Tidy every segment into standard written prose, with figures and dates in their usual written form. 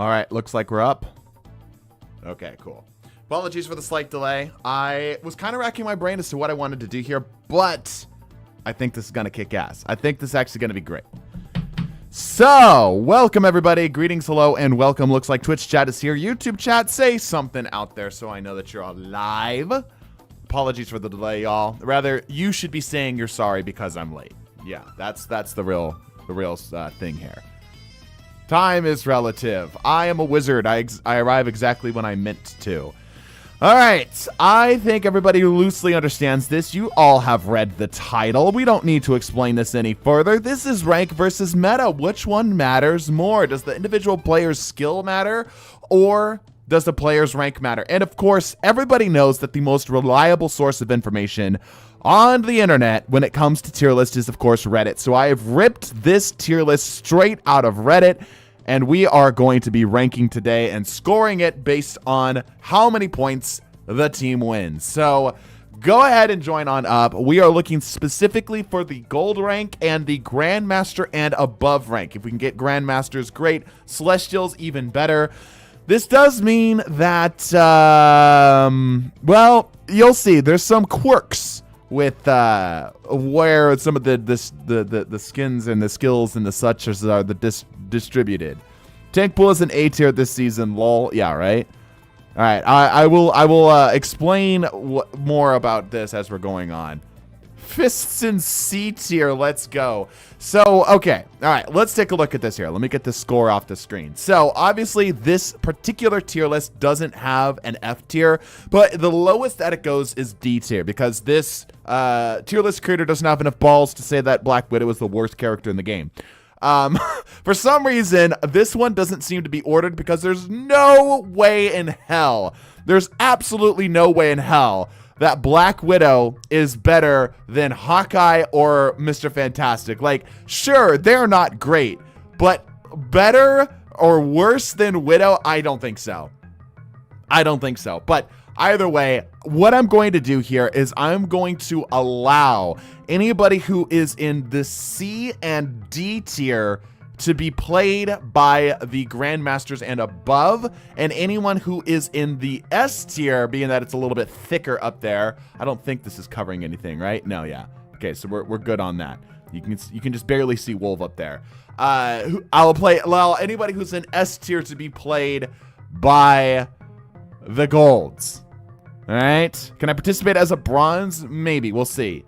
All right, looks like we're up. Okay, cool. Apologies for the slight delay. I was kind of racking my brain as to what I wanted to do here, but I think this is going to kick ass. I think this is actually going to be great. So, welcome everybody. Greetings, hello, and welcome. Looks like Twitch chat is here. YouTube chat, say something out there so I know that you're all live. Apologies for the delay, y'all. Rather, you should be saying you're sorry because I'm late. Yeah, that's the real thing here. Time is relative. I am a wizard. I arrive exactly when I meant to. All right. I think everybody loosely understands this. You all have read the title. We don't need to explain this any further. This is rank versus meta. Which one matters more? Does the individual player's skill matter, or does the player's rank matter? And of course, everybody knows that the most reliable source of information on the internet when it comes to tier list is, of course, Reddit. So I have ripped this tier list straight out of Reddit, and we are going to be ranking today and scoring it based on how many points the team wins. So go ahead and join on up. We are looking specifically for the gold rank and the Grandmaster and above rank. If we can get Grandmasters, great. Celestials, even better. This does mean that, well, you'll see. There's some quirks with where some of the skins and the skills and the such are distributed. Tank pool is an A tier this season. Lol. Yeah, right. All right. I will explain more about this as we're going on. Fists in C tier. Let's go. So, okay. All right. Let's take a look at this here. Let me get the score off the screen. So, obviously, this particular tier list doesn't have an F tier, but the lowest that it goes is D tier because this tier list creator doesn't have enough balls to say that Black Widow is the worst character in the game. For some reason, this one doesn't seem to be ordered because there's no way in hell. There's absolutely no way in hell that Black Widow is better than Hawkeye or Mr. Fantastic. Like, sure, they're not great, but better or worse than Widow? I don't think so. I don't think so. But either way, what I'm going to do here is I'm going to allow anybody who is in the C and D tier to be played by the Grandmasters and above, and anyone who is in the S tier, being that it's a little bit thicker up there. I don't think this is covering anything, right? No, yeah. Okay, so we're good on that. You can just barely see Wolf up there. I'll allow anybody who's in S tier to be played by the golds. All right. Can I participate as a bronze? Maybe. We'll see.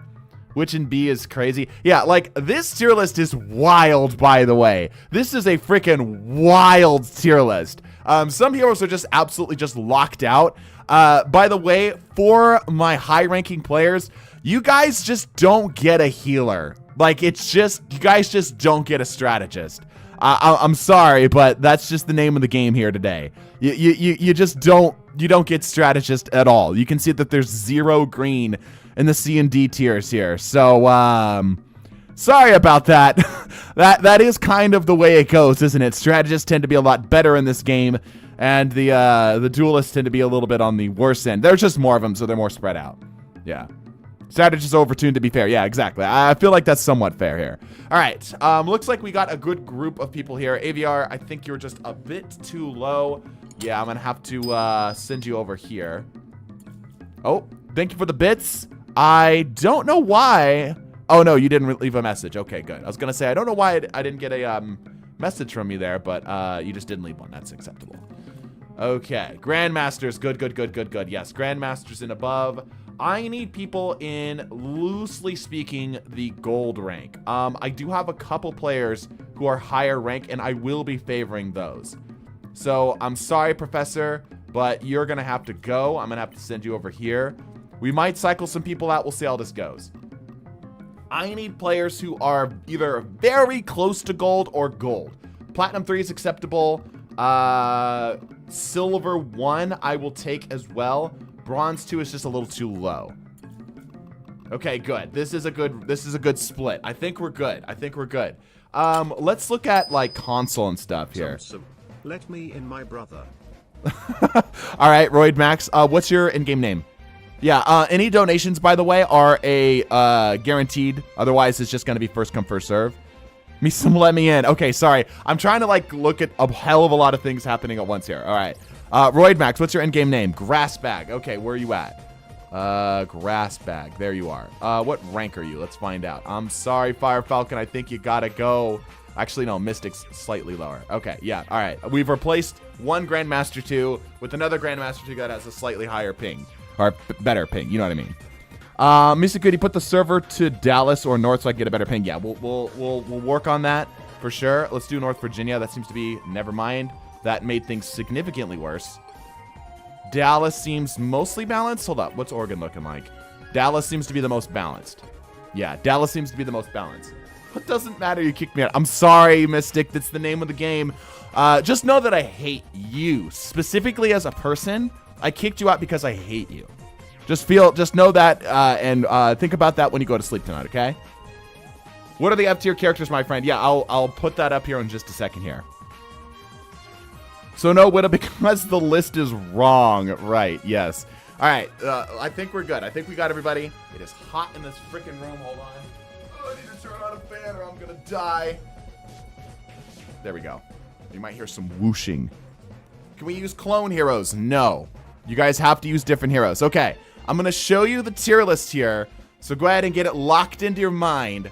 Which in B is crazy. Yeah, like, this tier list is wild, by the way. This is a freaking wild tier list. Some heroes are just absolutely just locked out. By the way, for my high-ranking players, you guys just don't get a healer. Like, it's just, you guys just don't get a strategist. I'm sorry, but that's just the name of the game here today. You just don't, you don't get strategist at all. You can see that there's 0 green in the C and D tiers here. So, sorry about that. that is kind of the way it goes, isn't it? Strategists tend to be a lot better in this game, and the duelists tend to be a little bit on the worse end. There's just more of them, so they're more spread out. Yeah. Strategist overtuned, to be fair. Yeah, exactly. I feel like that's somewhat fair here. All right. Looks like we got a good group of people here. AVR, I think you're just a bit too low. Yeah, I'm going to have to send you over here. Oh, thank you for the bits. I don't know why. Oh, no, you didn't leave a message. Okay, good. I was going to say, I don't know why I didn't get a message from you there, but you just didn't leave one. That's acceptable. Okay. Grandmasters. Good. Yes, Grandmasters and above. I need people in, loosely speaking, the gold rank. I do have a couple players who are higher rank, and I will be favoring those. So, I'm sorry, Professor, but you're going to have to go. I'm going to have to send you over here. We might cycle some people out. We'll see how this goes. I need players who are either very close to gold or gold. Platinum 3 is acceptable. Silver 1 I will take as well. Bronze 2 is just a little too low. Okay, good. This is a good split. I think we're good. Let's look at like console and stuff here. Let me in, my brother. All right, Royd Max. What's your in-game name? Yeah, any donations, by the way, are guaranteed. Otherwise, it's just going to be first come, first serve. Let me in. Okay, sorry. I'm trying to, like, look at a hell of a lot of things happening at once here. All right. Royd Max, what's your endgame name? Grass Bag. Okay, where are you at? Grass Bag. There you are. What rank are you? Let's find out. I'm sorry, Fire Falcon. I think you gotta go. Actually, no. Mystic's slightly lower. Okay, yeah. All right. We've replaced one Grandmaster 2 with another Grandmaster 2 that has a slightly higher ping. Or better ping. You know what I mean? Mr. Goody, put the server to Dallas or North so I can get a better ping. Yeah, we'll work on that for sure. Let's do North Virginia. That seems to be, never mind. That made things significantly worse. Dallas seems mostly balanced. Hold up, what's Oregon looking like? Dallas seems to be the most balanced. Yeah, Dallas seems to be the most balanced. It doesn't matter, you kicked me out. I'm sorry, Mystic. That's the name of the game. Just know that I hate you. Specifically as a person, I kicked you out because I hate you. Just know that, and think about that when you go to sleep tonight, okay? What are the F-tier characters, my friend? Yeah, I'll put that up here in just a second here. So no, Widow, because the list is wrong. Right, yes. All right, I think we're good. I think we got everybody. It is hot in this freaking room. Hold on. Oh, I need to turn on a fan or I'm going to die. There we go. You might hear some whooshing. Can we use clone heroes? No. You guys have to use different heroes. Okay. I'm going to show you the tier list here, so go ahead and get it locked into your mind.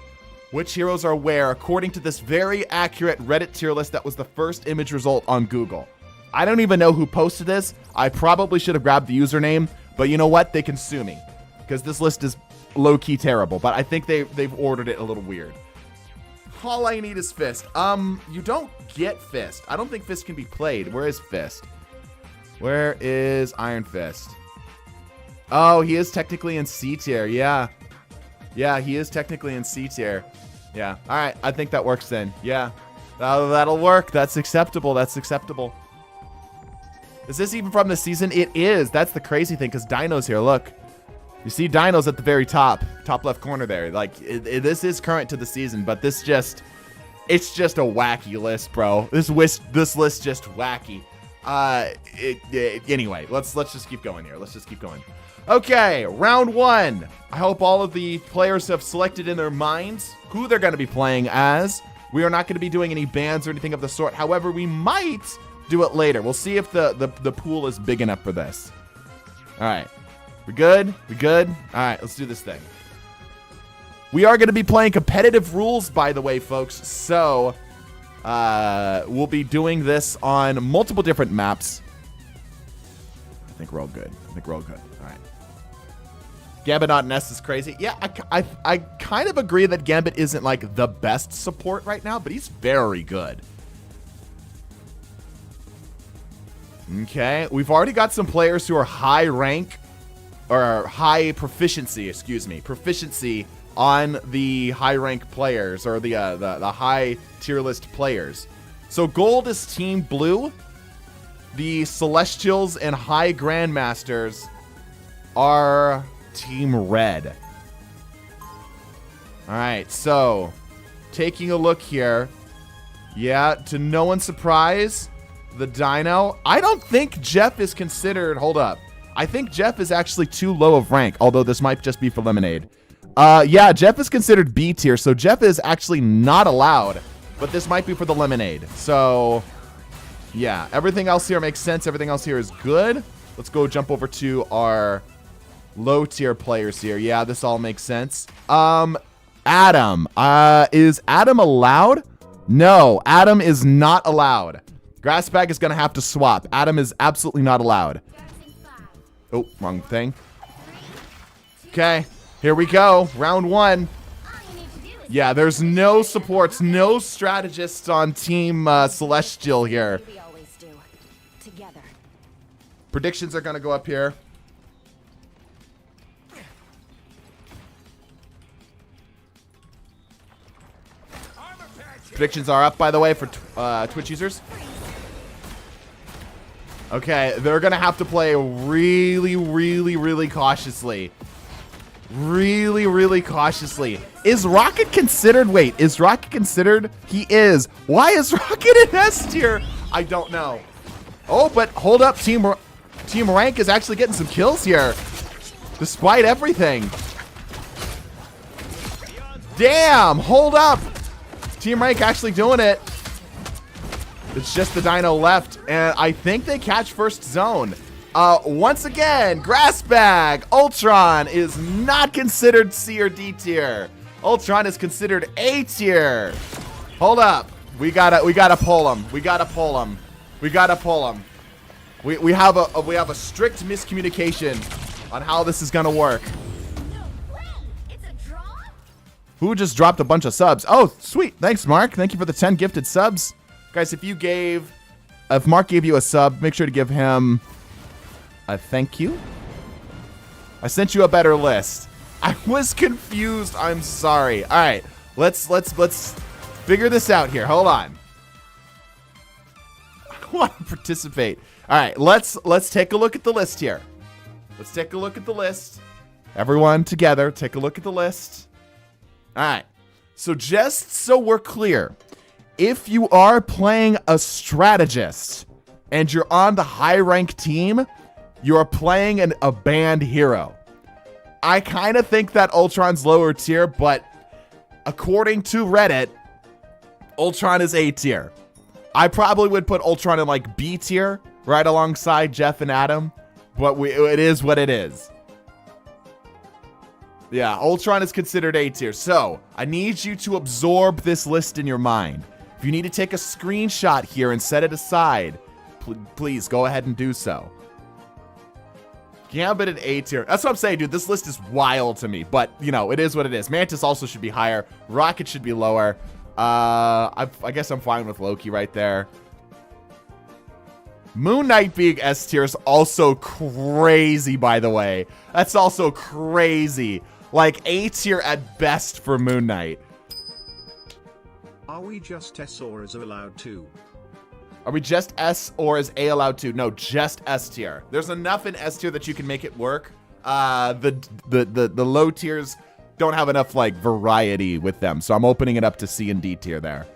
Which heroes are where, according to this very accurate Reddit tier list that was the first image result on Google. I don't even know who posted this. I probably should have grabbed the username, but you know what? They can sue me, because this list is low-key terrible, but I think they've ordered it a little weird. All I need is Fist. You don't get Fist. I don't think Fist can be played. Where is Fist? Where is Iron Fist? Oh, he is technically in C tier. Yeah. Yeah, he is technically in C tier. Yeah. All right. I think that works then. Yeah. That'll work. That's acceptable. That's acceptable. Is this even from the season? It is. That's the crazy thing, because Dino's here. Look. You see Dino's at the very top left corner there. Like, this is current to the season, but it's just a wacky list, bro. This list just wacky. Anyway, let's just keep going here. Let's just keep going. Okay, round one. I hope all of the players have selected in their minds who they're going to be playing as. We are not going to be doing any bans or anything of the sort. However, we might do it later. We'll see if the pool is big enough for this. All right. We good? We good? All right, let's do this thing. We are going to be playing competitive rules, by the way, folks. So, we'll be doing this on multiple different maps. I think we're all good. All right. Gambit not Ness is crazy. Yeah, I kind of agree that Gambit isn't like the best support right now, but he's very good. Okay, we've already got some players who are high rank, or high proficiency, excuse me, proficiency on the high rank players, or the high tier list players. So gold is Team Blue. The Celestials and High Grandmasters are Team Red. All right, so taking a look here. Yeah, to no one's surprise, the Dino. I don't think Jeff is considered. Hold up. I think Jeff is actually too low of rank, although this might just be for Lemonade. Yeah, Jeff is considered B tier, so Jeff is actually not allowed, but this might be for the Lemonade. So, yeah, everything else here makes sense. Everything else here is good. Let's go jump over to our low tier players here. Yeah, this all makes sense. Adam. Is Adam allowed? No, Adam is not allowed. Grassbag is going to have to swap. Adam is absolutely not allowed. Oh, wrong thing. Okay, here we go. Round one. Yeah, there's no supports, no strategists on Team Celestial here. Predictions are going to go up here. Predictions are up, by the way, for Twitch users. Okay, they're going to have to play really cautiously. Really cautiously. Is Rocket considered? Wait, is Rocket considered? He is. Why is Rocket in S tier? I don't know. Oh, but hold up. Team Rank is actually getting some kills here. Despite everything. Damn, hold up. Team Rank actually doing it. It's just the Dino left, and I think they catch first zone. Once again, Grass Bag, Ultron is not considered C or D tier. Ultron is considered A tier. Hold up. We gotta pull him. We gotta pull him. We gotta pull him. We have a strict miscommunication on how this is gonna work. No way! It's a draw? Who just dropped a bunch of subs? Oh, sweet. Thanks, Mark. Thank you for the 10 gifted subs. Guys, if Mark gave you a sub, make sure to give him a thank you. I sent you a better list. I was confused. I'm sorry. All right, let's figure this out here. Hold on. I want to participate. All right, let's take a look at the list here. Let's take a look at the list. Everyone together, take a look at the list. All right. So just so we're clear, if you are playing a strategist and you're on the high rank team, you're playing a banned hero. I kind of think that Ultron's lower tier, but according to Reddit, Ultron is A tier. I probably would put Ultron in like B tier right alongside Jeff and Adam, but it is what it is. Yeah, Ultron is considered A tier. So I need you to absorb this list in your mind. If you need to take a screenshot here and set it aside, please go ahead and do so. Gambit at A tier. That's what I'm saying, dude. This list is wild to me, but you know, it is what it is. Mantis also should be higher. Rocket should be lower. I guess I'm fine with Loki right there. Moon Knight being S tier is also crazy, by the way. That's also crazy. Like A tier at best for Moon Knight. Are we just S or is allowed to? Are we just S or is A allowed to? No, just S tier. There's enough in S tier that you can make it work. The low tiers don't have enough like variety with them, so I'm opening it up to C and D tier there.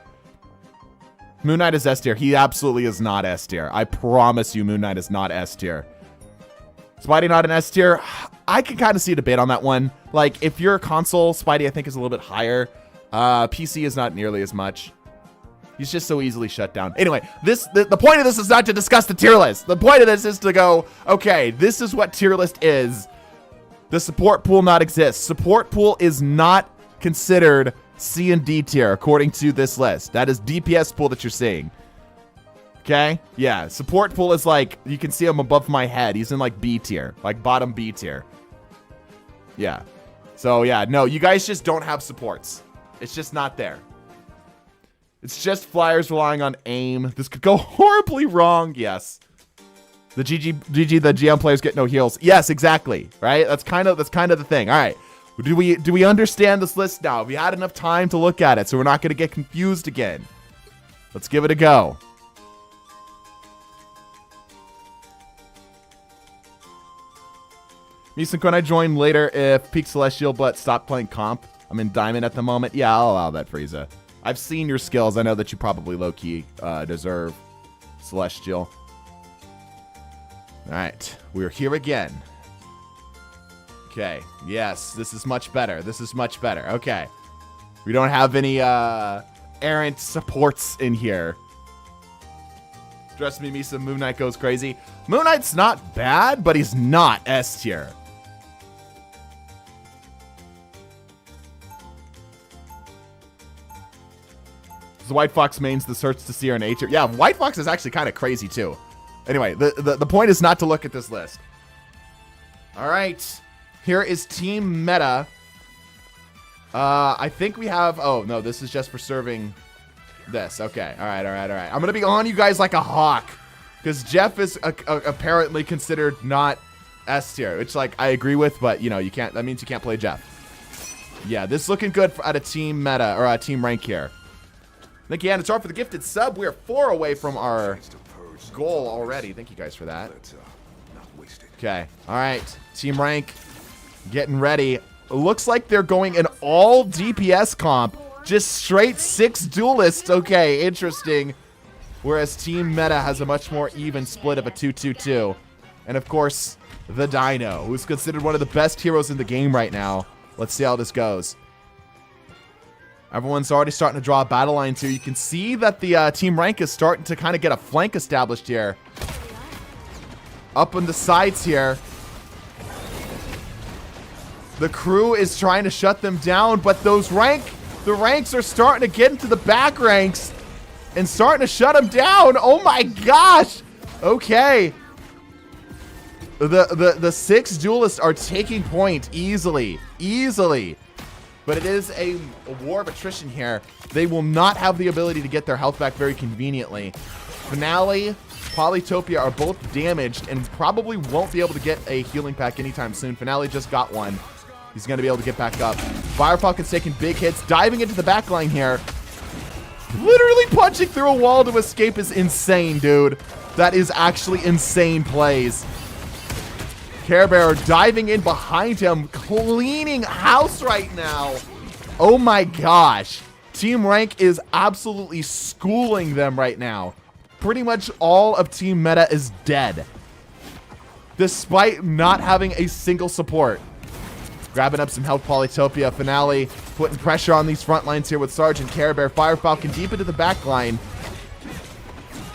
Moon Knight is S tier. He absolutely is not S tier. I promise you, Moon Knight is not S tier. Spidey not an S tier. I can kind of see a debate on that one. Like, if you're a console, Spidey I think is a little bit higher. PC is not nearly as much. He's just so easily shut down. Anyway, the point of this is not to discuss the tier list. The point of this is to go, okay, this is what tier list is. The support pool not exists. Support pool is not considered C and D tier according to this list. That is DPS pool that you're seeing. Okay? Yeah, support pool is like, you can see him above my head. He's in like B tier, like bottom B tier. Yeah. So yeah, no, you guys just don't have supports. It's just not there. It's just flyers relying on aim. This could go horribly wrong. Yes. The the GM players get no heals. Yes, exactly. Right? That's kind of the thing. All right. Do we understand this list now? Have we had enough time to look at it so we're not going to get confused again? Let's give it a go. Meeson, can I join later if Peak Celestial but stop playing comp? I'm in Diamond at the moment. Yeah, I'll allow that, Frieza. I've seen your skills. I know that you probably low-key deserve Celestial. All right. We're here again. Okay. Yes, this is much better. This is much better. Okay. We don't have any errant supports in here. Trust me, Misa, Moon Knight goes crazy. Moon Knight's not bad, but he's not S tier. The White Fox mains the search to see her in A tier. Yeah, White Fox is actually kind of crazy too. Anyway, the point is not to look at this list. All right. Here is Team Meta. I think we have... Oh, no, this is just for serving this. Okay. All right. I'm going to be on you guys like a hawk. Because Jeff is apparently considered not S tier. Which, like, I agree with, but, you know, you can't... That means you can't play Jeff. Yeah, this is looking good at a Team Meta, or a Team Rank here. Thank you, Anna, for the gifted sub. We are 4 away from our goal already. Thank you guys for that. Okay. All right. Team Rank getting ready. It looks like they're going an all DPS comp. Just straight 6 duelists. Okay, interesting. Whereas Team Meta has a much more even split of a 2-2-2. And of course, the Dino, who's considered one of the best heroes in the game right now. Let's see how this goes. Everyone's already starting to draw battle lines here. You can see that the Team Rank is starting to kind of get a flank established here. Up on the sides here. The crew is trying to shut them down, but the ranks are starting to get into the back ranks and starting to shut them down. Oh my gosh. Okay. The 6 duelists are taking point easily. But it is a war of attrition here. They will not have the ability to get their health back very conveniently. Finale, Polytopia are both damaged and probably won't be able to get a healing pack anytime soon. Finale just got one. He's going to be able to get back up. Fire Falcon's taking big hits, diving into the back line here. Literally punching through a wall to escape is insane, dude. That is actually insane plays. Care Bear diving in behind him, cleaning house right now. Oh my gosh. Team Rank is absolutely schooling them right now. Pretty much all of Team Meta is dead, despite not having a single support. Grabbing up some health, Polytopia. Finale putting pressure on these front lines here with Sergeant Care Bear. Fire Falcon deep into the back line.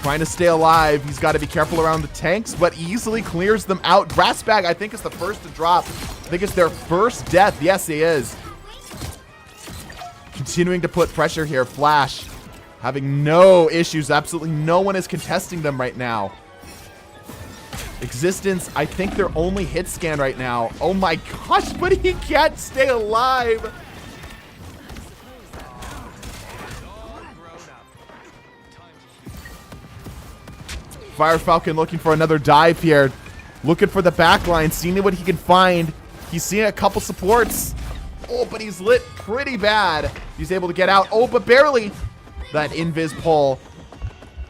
Trying to stay alive. He's got to be careful around the tanks, but easily clears them out. Brass Bag, I think, is the first to drop. I think it's their first death. Yes, he is. Continuing to put pressure here. Flash having no issues. Absolutely no one is contesting them right now. Existence, I think they're only hit scan right now. Oh my gosh, but he can't stay alive. Fire Falcon looking for another dive here. Looking for the back line, seeing what he can find. He's seeing a couple supports. Oh, but he's lit pretty bad. He's able to get out. Oh, but barely. That invis pull.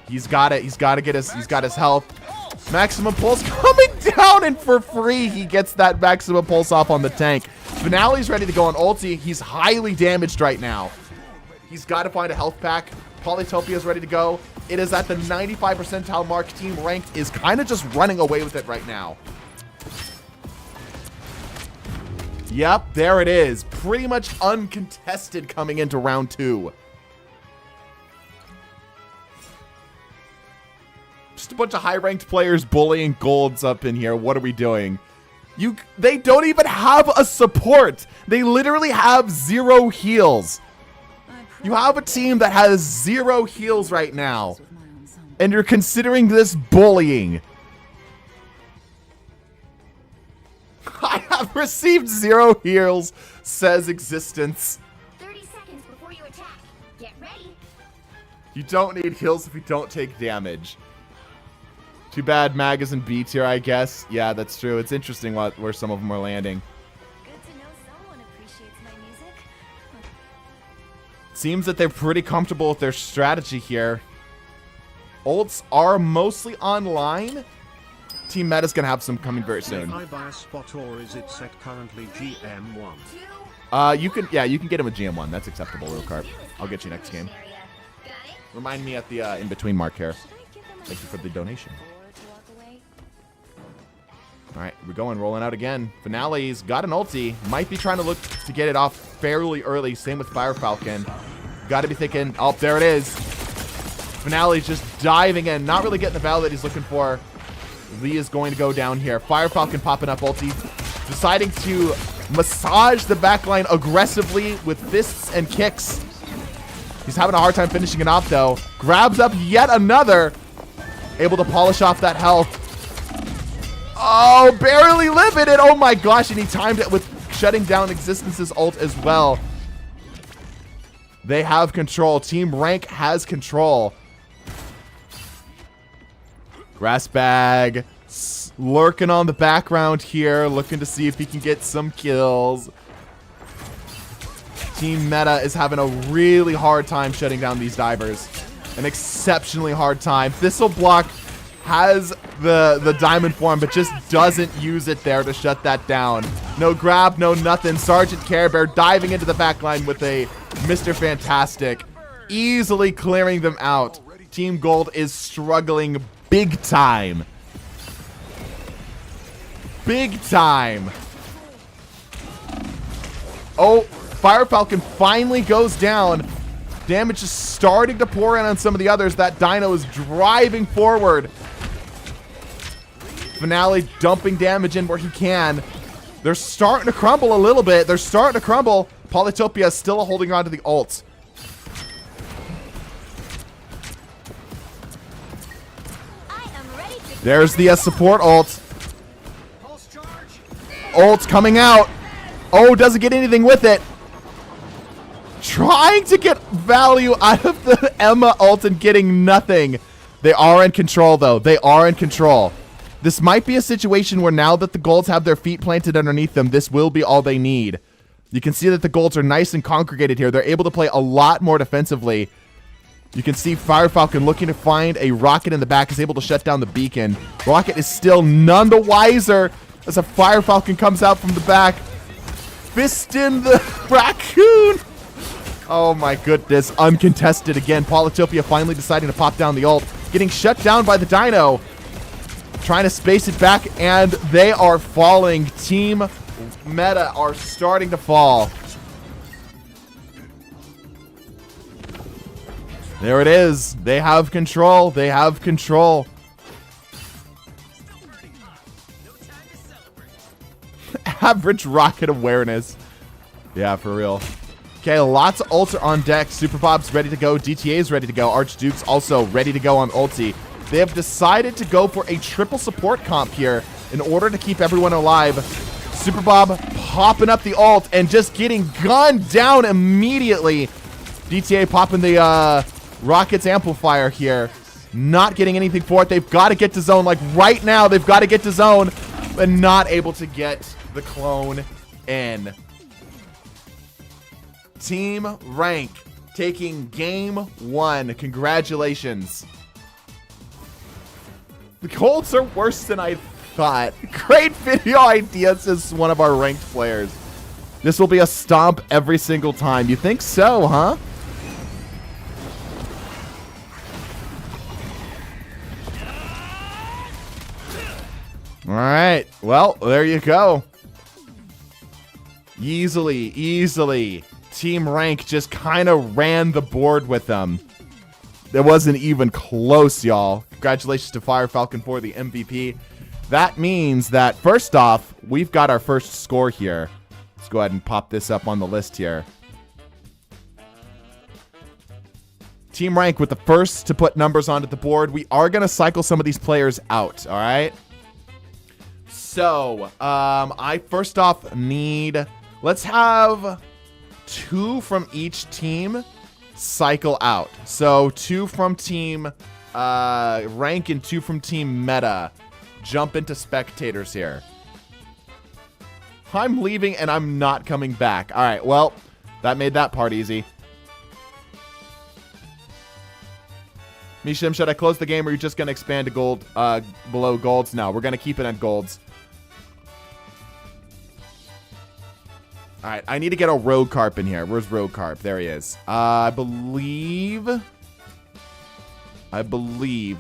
He's got it. He's got his health. Maximum pulse coming down, and for free, he gets that maximum pulse off on the tank. Finale's ready to go on ulti. He's highly damaged right now. He's got to find a health pack. Polytopia's ready to go. It is at the 95 percentile mark. Team Ranked is kind of just running away with it right now. Yep, there it is. Pretty much uncontested coming into round 2. Just a bunch of high-ranked players bullying golds up in here. What are we doing? They don't even have a support. They literally have 0 heals. You have a team that has 0 heals right now, and you're considering this bullying. I have received 0 heals, says Existence. 30 seconds before you attack. Get ready. You don't need heals if you don't take damage. Too bad Mag is in B tier, I guess. Yeah, that's true. It's interesting where some of them are landing. Good to know someone appreciates my music. Seems that they're pretty comfortable with their strategy here. Ults are mostly online. Team Meta's gonna have some coming very soon. Can I buy a spot, or is it set currently GM1? You can get him a GM1. That's acceptable, Real Carp. I'll get you next game. Remind me at the in-between mark here. Thank you for the donation. All right, we're going, rolling out again. Finale's got an ulti. Might be trying to look to get it off fairly early. Same with Fire Falcon. Got to be thinking, oh, there it is. Finale's just diving in. Not really getting the value that he's looking for. Lee is going to go down here. Fire Falcon popping up ulti. Deciding to massage the backline aggressively with fists and kicks. He's having a hard time finishing it off, though. Grabs up yet another. Able to polish off that health. Oh, barely limited. Oh my gosh, and he timed it with shutting down Existence's ult as well. They have control. Team Rank has control. Grass Bag lurking on the background here, looking to see if he can get some kills. Team Meta is having a really hard time shutting down these divers. An exceptionally hard time. Thistle Block has the diamond form, but just doesn't use it there to shut that down. No grab, no nothing. Sergeant Care Bear diving into the backline with a Mr. Fantastic, easily clearing them out. Team Gold is struggling big time. Big time. Oh, Fire Falcon finally goes down. Damage is starting to pour in on some of the others. That Dino is driving forward. Finale dumping damage in where he can. They're starting to crumble a little bit. They're starting to crumble. Polytopia is still holding on to the ult. There's the support ult. Ult's coming out. Oh, doesn't get anything with it. Trying to get value out of the Emma ult and getting nothing. They are in control, though. They are in control. This might be a situation where now that the golds have their feet planted underneath them, this will be all they need. You can see that the golds are nice and congregated here. They're able to play a lot more defensively. You can see Fire Falcon looking to find a Rocket in the back, is able to shut down the beacon. Rocket is still none the wiser as a Fire Falcon comes out from the back. Fisting the raccoon. Oh my goodness, uncontested again. Polytopia finally deciding to pop down the ult. Getting shut down by the Dino. Trying to space it back, and they are falling. Team Meta are starting to fall. There it is. They have control. They have control. Average rocket awareness. Yeah, for real. Okay, lots of ults are on deck. Super Bob's ready to go. DTA's ready to go. Archduke's also ready to go on ulti. They have decided to go for a triple support comp here in order to keep everyone alive. Super Bob popping up the ult and just getting gunned down immediately. DTA popping the Rocket's amplifier here. Not getting anything for it. They've got to get to zone. Like right now, they've got to get to zone, but not able to get the clone in. Team Rank taking game 1. Congratulations. The golds are worse than I thought. Great video idea, says one of our ranked players. This will be a stomp every single time. You think so, huh? All right. Well, there you go. Easily. Team Rank just kind of ran the board with them. It wasn't even close, y'all. Congratulations to Fire Falcon for the MVP. That means that, first off, we've got our first score here. Let's go ahead and pop this up on the list here. Team Rank with the first to put numbers onto the board. We are going to cycle some of these players out, all right? So, I first off need... Let's have 2 from each team cycle out. So 2 from team Rank and 2 from team Meta jump into spectators here. I'm leaving and I'm not coming back. All right, well, that made that part easy. Mishim, should I close the game or are you just going to expand to gold below golds? No, we're going to keep it on golds. All right, I need to get a Rogue Carp in here. Where's Rogue Carp? There he is. I believe.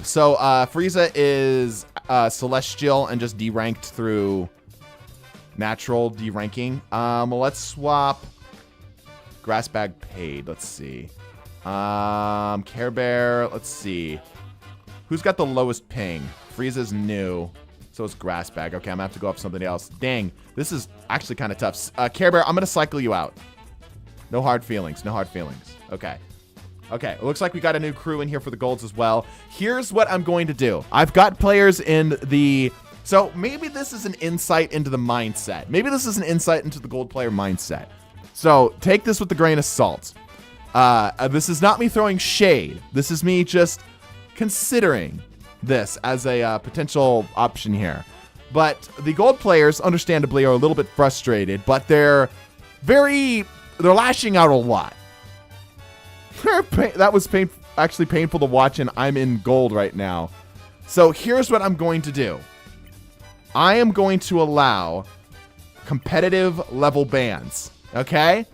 So, Frieza is Celestial and just deranked through natural deranking. Let's swap Grass Bag paid. Let's see. Care Bear. Let's see. Who's got the lowest ping? Frieza's new. So it's Grass Bag. Okay, I'm gonna have to go up something else. Dang, this is actually kind of tough. Care Bear, I'm gonna cycle you out. No hard feelings. No hard feelings. Okay. Okay, it looks like we got a new crew in here for the golds as well. Here's what I'm going to do. I've got players in the... So maybe this is an insight into the mindset. Maybe this is an insight into the gold player mindset. So take this with a grain of salt. This is not me throwing shade. This is me just considering this as a potential option here. But the gold players, understandably, are a little bit frustrated, but they're lashing out a lot. That was actually painful to watch, and I'm in gold right now. So here's what I'm going to do. I am going to allow competitive level bans, okay?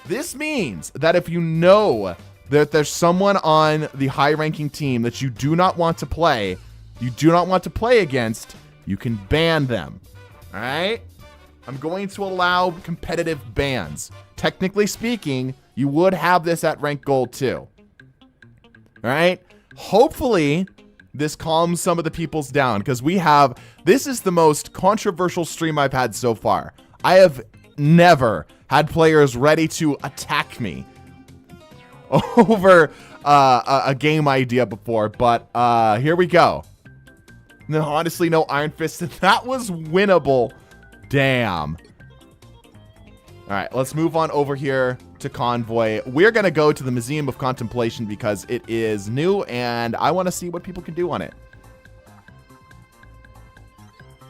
This means that if you know that there's someone on the high-ranking team that you do not want to play against, you can ban them, all right? I'm going to allow competitive bans. Technically speaking, you would have this at rank gold too. All right? Hopefully, this calms some of the peoples down because this is the most controversial stream I've had so far. I have never had players ready to attack me over a game idea before, but here we go. No, honestly, no Iron Fist. That was winnable. Damn. All right, let's move on over here to Convoy. We're going to go to the Museum of Contemplation because it is new, and I want to see what people can do on it.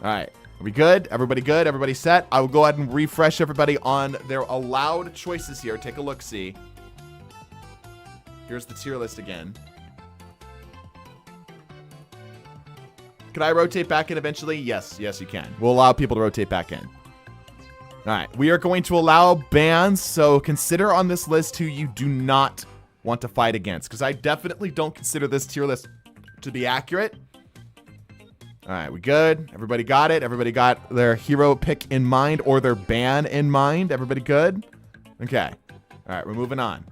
All right. Are we good? Everybody good? Everybody set? I will go ahead and refresh everybody on their allowed choices here. Take a look, see. Here's the tier list again. Can I rotate back in eventually? Yes, you can. We'll allow people to rotate back in. All right, we are going to allow bans, so consider on this list who you do not want to fight against, because I definitely don't consider this tier list to be accurate. All right, we good? Everybody got it? Everybody got their hero pick in mind or their ban in mind? Everybody good? Okay. All right, we're moving on.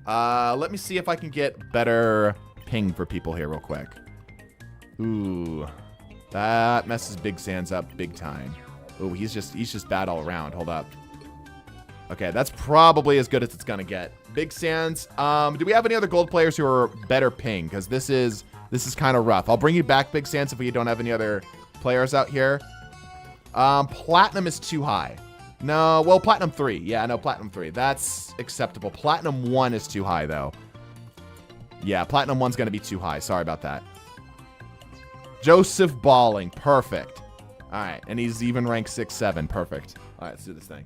Let me see if I can get better ping for people here real quick. Ooh, that messes Big Sans up big time. Ooh, he's just bad all around. Hold up. Okay, that's probably as good as it's gonna get. Big Sans. Do we have any other gold players who are better ping? Because this is kind of rough. I'll bring you back, Big Sans, if we don't have any other players out here. Platinum is too high. No, well, Platinum 3. Yeah, no, Platinum 3. That's acceptable. Platinum 1 is too high, though. Yeah, Platinum 1's gonna be too high. Sorry about that. Joseph Balling. Perfect. All right, and he's even ranked 6-7. Perfect. All right, let's do this thing.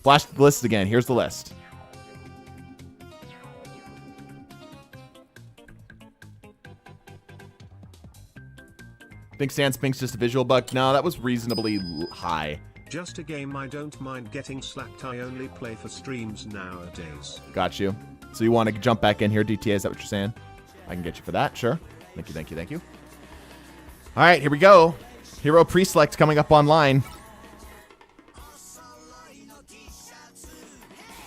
Flash the list again. Here's the list. Think Sans Pink's just a visual bug? No, that was reasonably high. Just a game I don't mind getting slapped. I only play for streams nowadays. Got you. So you want to jump back in here, DTA? Is that what you're saying? I can get you for that. Sure. Thank you, thank you, thank you. All right, here we go. Hero pre-select coming up online.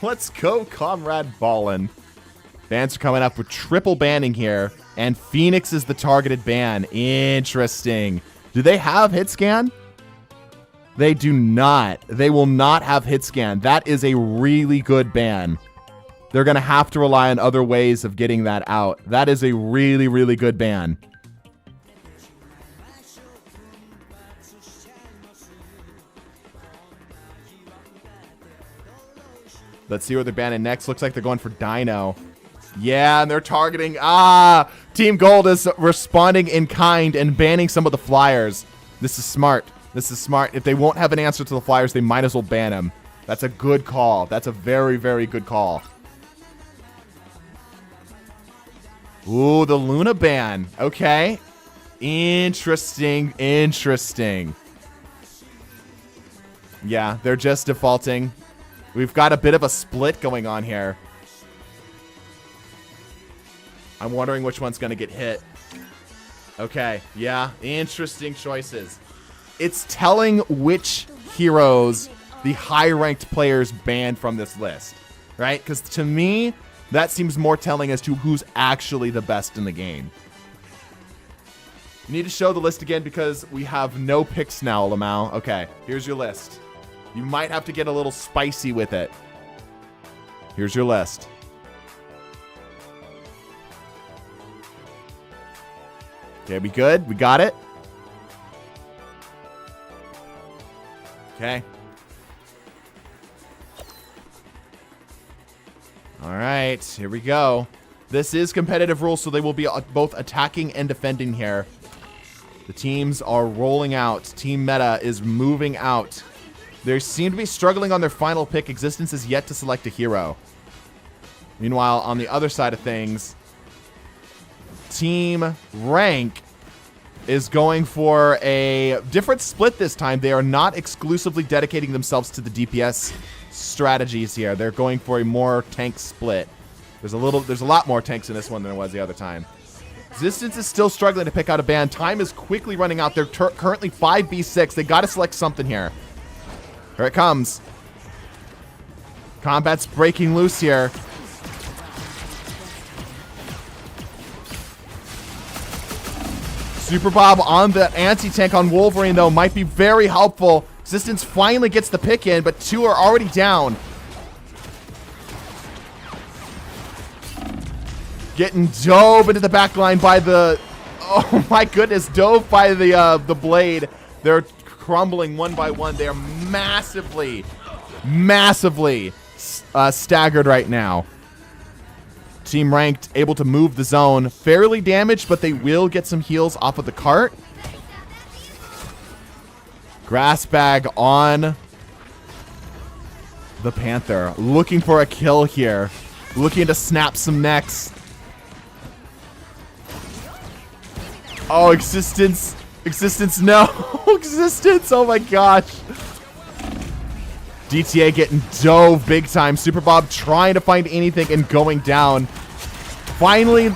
Let's go, Comrade Ballin. Bans are coming up with triple banning here, and Phoenix is the targeted ban. Interesting. Do they have hit scan? They do not. They will not have hit scan. That is a really good ban. They're going to have to rely on other ways of getting that out. That is a really, really good ban. Let's see where they're banning next. Looks like they're going for Dino. Yeah, and they're targeting... Team Gold is responding in kind and banning some of the flyers. This is smart. This is smart. If they won't have an answer to the flyers, they might as well ban them. That's a good call. That's a very, very good call. Ooh, the Luna ban. Okay. Interesting. Interesting. Yeah, they're just defaulting. We've got a bit of a split going on here. I'm wondering which one's going to get hit. Okay. Yeah. Interesting choices. It's telling which heroes the high-ranked players banned from this list. Right? Because to me... that seems more telling as to who's actually the best in the game. You need to show the list again because we have no picks now, Lamau. Okay, here's your list. You might have to get a little spicy with it. Here's your list. Okay, we good? We got it? Okay. All right, here we go. This is competitive rules, so they will be both attacking and defending here. The teams are rolling out. Team Meta is moving out. They seem to be struggling on their final pick. Existence is yet to select a hero. Meanwhile, on the other side of things, Team Rank is going for a different split this time. They are not exclusively dedicating themselves to the DPS strategies here. They're going for a more tank split. There's a lot more tanks in this one than there was the other time. Existence is still struggling to pick out a ban. Time is quickly running out. They're currently 5v6. They got to select something here. Here it comes. Combat's breaking loose here. Super Bob on the anti-tank on Wolverine, though, might be very helpful. Existence finally gets the pick in, but 2 are already down. Getting dove into the back line by the... Oh my goodness, dove by the blade. They're crumbling one by one. They are massively staggered right now. Team Ranked able to move the zone. Fairly damaged, but they will get some heals off of the cart. Grass bag on the Panther. Looking for a kill here. Looking to snap some necks. Oh, Existence. Existence, no. Existence, oh my gosh. DTA getting dove big time. Super Bob trying to find anything and going down. Finally,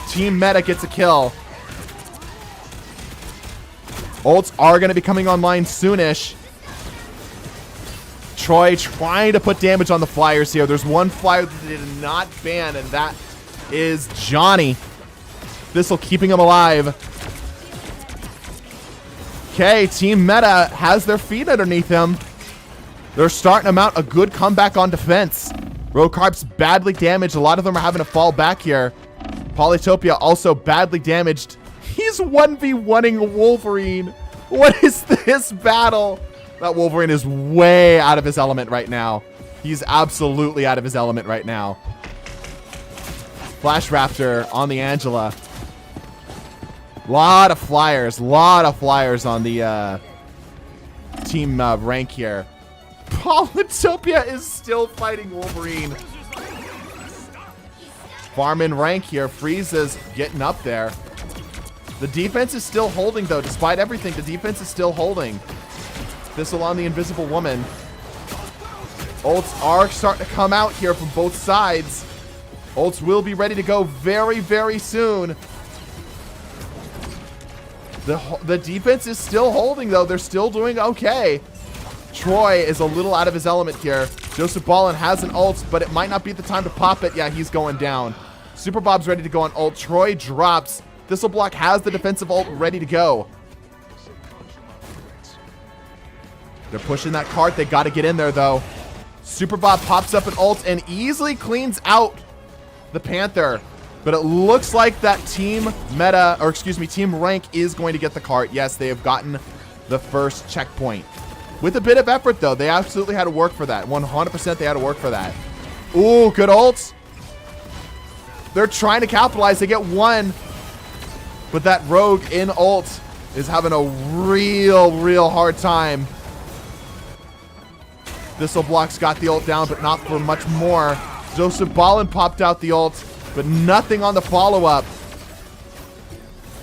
Team Meta gets a kill. Ults are going to be coming online soonish. Troy trying to put damage on the Flyers here. There's one Flyer that did not ban, and that is Johnny. This'll keeping him alive. Okay, Team Meta has their feet underneath him. They're starting to mount a good comeback on defense. Rokarp's badly damaged. A lot of them are having to fall back here. Polytopia also badly damaged. He's 1v1ing Wolverine. What is this battle? That Wolverine is way out of his element right now. He's absolutely out of his element right now. Flash Raptor on the Angela. Lot of flyers on the team rank here. Polytopia is still fighting Wolverine. Farm in rank here. Frieza's getting up there. The defense is still holding, though. Despite everything, the defense is still holding. Thistle on the Invisible Woman. Ults are starting to come out here from both sides. Ults will be ready to go very, very soon. The defense is still holding, though. They're still doing okay. Troy is a little out of his element here. Joseph Ballin has an ult, but it might not be the time to pop it. Yeah, he's going down. Super Bob's ready to go on ult. Troy drops. Thistleblock has the defensive ult ready to go. They're pushing that cart. They got to get in there, though. Super Bob pops up an ult and easily cleans out the Panther. But it looks like that Team Meta, or excuse me, Team Rank is going to get the cart. Yes, they have gotten the first checkpoint. With a bit of effort, though. They absolutely had to work for that. 100% they had to work for that. Ooh, good ults. They're trying to capitalize. They get one. But that rogue in ult is having a real hard time. Thistleblock's got the ult down, but not for much more. Joseph Ballin popped out the ult, but nothing on the follow-up.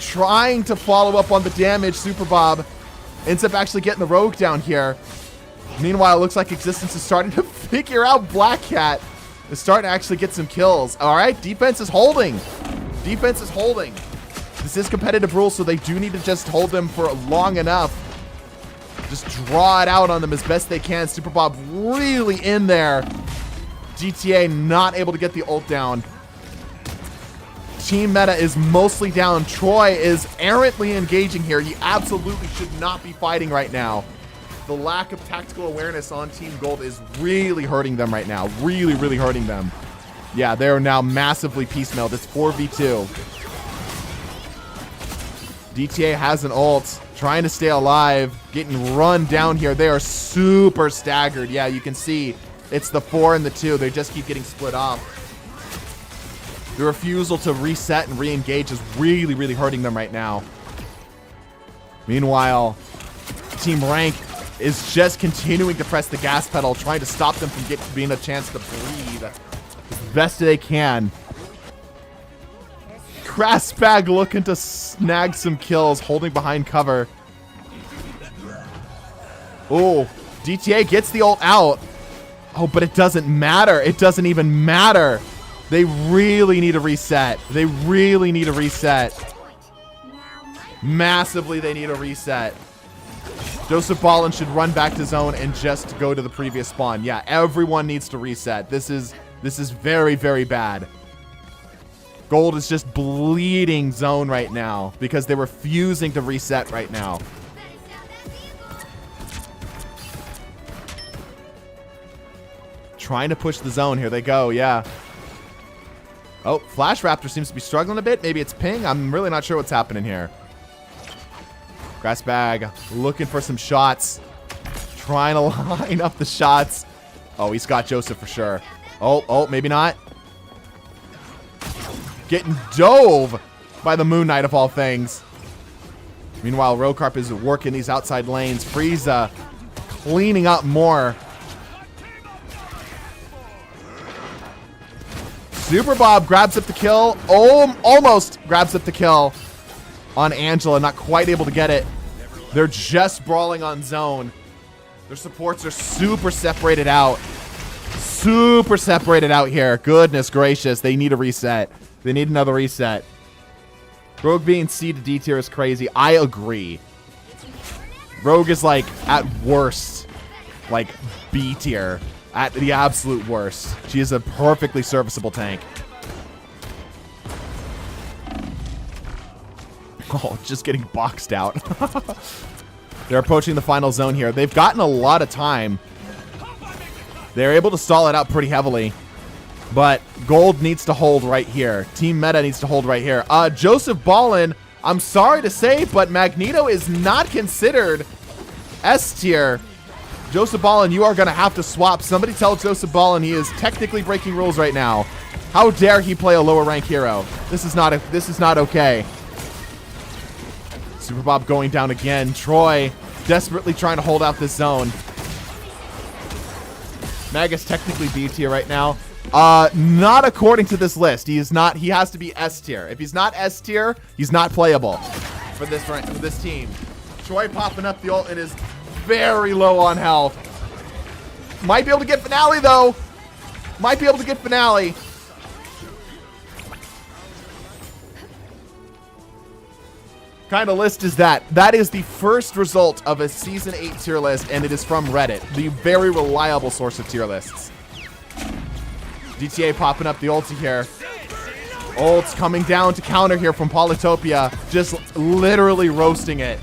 Trying to follow up on the damage. Super Bob ends up actually getting the rogue down here. Meanwhile, it looks like Existence is starting to figure out Black Cat. Is starting to actually get some kills. All right, defense is holding. Defense is holding. This is competitive rules, so they do need to just hold them for long enough. Just draw it out on them as best they can. Super Bob really in there. GTA not able to get the ult down. Team Meta is mostly down. Troy is errantly engaging here. He absolutely should not be fighting right now. The lack of tactical awareness on Team Gold is really hurting them right now. Really hurting them. Yeah, they're now massively piecemealed. It's 4v2. DTA has an ult. Trying to stay alive. Getting run down here. They are super staggered. Yeah, you can see it's the 4 and the 2. They just keep getting split off. The refusal to reset and re-engage is really hurting them right now. Meanwhile, Team Rank is just continuing to press the gas pedal, trying to stop them from being a chance to breathe as best they can. Grassbag looking to snag some kills, holding behind cover. Oh, DTA gets the ult out. Oh, but it doesn't matter. It doesn't even matter. They really need a reset. They really need a reset. Massively, they need a reset. Joseph Ballin should run back to zone and just go to the previous spawn. Yeah, everyone needs to reset. This is very, very bad. Gold is just bleeding zone right now because they're refusing to reset right now. Trying to push the zone. Here they go. Yeah. Oh, Flash Raptor seems to be struggling a bit. Maybe it's ping. I'm really not sure what's happening here. Grass Bag looking for some shots. Trying to line up the shots. Oh, he's got Joseph for sure. Oh, maybe not. Getting dove by the Moon Knight of all things. Meanwhile, Rokarp is working these outside lanes. Frieza cleaning up more. Super Bob grabs up the kill. Oh, almost grabs up the kill on Angela. Not quite able to get it. They're just brawling on zone. Their supports are super separated out. Super separated out here. Goodness gracious. They need a reset. They need another reset. Rogue being C to D tier is crazy. I agree. Rogue is like, at worst, like B tier. At the absolute worst. She is a perfectly serviceable tank. Oh, just getting boxed out. They're approaching the final zone here. They've gotten a lot of time. They're able to stall it out pretty heavily. But Gold needs to hold right here. Team Meta needs to hold right here. Joseph Ballin, I'm sorry to say, but Magneto is not considered S tier. Joseph Ballin, you are going to have to swap. Somebody tell Joseph Ballin he is technically breaking rules right now. How dare he play a lower rank hero? This is not okay. Super Bob going down again. Troy desperately trying to hold out this zone. Mag is technically B tier right now. Not according to this list. He is not. He has to be S tier. If he's not S tier, he's not playable for this team. Troy popping up the ult and is very low on health. Might be able to get finale though. Might be able to get finale. Kind of list is that? That is the first result of a Season 8 tier list, and it is from Reddit, the very reliable source of tier lists. DTA popping up the ulti here. Ult's coming down to counter here from Polytopia. Just literally roasting it.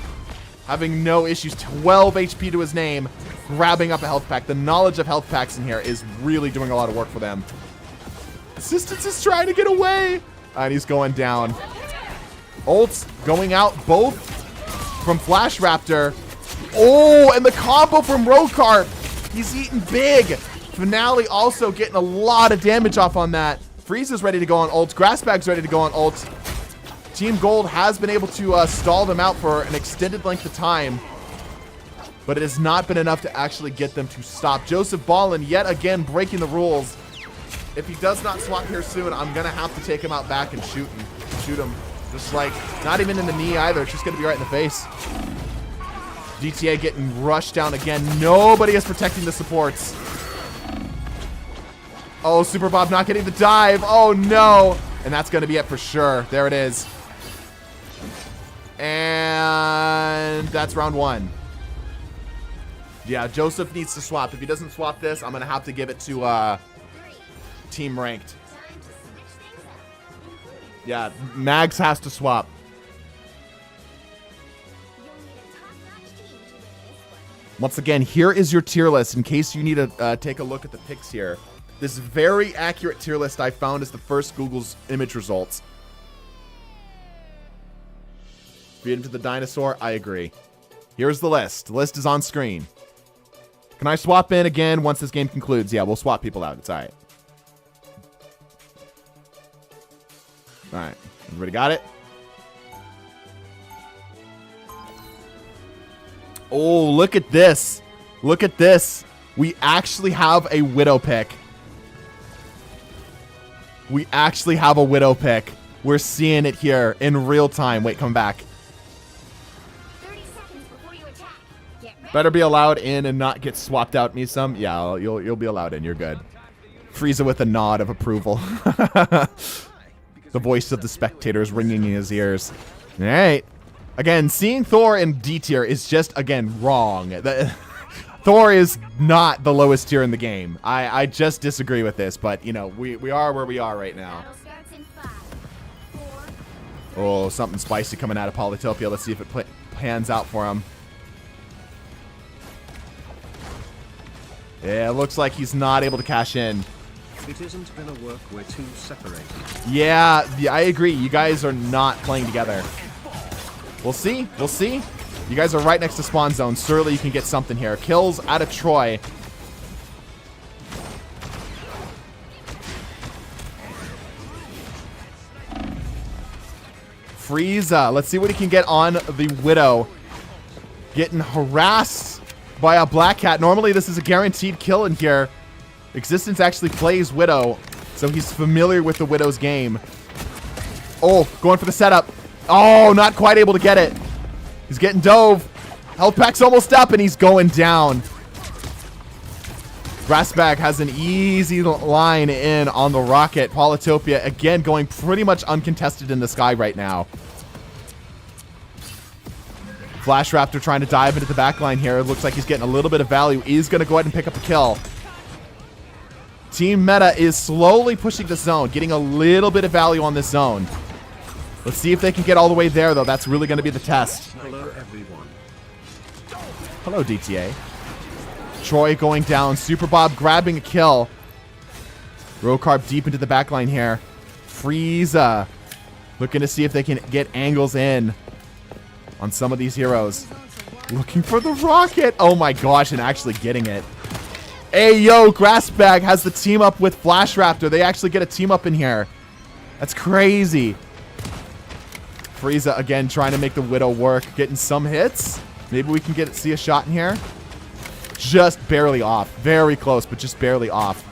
Having no issues. 12 HP to his name. Grabbing up a health pack. The knowledge of health packs in here is really doing a lot of work for them. Assistance is trying to get away. And he's going down. Ults going out both from Flash Raptor. Oh, and the combo from Rokarp. He's eating big. Finale also getting a lot of damage off on that. Frieza's ready to go on ult. Grassbag's ready to go on ult. Team Gold has been able to stall them out for an extended length of time, but it has not been enough to actually get them to stop. Joseph Ballin yet again breaking the rules. If he does not swap here soon, I'm going to have to take him out back and shoot him. Just like, not even in the knee either. It's just going to be right in the face. DTA getting rushed down again. Nobody is protecting the supports. Oh, Super Bob not getting the dive. Oh, no. And that's going to be it for sure. There it is. And that's round one. Yeah, Joseph needs to swap. If he doesn't swap this, I'm going to have to give it to Team Ranked. Yeah, Mags has to swap. Once again, here is your tier list in case you need to take a look at the picks here. This very accurate tier list I found is the first Google's image results. Feed him to the dinosaur. I agree. Here's the list. The list is on screen. Can I swap in again once this game concludes? Yeah, we'll swap people out. It's all right. All right. Everybody got it? Oh, look at this. Look at this. We actually have a Widow pick. We actually have a Widow pick. We're seeing it here in real time. Wait, come back. 30 seconds before you attack. Get ready. Better be allowed in and not get swapped out me some. Yeah, you'll be allowed in. You're good. Frieza with a nod of approval. The voice of the spectators ringing in his ears. All right. Again, seeing Thor in D tier is just, again, wrong. Thor is not the lowest tier in the game. I just disagree with this, but, you know, we are where we are right now. Battle starts in 5, 4, Oh, something spicy coming out of Polytopia. Let's see if it pans out for him. Yeah, it looks like he's not able to cash in. It isn't gonna work, we're too separated. Yeah, I agree. You guys are not playing together. We'll see. We'll see. You guys are right next to spawn zone. Surely you can get something here. Kills out of Troy. Frieza. Let's see what he can get on the Widow. Getting harassed by a Black Cat. Normally this is a guaranteed kill in here. Existence actually plays Widow, so he's familiar with the Widow's game. Oh, going for the setup. Oh, not quite able to get it. He's getting dove. Health pack's almost up, and he's going down. Grassbag has an easy line in on the rocket. Polytopia, again, going pretty much uncontested in the sky right now. Flash Raptor trying to dive into the back line here. It looks like he's getting a little bit of value. He's going to go ahead and pick up a kill. Team Meta is slowly pushing the zone, getting a little bit of value on this zone. Let's see if they can get all the way there, though. That's really going to be the test. Hello, everyone. Hello, DTA. Troy going down. Super Bob grabbing a kill. Rokarb deep into the backline here. Frieza looking to see if they can get angles in on some of these heroes. Looking for the rocket. Oh my gosh, and actually getting it. Hey, yo, Grassbag has the team up with Flash Raptor. They actually get a team up in here. That's crazy. Frieza, again, trying to make the Widow work. Getting some hits. Maybe we can see a shot in here. Just barely off. Very close, but just barely off.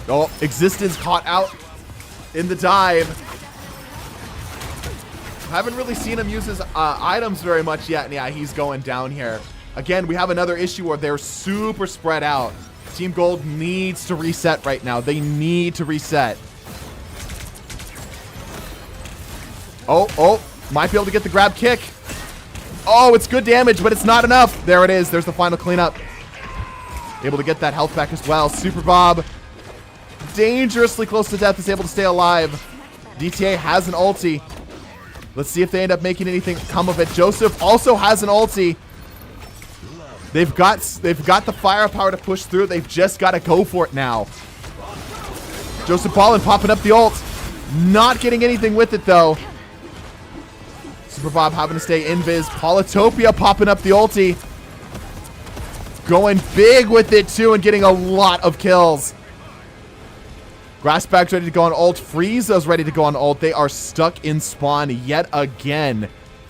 Oh, Existence caught out in the dive. Haven't really seen him use his items very much yet. And yeah, he's going down here. Again, we have another issue where they're super spread out. Team Gold needs to reset right now. They need to reset. Oh, might be able to get the grab kick. Oh, it's good damage, but it's not enough. There it is. There's the final cleanup. Able to get that health back as well. Super Bob, dangerously close to death, is able to stay alive. DTA has an ulti. Let's see if they end up making anything come of it. Joseph also has an ulti. They've got the firepower to push through. They've just got to go for it now. Joseph Ballin popping up the ult. Not getting anything with it, though. Super Bob having to stay invis. Polytopia popping up the ulti. Going big with it, too, and getting a lot of kills. Grassbag's ready to go on ult. Frieza's ready to go on ult. They are stuck in spawn yet again.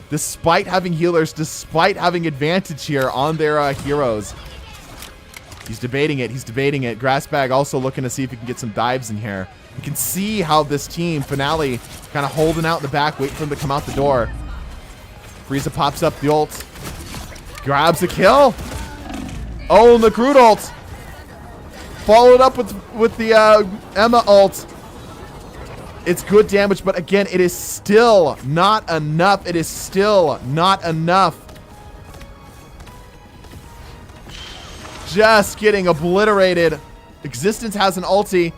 Despite having healers, despite having advantage here on their heroes. He's debating it. He's debating it. Grassbag also looking to see if he can get some dives in here. You can see how this team, Finale, kind of holding out in the back, waiting for him to come out the door. Frieza pops up the ult. Grabs a kill. Oh, and the Groot ult. Followed up with the Emma ult. It's good damage, but again, it is still not enough. It is still not enough. Just getting obliterated. Existence has an ulti.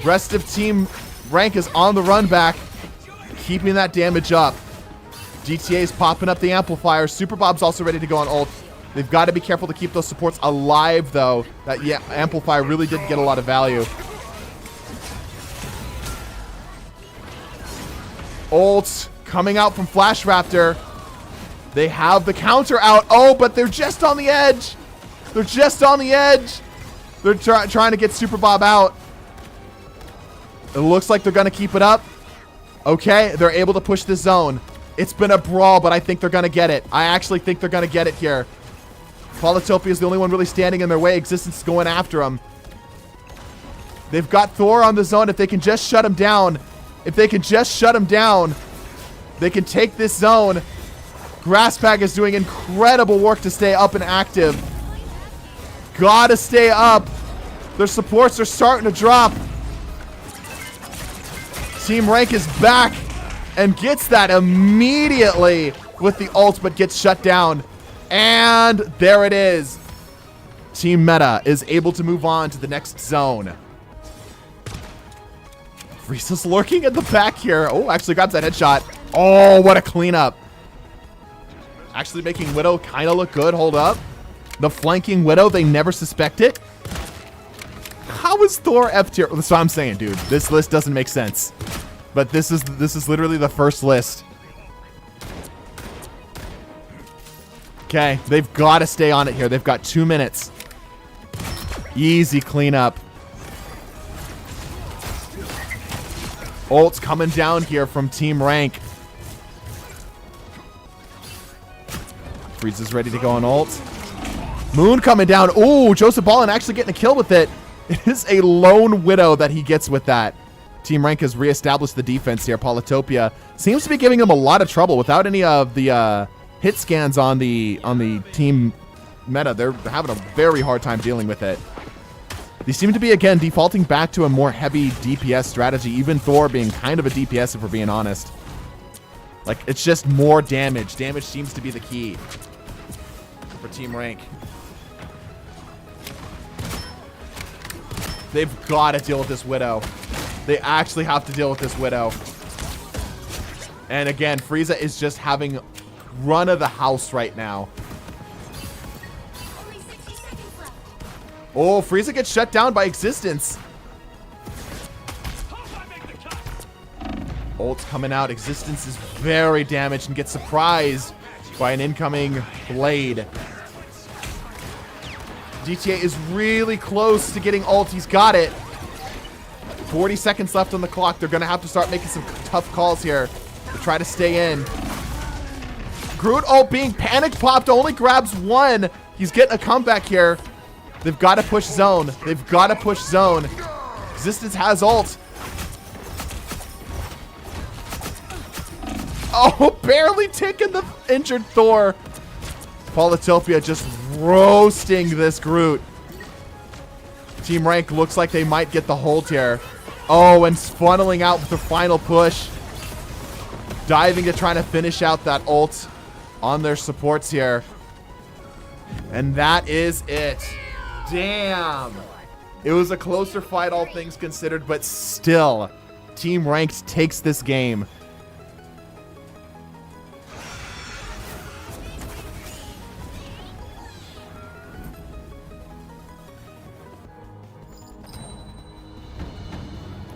Rest of team rank is on the run back. Keeping that damage up. GTA's popping up the amplifier. Super Bob's also ready to go on ult. They've got to be careful to keep those supports alive, though. That amplifier really didn't get a lot of value. Ult coming out from Flash Raptor. They have the counter out. Oh, but they're just on the edge. They're just on the edge. They're trying to get Super Bob out. It looks like they're going to keep it up. Okay, they're able to push the zone. It's been a brawl, but I think they're going to get it. I actually think they're going to get it here. Polytopia is the only one really standing in their way. Existence is going after them. They've got Thor on the zone. If they can just shut him down, they can take this zone. Grassbag is doing incredible work to stay up and active. Gotta stay up. Their supports are starting to drop. Team Rank is back and gets that immediately with the ult, but gets shut down. And there it is. Team Meta is able to move on to the next zone. Frieza's lurking at the back here. Oh, actually grabs that headshot. Oh, what a cleanup. Actually making Widow kind of look good. Hold up. The flanking Widow, they never suspect it. How is Thor F tier? That's what I'm saying, dude. This list doesn't make sense. But this is literally the first list. Okay, they've got to stay on it here. They've got 2 minutes. Easy cleanup. Ult's coming down here from Team Rank. Frieza's ready to go on ult. Moon coming down. Ooh, Joseph Ballin actually getting a kill with it. It is a lone Widow that he gets with that. Team Rank has reestablished the defense here. Polytopia seems to be giving him a lot of trouble without any of the hit scans on the Team Meta. They're having a very hard time dealing with it. They seem to be, again, defaulting back to a more heavy DPS strategy, even Thor being kind of a DPS, if we're being honest. Like, it's just more damage. Damage seems to be the key for Team Rank. They've got to deal with this Widow. They actually have to deal with this Widow. And again, Frieza is just having run of the house right now. Only 60 seconds left. Oh, Frieza gets shut down by Existence. Ult's coming out. Existence is very damaged and gets surprised by an incoming blade. GTA is really close to getting ult. He's got it. 40 seconds left on the clock. They're going to have to start making some tough calls here to try to stay in. Groot ult being panic popped only grabs one. He's getting a comeback here. They've got to push zone. They've got to push zone. Existence has ult. Oh, barely taking the injured Thor. Polytopia just roasting this Groot. Team Rank looks like they might get the hold here. Oh, and funneling out with the final push. Diving to try to finish out that ult on their supports here. And that is it. Damn. It was a closer fight, all things considered, but still, Team Ranked takes this game.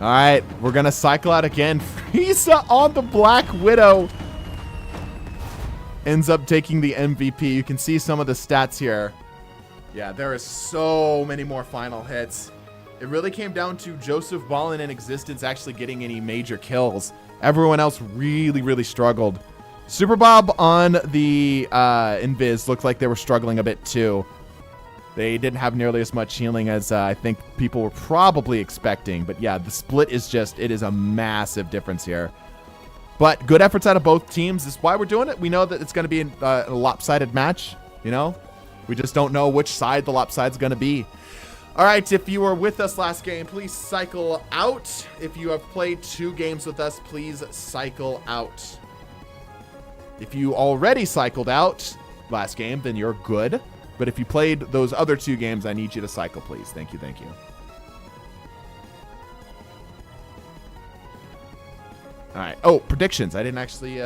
All right, we're going to cycle out again. Frieza on the Black Widow ends up taking the MVP. You can see some of the stats here. Yeah, there is so many more final hits. It really came down to Joseph Ballin and Existence actually getting any major kills. Everyone else really, really struggled. Super Bob on the Invis looked like they were struggling a bit too. They didn't have nearly as much healing as I think people were probably expecting. But yeah, the split is just, it is a massive difference here. But good efforts out of both teams is why we're doing it. We know that it's going to be a lopsided match, you know? We just don't know which side the lopside's going to be. All right, if you were with us last game, please cycle out. If you have played 2 games with us, please cycle out. If you already cycled out last game, then you're good. But if you played those other 2 games, I need you to cycle, please. Thank you, thank you. All right. Oh, predictions. I didn't actually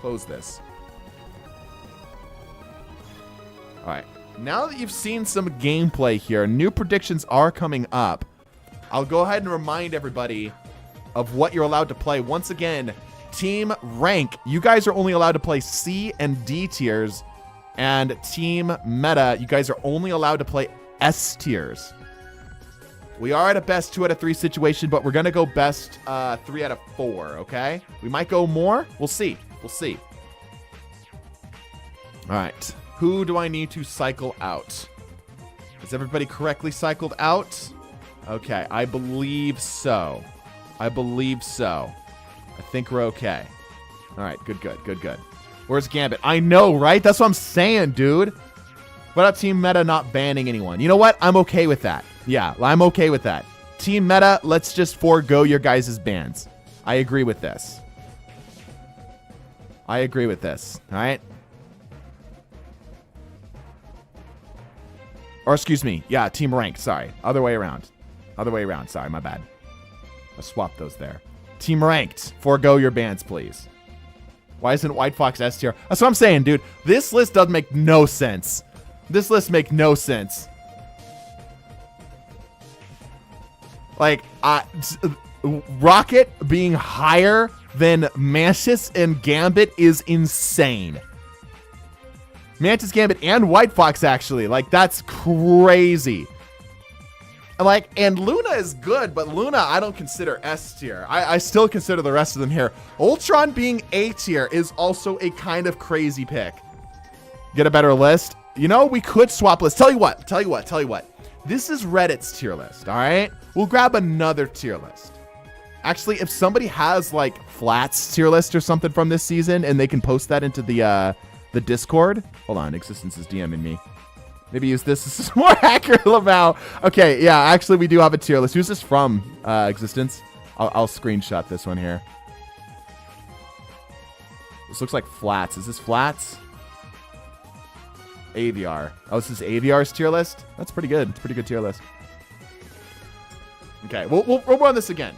close this. All right. Now that you've seen some gameplay here, new predictions are coming up. I'll go ahead and remind everybody of what you're allowed to play. Once again, Team Rank. You guys are only allowed to play C and D tiers. And Team Meta, you guys are only allowed to play S tiers. We are at a best 2 out of 3 situation, but we're going to go best 3 out of 4, okay? We might go more. We'll see. We'll see. All right. Who do I need to cycle out? Is everybody correctly cycled out? Okay, I believe so. I believe so. I think we're okay. All right, good, good, good, good. Where's Gambit? I know, right? That's what I'm saying, dude. What about Team Meta not banning anyone? You know what? I'm okay with that. Yeah, I'm okay with that. Team Meta, let's just forego your guys' bans. I agree with this. I agree with this. All right. Or excuse me. Yeah, team rank. Sorry. Other way around. Other way around. Sorry, my bad. I'll swap those there. Team ranked. Forego your bans, please. Why isn't White Fox S tier? That's what I'm saying, dude. This list doesn't make no sense. This list makes no sense. Like, Rocket being higher than Mantis and Gambit is insane. Mantis, Gambit, and White Fox, actually. Like, that's crazy. Like, and Luna is good, but Luna I don't consider S tier. I still consider the rest of them here. Ultron being A tier is also a kind of crazy pick. Get a better list. You know, we could swap lists. Tell you what. This is Reddit's tier list, all right? We'll grab another tier list. Actually, if somebody has, like, Flat's tier list or something from this season and they can post that into the Discord. Hold on, Existence is DMing me. Maybe use this. This is more accurate, Lamau. Okay, yeah, actually, we do have a tier list. Who's this from, Existence? I'll screenshot this one here. This looks like Flats. Is this Flats? AVR. Oh, this is AVR's tier list? That's pretty good. It's a pretty good tier list. Okay, we'll run this again.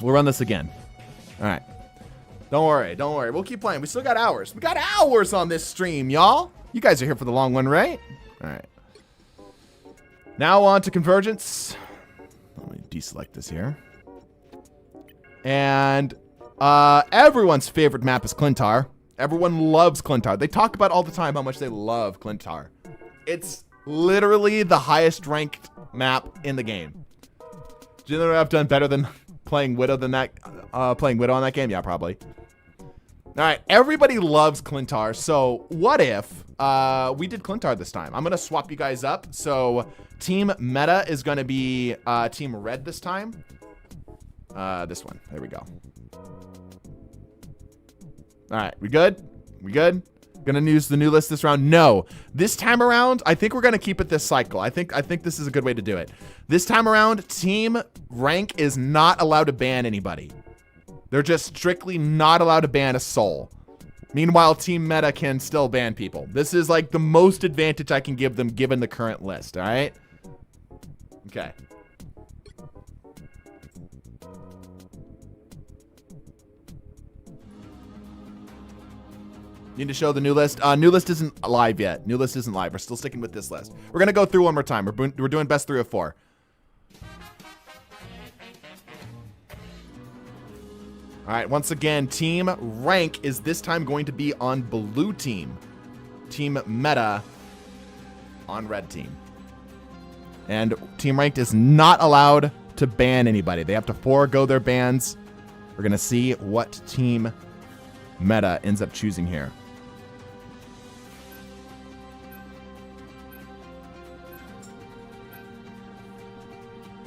We'll run this again. All right. Don't worry. We'll keep playing. We still got hours. We got hours on this stream, y'all. You guys are here for the long one, right? All right. Now on to Convergence. Let me deselect this here. And everyone's favorite map is Clintar. Everyone loves Clintar. They talk about all the time how much they love Clintar. It's literally the highest ranked map in the game. Do you know I've done better than playing Widow than that? Playing Widow on that game? Yeah, probably. All right, everybody loves Clintar. So what if we did Clintar this time? I'm gonna swap you guys up. So Team Meta is gonna be Team Red this time. This one. There we go. All right, we good? We good? Gonna use the new list this round? No. This time around, I think we're gonna keep it this cycle. I think this is a good way to do it. This time around, Team Rank is not allowed to ban anybody. They're just strictly not allowed to ban a soul. Meanwhile, Team Meta can still ban people. This is like the most advantage I can give them given the current list, all right? Okay. Need to show the new list. New list isn't live yet. New list isn't live. We're still sticking with this list. We're going to go through one more time. We're doing best 3 of 4. All right, once again, Team Rank is this time going to be on blue team. Team Meta on red team. And Team Ranked is not allowed to ban anybody. They have to forego their bans. We're going to see what Team Meta ends up choosing here.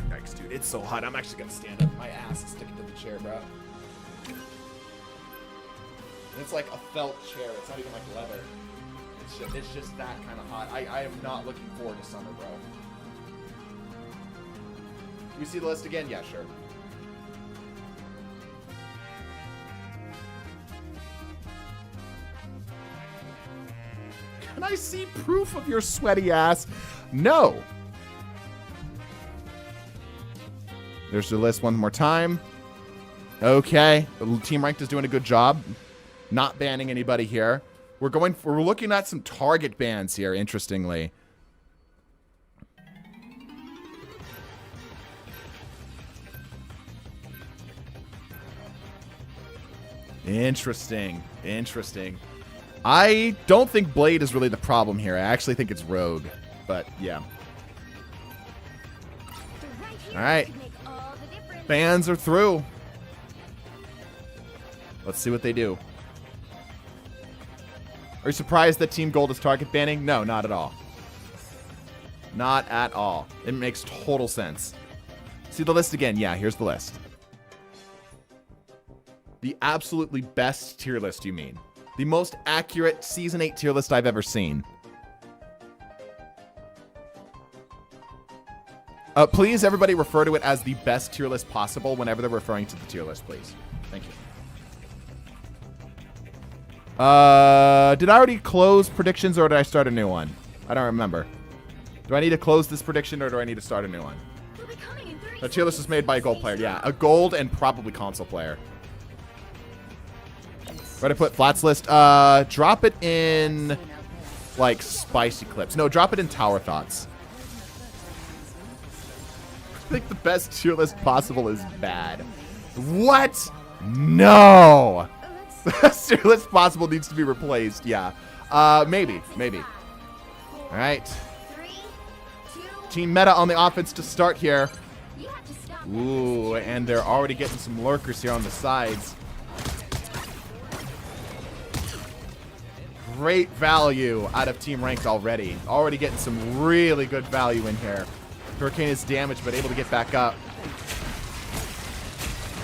Yikes, dude, it's so hot. I'm actually going to stand up. My ass is sticking to the chair, bro. It's like a felt chair. It's not even like leather. It's just that kind of hot. I am not looking forward to summer, bro. Can we see the list again? Yeah, sure. Can I see proof of your sweaty ass? No. There's the list one more time. Okay. Team Ranked is doing a good job. Not banning anybody here. We're looking at some target bans here, interestingly. Interesting. I don't think Blade is really the problem here. I actually think it's Rogue. But, yeah. Alright. Bans are through. Let's see what they do. Are you surprised that Team Gold is target banning? No, not at all. Not at all. It makes total sense. See the list again? Yeah, here's the list. The absolutely best tier list, you mean? The most accurate Season 8 tier list I've ever seen. Please, everybody refer to it as the best tier list possible whenever they're referring to the tier list, please. Thank you. Did I already close predictions or did I start a new one? I don't remember. Do I need to close this prediction or do I need to start a new one? The tier list is made by a gold player. Yeah, a gold and probably console player. Where to put flats list? Drop it in, like, spicy clips. No, drop it in tower thoughts. I think the best tier list possible is bad. What? No. The best tier list possible needs to be replaced. Yeah. Maybe. All right. Team Meta on the offense to start here. Ooh, and they're already getting some lurkers here on the sides. Great value out of Team Ranked already. Already getting some really good value in here. Hurricane is damaged, but able to get back up.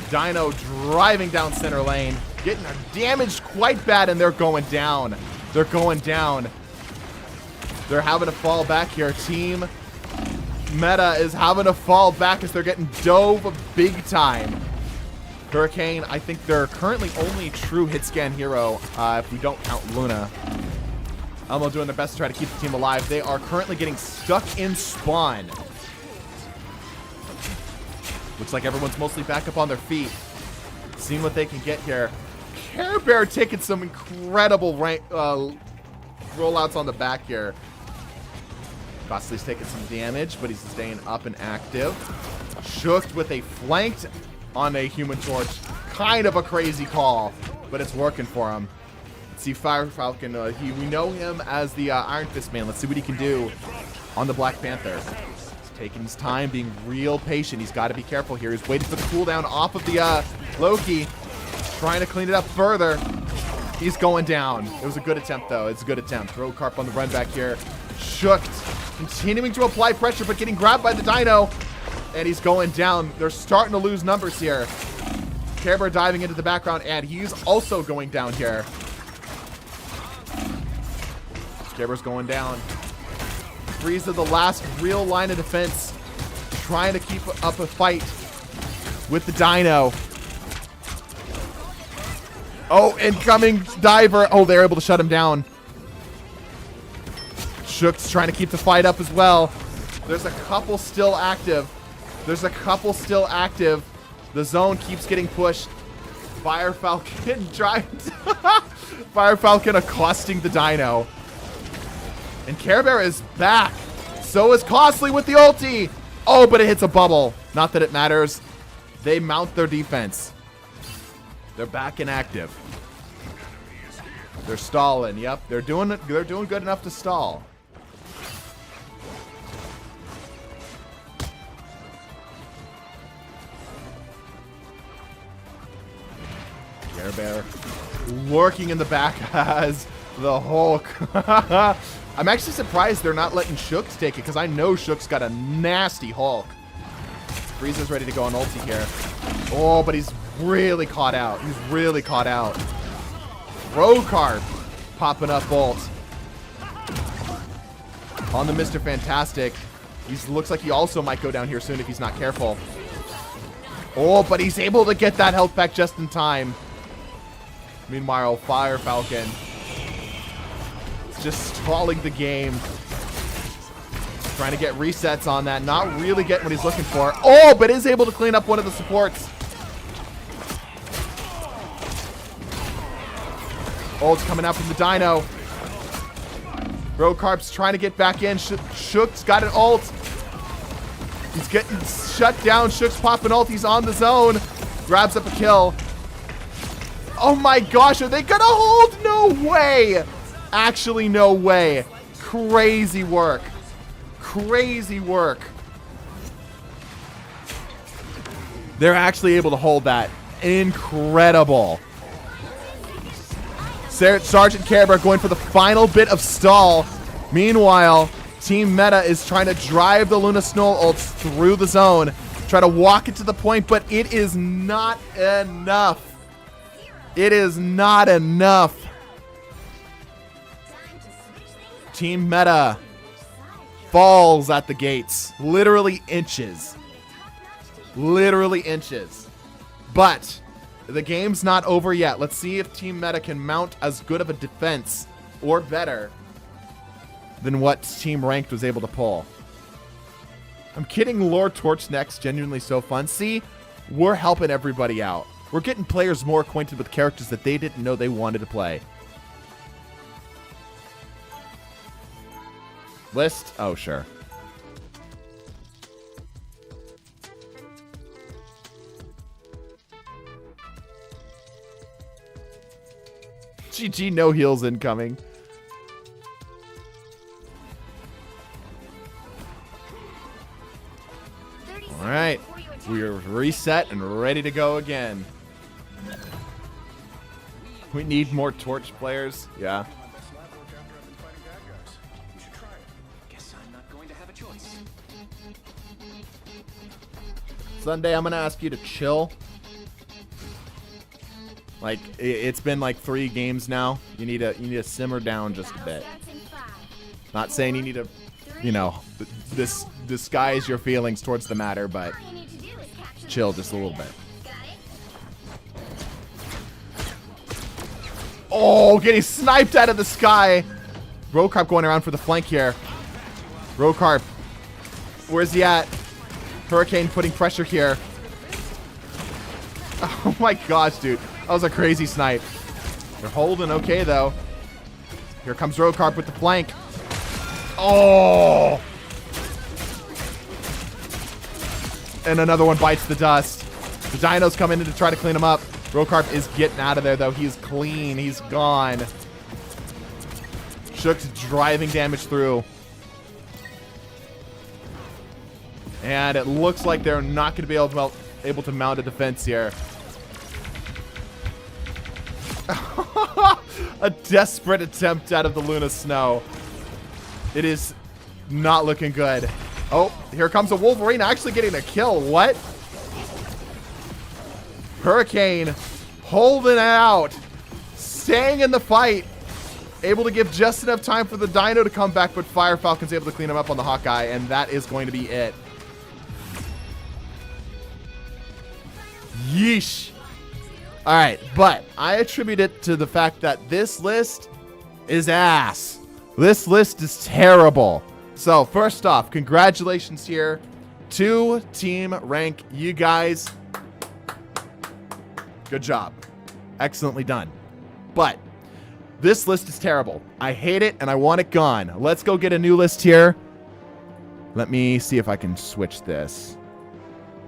Dino driving down center lane. Getting damaged quite bad, and they're going down. They're going down. They're having to fall back here. Team Meta is having to fall back as they're getting dove big time. Hurricane, I think they're currently only true hit scan hero if we don't count Luna. Elmo doing their best to try to keep the team alive. They are currently getting stuck in spawn. Looks like everyone's mostly back up on their feet. Seeing what they can get here. Care Bear taking some incredible rollouts on the back here. Costly's taking some damage, but he's staying up and active. Shooked with a flanked on a Human Torch. Kind of a crazy call, but it's working for him. Let's see Fire Falcon. We know him as the Iron Fist man. Let's see what he can do on the Black Panther. He's taking his time, being real patient. He's got to be careful here. He's waiting for the cooldown off of the Loki. Trying to clean it up further. He's going down. It was a good attempt, though. It's a good attempt. Throw Carp on the run back here. Shooked. Continuing to apply pressure, but getting grabbed by the Dino. And he's going down. They're starting to lose numbers here. Care Bear diving into the background, and he's also going down here. Care Bear's going down. Frieza, the last real line of defense, trying to keep up a fight with the Dino. Oh, incoming diver. Oh, they're able to shut him down. Shook's trying to keep the fight up as well. There's a couple still active. The zone keeps getting pushed. Fire Falcon trying to Fire Falcon accosting the Dino. And Care Bear is back. So is Costly with the ulti. Oh, but it hits a bubble. Not that it matters. They mount their defense. They're back and active. They're stalling. Yep, they're doing good enough to stall. Care Bear lurking in the back as the Hulk. I'm actually surprised they're not letting Shooks take it because I know Shooks got a nasty Hulk. Frieza's ready to go on ulti here. Oh, but he's really caught out. Rokarp popping up ult. On the Mr. Fantastic. He looks like he also might go down here soon if he's not careful. Oh, but he's able to get that health back just in time. Meanwhile, Fire Falcon just stalling the game. Trying to get resets on that. Not really getting what he's looking for. Oh, but is able to clean up one of the supports. Ult's coming out from the Dino. Rokarp's trying to get back in. Shook's got an ult. He's getting shut down. Shook's popping ult. He's on the zone. Grabs up a kill. Oh my gosh, are they gonna hold? No way. Actually, no way. Crazy work. They're actually able to hold that. Incredible. Sergeant Care Bear going for the final bit of stall. Meanwhile, Team Meta is trying to drive the Luna Snow ults through the zone. Try to walk it to the point, but it is not enough. Team Meta falls at the gates. Literally inches. Literally inches. But the game's not over yet. Let's see if Team Meta can mount as good of a defense or better than what Team Ranked was able to pull. I'm kidding. Lord Torch next. Genuinely so fun. See, we're helping everybody out. We're getting players more acquainted with characters that they didn't know they wanted to play. List? Oh, sure. GG, no heals incoming. All right. We're reset and ready to go again. We need more Torch players. Yeah. Sunday, I'm gonna ask you to chill. Like, it's been like 3 games now. You need to simmer down just a bit. Not saying you need to, you know, disguise your feelings towards the matter, but chill just a little bit. Oh, getting sniped out of the sky. Rokarp going around for the flank here. Rokarp, where's he at? Hurricane putting pressure here. Oh my gosh, dude. That was a crazy snipe. They're holding okay, though. Here comes Rokarp with the flank. Oh! And another one bites the dust. The dinos come in to try to clean him up. Rokarp is getting out of there, though. He's clean. He's gone. Shook's driving damage through. And it looks like they're not going to be able to mount a defense here. A desperate attempt out of the Luna Snow. It is not looking good. Oh, here comes a Wolverine actually getting a kill. What? Hurricane holding out. Staying in the fight. Able to give just enough time for the Dino to come back, but Fire Falcon's able to clean him up on the Hawkeye, and that is going to be it. Yeesh. All right, but I attribute it to the fact that this list is ass. This list is terrible. So first off, congratulations here to Team Rank. You guys, good job. Excellently done. But this list is terrible. I hate it and I want it gone. Let's go get a new list here. Let me see if I can switch this.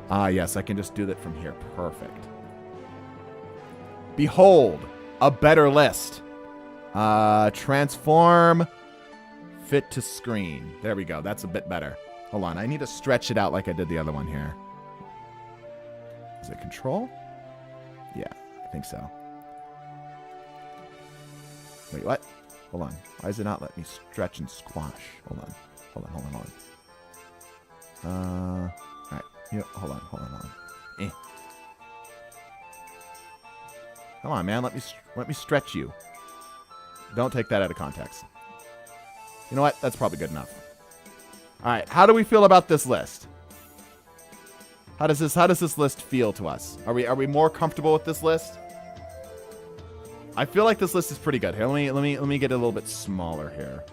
Ah, yes, I can just do that from here. Perfect. Behold, a better list. Transform, fit to screen. There we go. That's a bit better. Hold on. I need to stretch it out like I did the other one here. Is it control? Yeah, I think so. Wait, what? Hold on. Why does it not let me stretch and squash? Hold on. Hold on. All right. Hold on. Eh. Come on, man. Let me stretch you. Don't take that out of context. You know what? That's probably good enough. All right. How do we feel about this list? How does this list feel to us? Are we more comfortable with this list? I feel like this list is pretty good. Here, let me get it a little bit smaller here.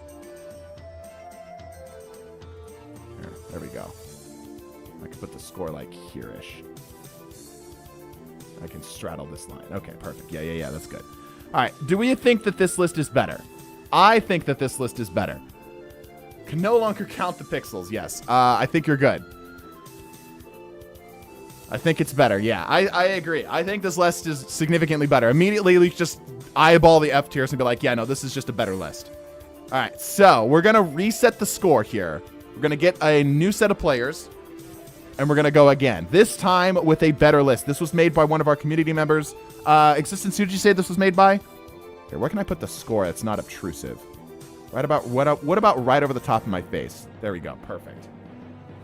There we go. I can put the score like here-ish. I can straddle this line. Okay, perfect. Yeah, that's good. All right, do we think that this list is better? I think that this list is better. Can no longer count the pixels, yes. I think you're good. I think it's better, yeah. I agree. I think this list is significantly better. Immediately, we just eyeball the F tiers and be like, yeah, no, this is just a better list. All right, so we're going to reset the score here. We're going to get a new set of players. And we're going to go again. This time with a better list. This was made by one of our community members. Existence, who did you say this was made by? Here, where can I put the score that's not obtrusive? Right about, what about right over the top of my face? There we go. Perfect.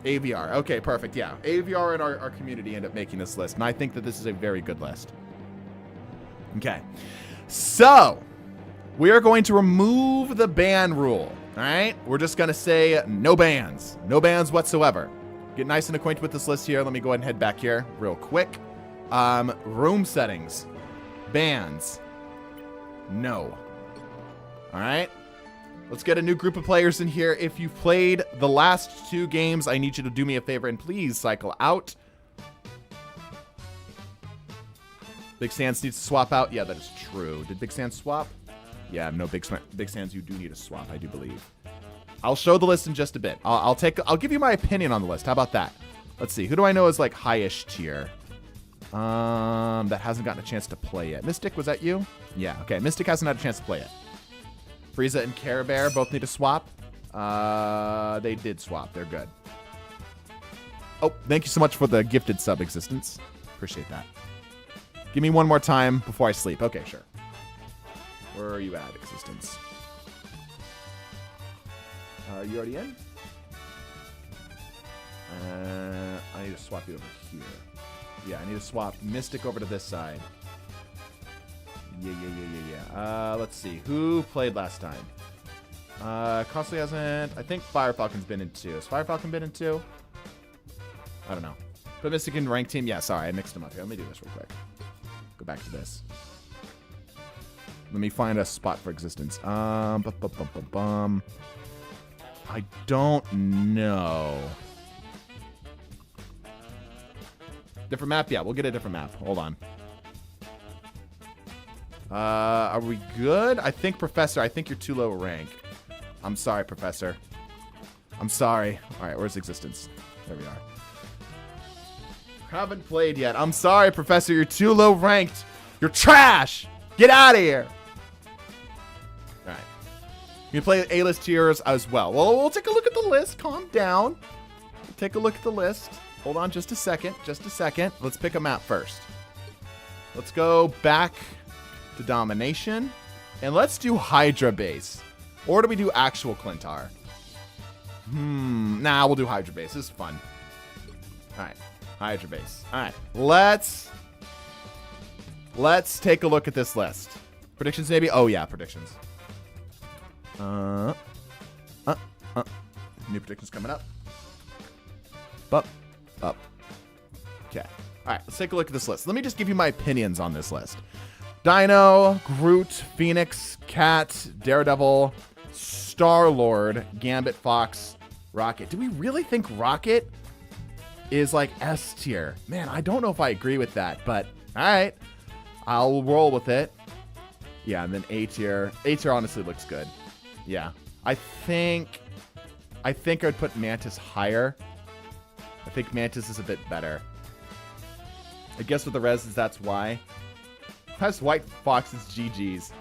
AVR. Okay, perfect. Yeah. AVR and our community end up making this list. And I think that this is a very good list. Okay. So, we are going to remove the ban rule. All right, we're just gonna say no bans. No bans whatsoever. Get nice and acquainted with this list here. Let me go ahead and head back here real quick. Room settings. Bans. No. All right. Let's get a new group of players in here. If you've played the last 2 games, I need you to do me a favor and please cycle out. Big Sands needs to swap out. Yeah, that is true. Did Big Sands swap? Yeah, no, Big Sands, you do need a swap, I do believe. I'll show the list in just a bit. I'll give you my opinion on the list. How about that? Let's see. Who do I know is like highish tier? That hasn't gotten a chance to play yet. Mystic, was that you? Yeah, okay. Mystic hasn't had a chance to play it. Frieza and Care Bear both need to swap. They did swap. They're good. Oh, thank you so much for the gifted sub existence. Appreciate that. Give me one more time before I sleep. Okay, sure. Where are you at, existence? You already in? I need to swap you over here. Yeah, I need to swap Mystic over to this side. Yeah. Let's see. Who played last time? Costly hasn't. I think Fire Falcon's been in 2. Has Fire Falcon been in 2? I don't know. Put Mystic in ranked team. Yeah, sorry. I mixed them up here. Let me do this real quick. Go back to this. Let me find a spot for existence. I don't know. Different map? Yeah, we'll get a different map. Hold on. Are we good? I think, Professor, I think you're too low rank. I'm sorry, Professor. I'm sorry. All right, where's existence? There we are. Haven't played yet. I'm sorry, Professor. You're too low ranked. You're trash. Get out of here. All right. You can play A-list tiers as well. Well, we'll take a look at the list. Calm down. We'll take a look at the list. Hold on just a second. Just a second. Let's pick a map first. Let's go back to Domination. And let's do Hydra Base. Or do we do actual Clintar? Nah, we'll do Hydra Base. This is fun. All right. Hydra Base. All right. Let's take a look at this list. Predictions maybe? Oh, yeah. Predictions. New predictions coming up. Up. Okay. All right. Let's take a look at this list. Let me just give you my opinions on this list. Dino, Groot, Phoenix, Cat, Daredevil, Star-Lord, Gambit, Fox, Rocket. Do we really think Rocket is like S tier? Man, I don't know if I agree with that, but all right. I'll roll with it. Yeah, and then A tier. A tier honestly looks good. Yeah. I think I'd put Mantis higher. I think Mantis is a bit better. I guess with the reses, that's why. Has White Fox's GG's.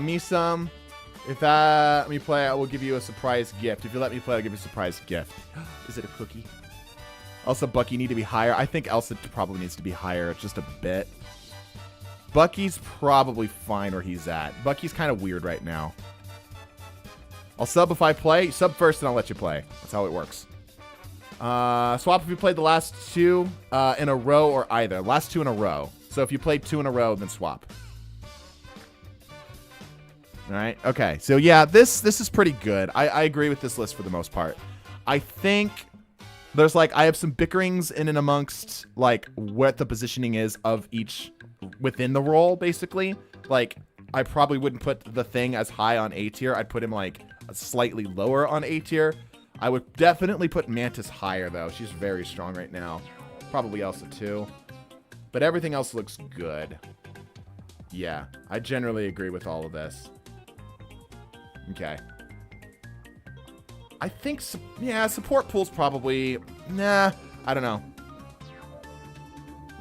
Me some. If that let me play, I will give you a surprise gift. If you let me play, I'll give you a surprise gift. Is it a cookie? Elsa, Bucky need to be higher. I think Elsa probably needs to be higher just a bit. Bucky's probably fine where he's at. Bucky's kind of weird right now. I'll sub if I play. Sub first and I'll let you play. That's how it works. Swap if you played the last 2 in a row or either. Last 2 in a row. So if you played 2 in a row, then swap. All right. Okay. So yeah, this is pretty good. I agree with this list for the most part. I think there's like I have some bickerings in and amongst like what the positioning is of each within the role, basically. Like I probably wouldn't put the Thing as high on A tier. I'd put him like slightly lower on A tier. I would definitely put Mantis higher though. She's very strong right now. Probably Elsa too. But everything else looks good. Yeah, I generally agree with all of this. Okay. I think, yeah, support pool's probably, nah, I don't know.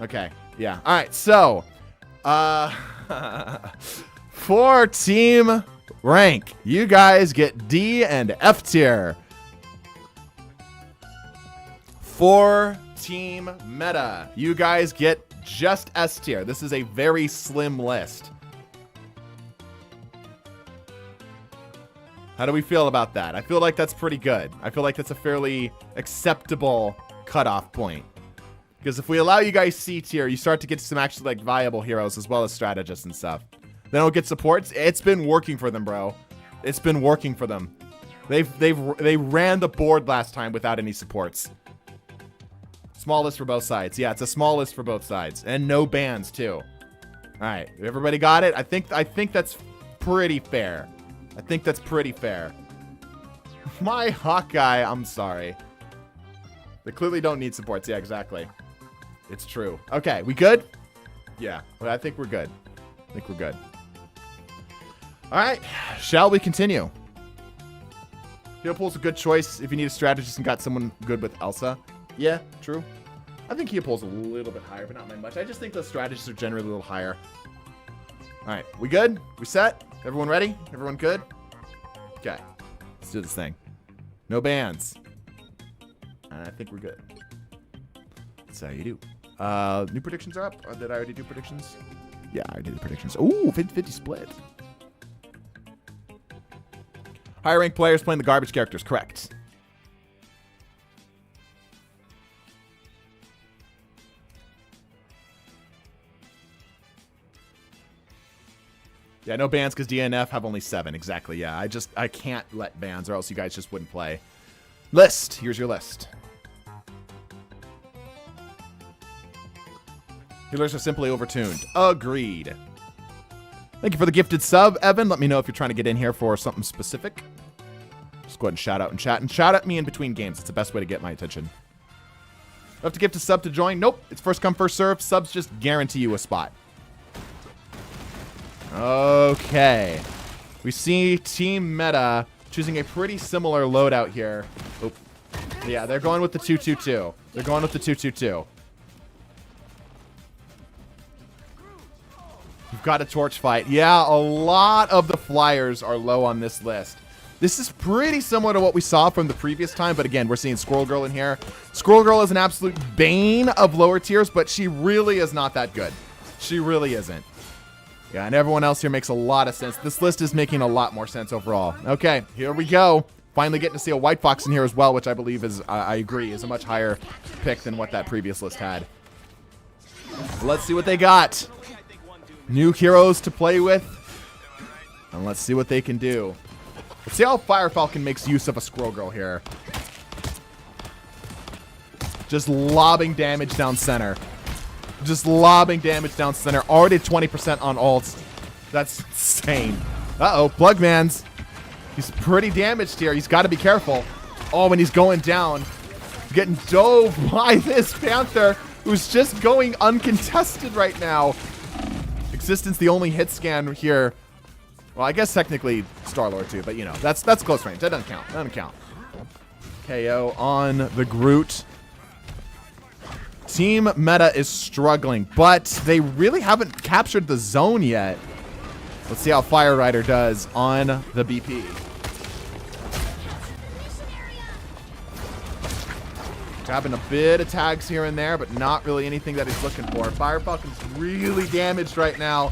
Okay, yeah. All right, so, for team rank, you guys get D and F tier. For team meta, you guys get just S tier. This is a very slim list. How do we feel about that? I feel like that's pretty good. I feel like that's a fairly acceptable cutoff point. Because if we allow you guys C tier, you start to get some actually like viable heroes as well as strategists and stuff. Then we'll get supports. It's been working for them, bro. It's been working for them. They ran the board last time without any supports. Small list for both sides. Yeah, it's a small list for both sides. And no bans, too. All right. Everybody got it? I think that's pretty fair. I think that's pretty fair. My Hawkeye, I'm sorry. They clearly don't need supports. Yeah, exactly. It's true. Okay, we good? Yeah, well, I think we're good. I think we're good. All right, shall we continue? Heal pool's a good choice if you need a strategist and got someone good with Elsa. Yeah, true. I think heal pool's a little bit higher, but not by much. I just think those strategists are generally a little higher. All right, we good? We set? Everyone ready? Everyone good? Okay, let's do this thing. No bans. And I think we're good. That's how you do. New predictions are up. Or did I already do predictions? Yeah, I did the predictions. Ooh, 50-50 split. Higher ranked players playing the garbage characters. Correct. Yeah, no bans because DNF have only 7. Exactly, yeah. I can't let bans or else you guys just wouldn't play. List. Here's your list. Healers are simply overtuned. Agreed. Thank you for the gifted sub, Evan. Let me know if you're trying to get in here for something specific. Just go ahead and shout out in chat. And shout at me in between games. It's the best way to get my attention. You have to gift a sub to join? Nope. It's first come, first serve. Subs just guarantee you a spot. Okay. We see Team Meta choosing a pretty similar loadout here. Oop. Yeah, they're going with the 2-2-2. They're going with the 2-2-2. You've got a torch fight. Yeah, a lot of the flyers are low on this list. This is pretty similar to what we saw from the previous time, but again, we're seeing Squirrel Girl in here. Squirrel Girl is an absolute bane of lower tiers, but she really is not that good. She really isn't. Yeah, and everyone else here makes a lot of sense. This list is making a lot more sense overall. Okay, here we go. Finally getting to see a White Fox in here as well, which I believe is, I agree, is a much higher pick than what that previous list had. Let's see what they got. New heroes to play with. And let's see what they can do. Let's see how Fire Falcon makes use of a Squirrel Girl here. Just lobbing damage down center. Just lobbing damage down center. Already 20% on ults. That's insane. Uh-oh, Plugman's. He's pretty damaged here. He's got to be careful. Oh, and he's going down. Getting dove by this Panther, who's just going uncontested right now. Existence, the only hit scan here. Well, I guess technically Star-Lord too, but you know, that's close range. That doesn't count. That doesn't count. KO on the Groot. Team Meta is struggling, but they really haven't captured the zone yet. Let's see how Fire Rider does on the BP. Grabbing a bit of tags here and there, but not really anything that he's looking for. Fire Falcon's really damaged right now.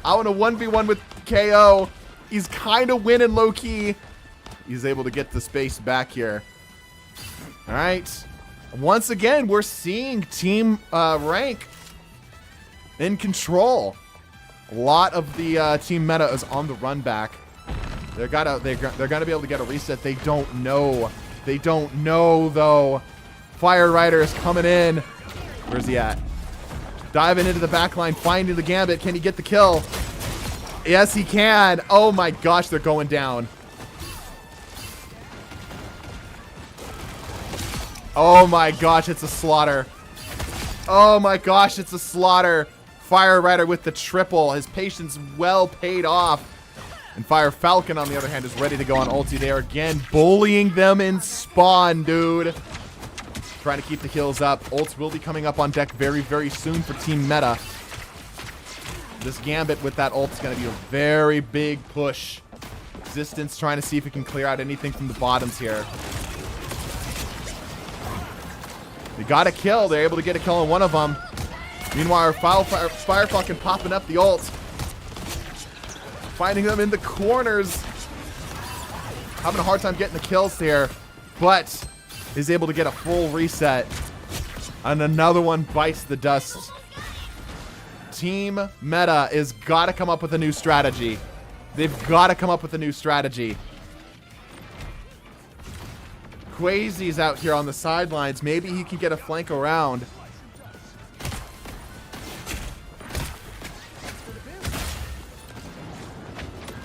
Out in a 1v1 with KO. He's kind of winning low-key. He's able to get the space back here. All right. Once again, we're seeing Team Rank in control. A lot of the Team Meta is on the run back. They're gonna be able to get a reset. They don't know. They don't know though. Fire Rider is coming in. Where's he at? Diving into the back line, finding the Gambit. Can he get the kill? Yes, he can. Oh my gosh, they're going down. Oh my gosh, it's a slaughter. Oh my gosh, it's a slaughter. Fire Rider with the triple. His patience well paid off. And Fire Falcon, on the other hand, is ready to go on ulti. They are again bullying them in spawn, dude. Trying to keep the kills up. Ults will be coming up on deck very, very soon for Team Meta. This Gambit with that ult is going to be a very big push. Existence trying to see if he can clear out anything from the bottoms here. They got a kill. They're able to get a kill on one of them. Meanwhile, Fire Falcon popping up the ult. Finding them in the corners. Having a hard time getting the kills here. But is able to get a full reset. And another one bites the dust. Team Meta is got to come up with a new strategy. They've got to come up with a new strategy. Quasi's out here on the sidelines. Maybe he can get a flank around.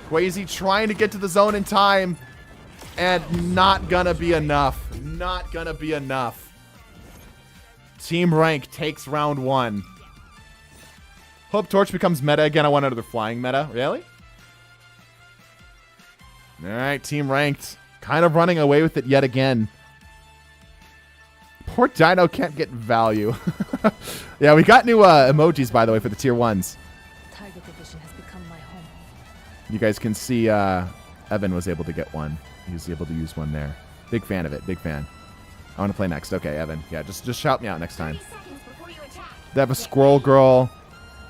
Quasi trying to get to the zone in time. And not gonna be enough. Not gonna be enough. Team Rank takes round 1. Hope Torch becomes meta again. I want another flying meta. Really? Alright, Team Ranked. Kind of running away with it yet again. Poor Dino can't get value. Yeah, we got new emojis, by the way, for the tier 1s. Target division has become my home. You guys can see Evan was able to get one. He was able to use one there. Big fan of it. Big fan. I want to play next. Okay, Evan. Yeah, just shout me out next time. 30 seconds before you attack. They have a squirrel girl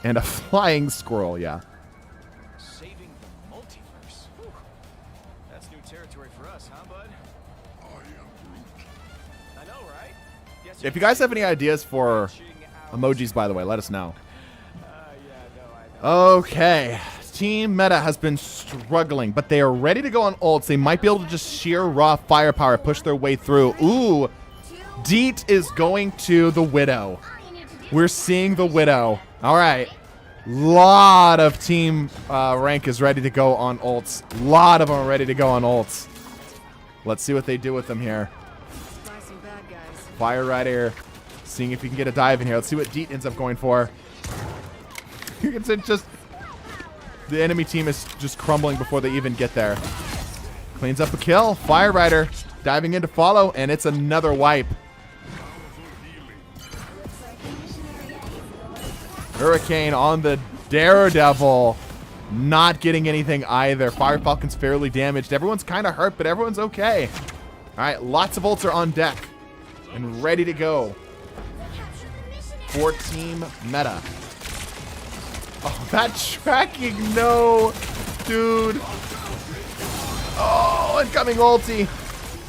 and a flying squirrel, yeah. Saving the multiverse. Whew. That's new territory for us, huh, bud? I know, right? Guess If you guys have any ideas for emojis, by the way, let us know. Okay. Team Meta has been struggling, but they are ready to go on ults. They might be able to just sheer raw firepower push their way through. Ooh. Deet is going to the Widow. We're seeing the Widow. All right. Lot of Team Rank is ready to go on ults. Lot of them are ready to go on ults. Let's see what they do with them here. Fire Rider, seeing if he can get a dive in here. Let's see what Deet ends up going for. It's just the enemy team is just crumbling before they even get there. Cleans up a kill. Fire Rider diving in to follow, and it's another wipe. Hurricane on the Daredevil. Not getting anything either. Fire Falcon's fairly damaged. Everyone's kind of hurt, but everyone's okay. All right, lots of ults are on deck and ready to go for Team Meta. Oh, that tracking, no, dude. Oh, incoming ulti.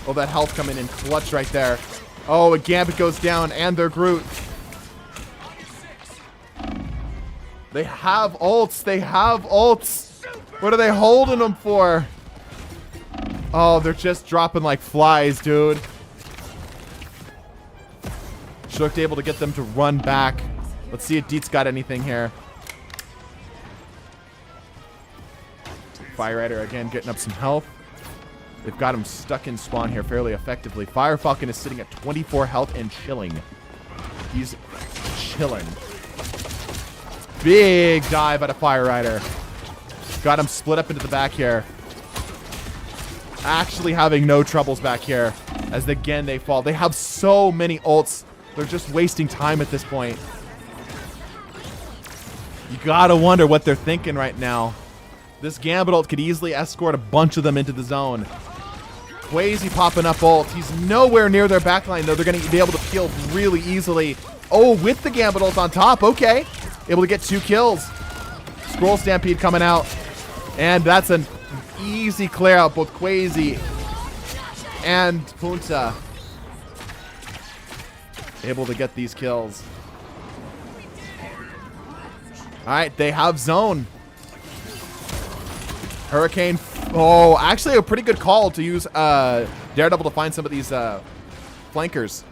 Oh, that health coming in clutch right there. Oh, a Gambit goes down and their Groot. They have ults. They have ults. What are they holding them for? Oh, they're just dropping like flies, dude. Shook able to get them to run back. Let's see if Deet's got anything here. Fire Rider again getting up some health. They've got him stuck in spawn here fairly effectively. Fire Falcon is sitting at 24 health and chilling. He's chilling. Big dive out of Fire Rider. Got him split up into the back here. Actually having no troubles back here. As again they fall. They have so many ults. They're just wasting time at this point. You gotta wonder what they're thinking right now. This Gambit ult could easily escort a bunch of them into the zone. Quasi popping up ult. He's nowhere near their backline, though. They're going to be able to peel really easily. Oh, with the Gambit ult on top. Okay. Able to get 2 kills. Scroll Stampede coming out. And that's an easy clear out. Both Quasi and Punta able to get these kills. All right. They have zone. Hurricane. Oh, actually a pretty good call to use Daredevil to find some of these flankers.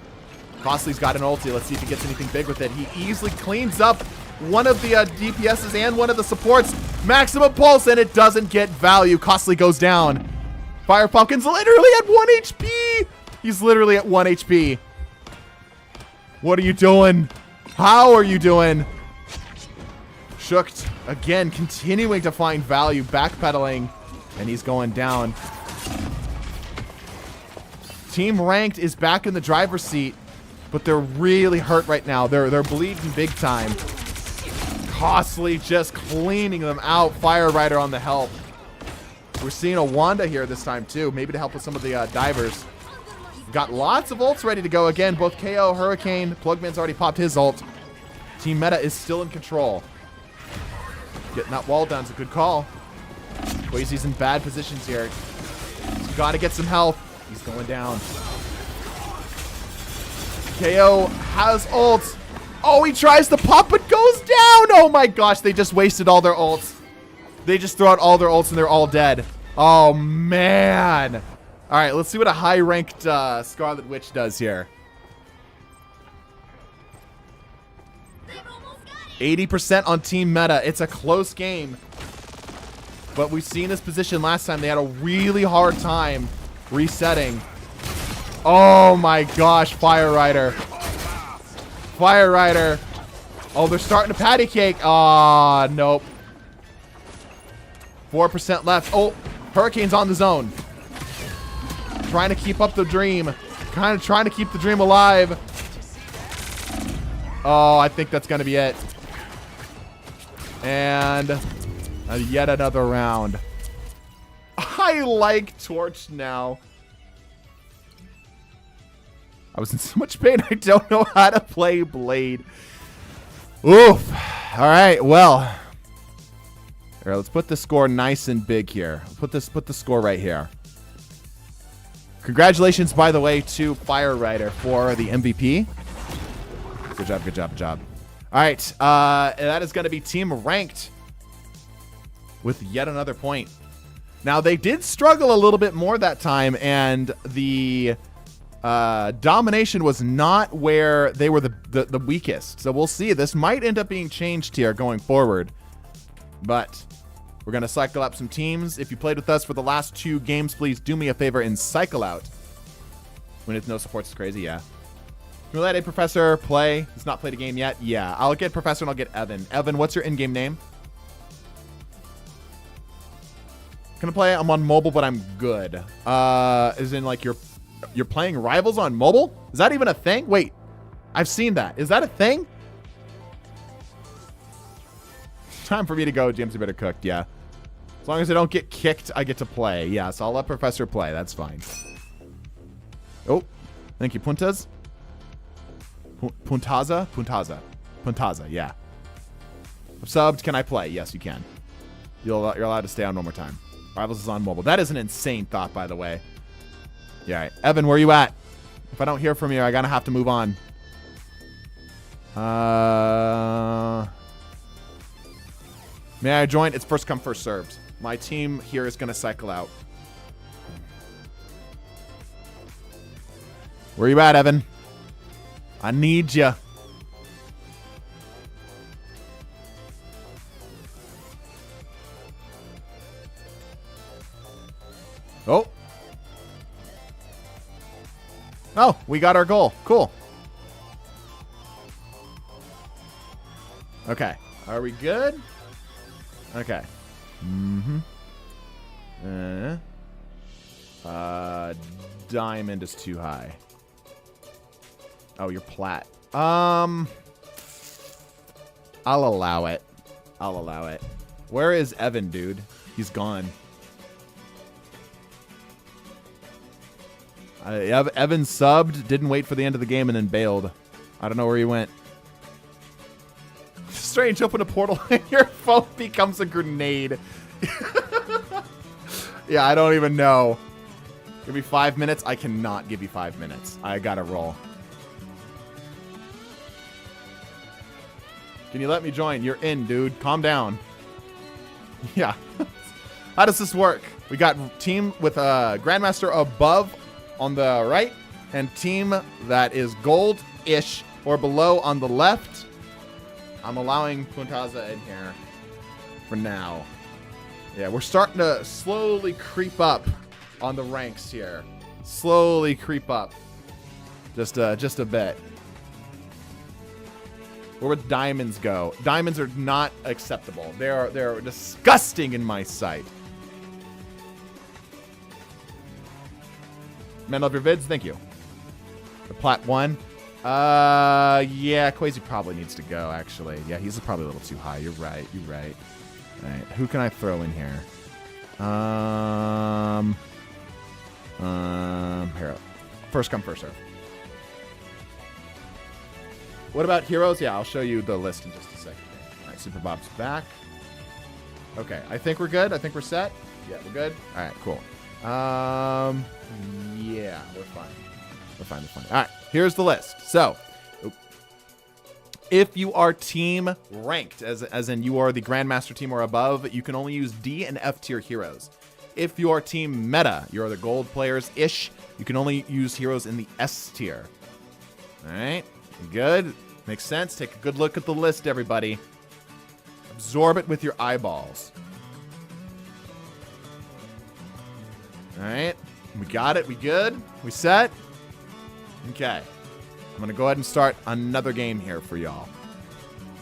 Costly's got an ulti. Let's see if he gets anything big with it. He easily cleans up one of the DPSs and one of the supports. Maximum pulse, and it doesn't get value. Costly goes down. Fire Falcon's literally at 1 HP. He's literally at 1 HP. What are you doing? How are you doing? Shooked again, continuing to find value, backpedaling, and he's going down. Team Ranked is back in the driver's seat, but they're really hurt right now. They're bleeding big time. Costly just cleaning them out. Fire Rider on the help. We're seeing a Wanda here this time too, maybe to help with some of the divers. Got lots of ults ready to go again. Both KO, Hurricane, Plugman's already popped his ult. Team Meta is still in control. Getting that wall down is a good call. Quasi's in bad positions here. He's got to get some health. He's going down. KO has ult. Oh, he tries to pop but goes down. Oh my gosh, they just wasted all their ults. They just throw out all their ults and they're all dead. Oh man. All All right, let's see what a high-ranked Scarlet Witch does here. 80% on Team Meta. It's a close game. But we've seen this position last time. They had a really hard time resetting. Oh my gosh, Fire Rider. Fire Rider. Oh, they're starting to patty cake. Ah, nope. 4% left. Oh, Hurricane's on the zone. Trying to keep up the dream. Kind of trying to keep the dream alive. Oh, I think that's going to be it. And yet another round. I like Torch now. I was in so much pain, I don't know how to play Blade. Oof. All right, well. All right, let's put the score nice and big here. Put the score right here. Congratulations, by the way, to Fire Rider for the MVP. Good job, good job, good job. All right, that is going to be team ranked with yet another point. Now, they did struggle a little bit more that time, and the domination was not where they were the weakest. So we'll see. This might end up being changed here going forward. But we're going to cycle up some teams. If you played with us for the last 2 games, please do me a favor and cycle out. When it's no supports, it's crazy, yeah. Can we let a Professor play? He's not played a game yet? Yeah, I'll get Professor and I'll get Evan. Evan, what's your in-game name? Can I play? I'm on mobile, but I'm good. As in, like, you're playing Rivals on mobile? Is that even a thing? Wait, I've seen that. Is that a thing? Time for me to go. James, you better cook. Yeah. As long as I don't get kicked, I get to play. Yeah, so I'll let Professor play. That's fine. Oh, thank you. Puntas? Puntaza? Puntaza. Puntaza, yeah. I've subbed. Can I play? Yes, you can. You're allowed to stay on one more time. Rivals is on mobile. That is an insane thought, by the way. Yeah, all right. Evan, where are you at? If I don't hear from you, I'm going to have to move on. May I join? It's first come, first served. My team here is going to cycle out. Where you at, Evan? I need you. Oh. Oh, we got our goal. Cool. Okay. Are we good? Okay. Diamond is too high. Oh, you're plat. I'll allow it. I'll allow it. Where is Evan, dude? He's gone. Evan subbed, didn't wait for the end of the game, and then bailed. I don't know where he went. Strange, open a portal and your phone becomes a grenade. Yeah, I don't even know. Give me 5 minutes. I cannot give you 5 minutes. I gotta roll. Can you let me join? You're in, dude. Calm down. Yeah. How does this work? We got team with a Grandmaster above on the right and team that is gold-ish or below on the left. I'm allowing Puntaza in here for now. Yeah, we're starting to slowly creep up on the ranks here. Slowly creep up. Just a bit. Where would diamonds go? Diamonds are not acceptable. They're disgusting in my sight. Men love your vids. Thank you. The plat 1. Yeah, Quasi probably needs to go, actually. Yeah, he's probably a little too high. You're right. You're right. All right. Who can I throw in here? Here. First come, first serve. What about heroes? Yeah, I'll show you the list in just a second. All right, Super Bob's back. Okay, I think we're good. I think we're set. Yeah, we're good. All right, cool. Yeah, we're fine. We're fine. All right, here's the list. So, if you are team ranked, as in you are the Grandmaster team or above, you can only use D and F tier heroes. if your team meta, you're the gold players-ish, you can only use heroes in the S tier. All right, good. Makes sense. Take a good look at the list, everybody. Absorb it with your eyeballs. All right, we got it. We good? We set? Okay. I'm going to go ahead and start another game here for y'all.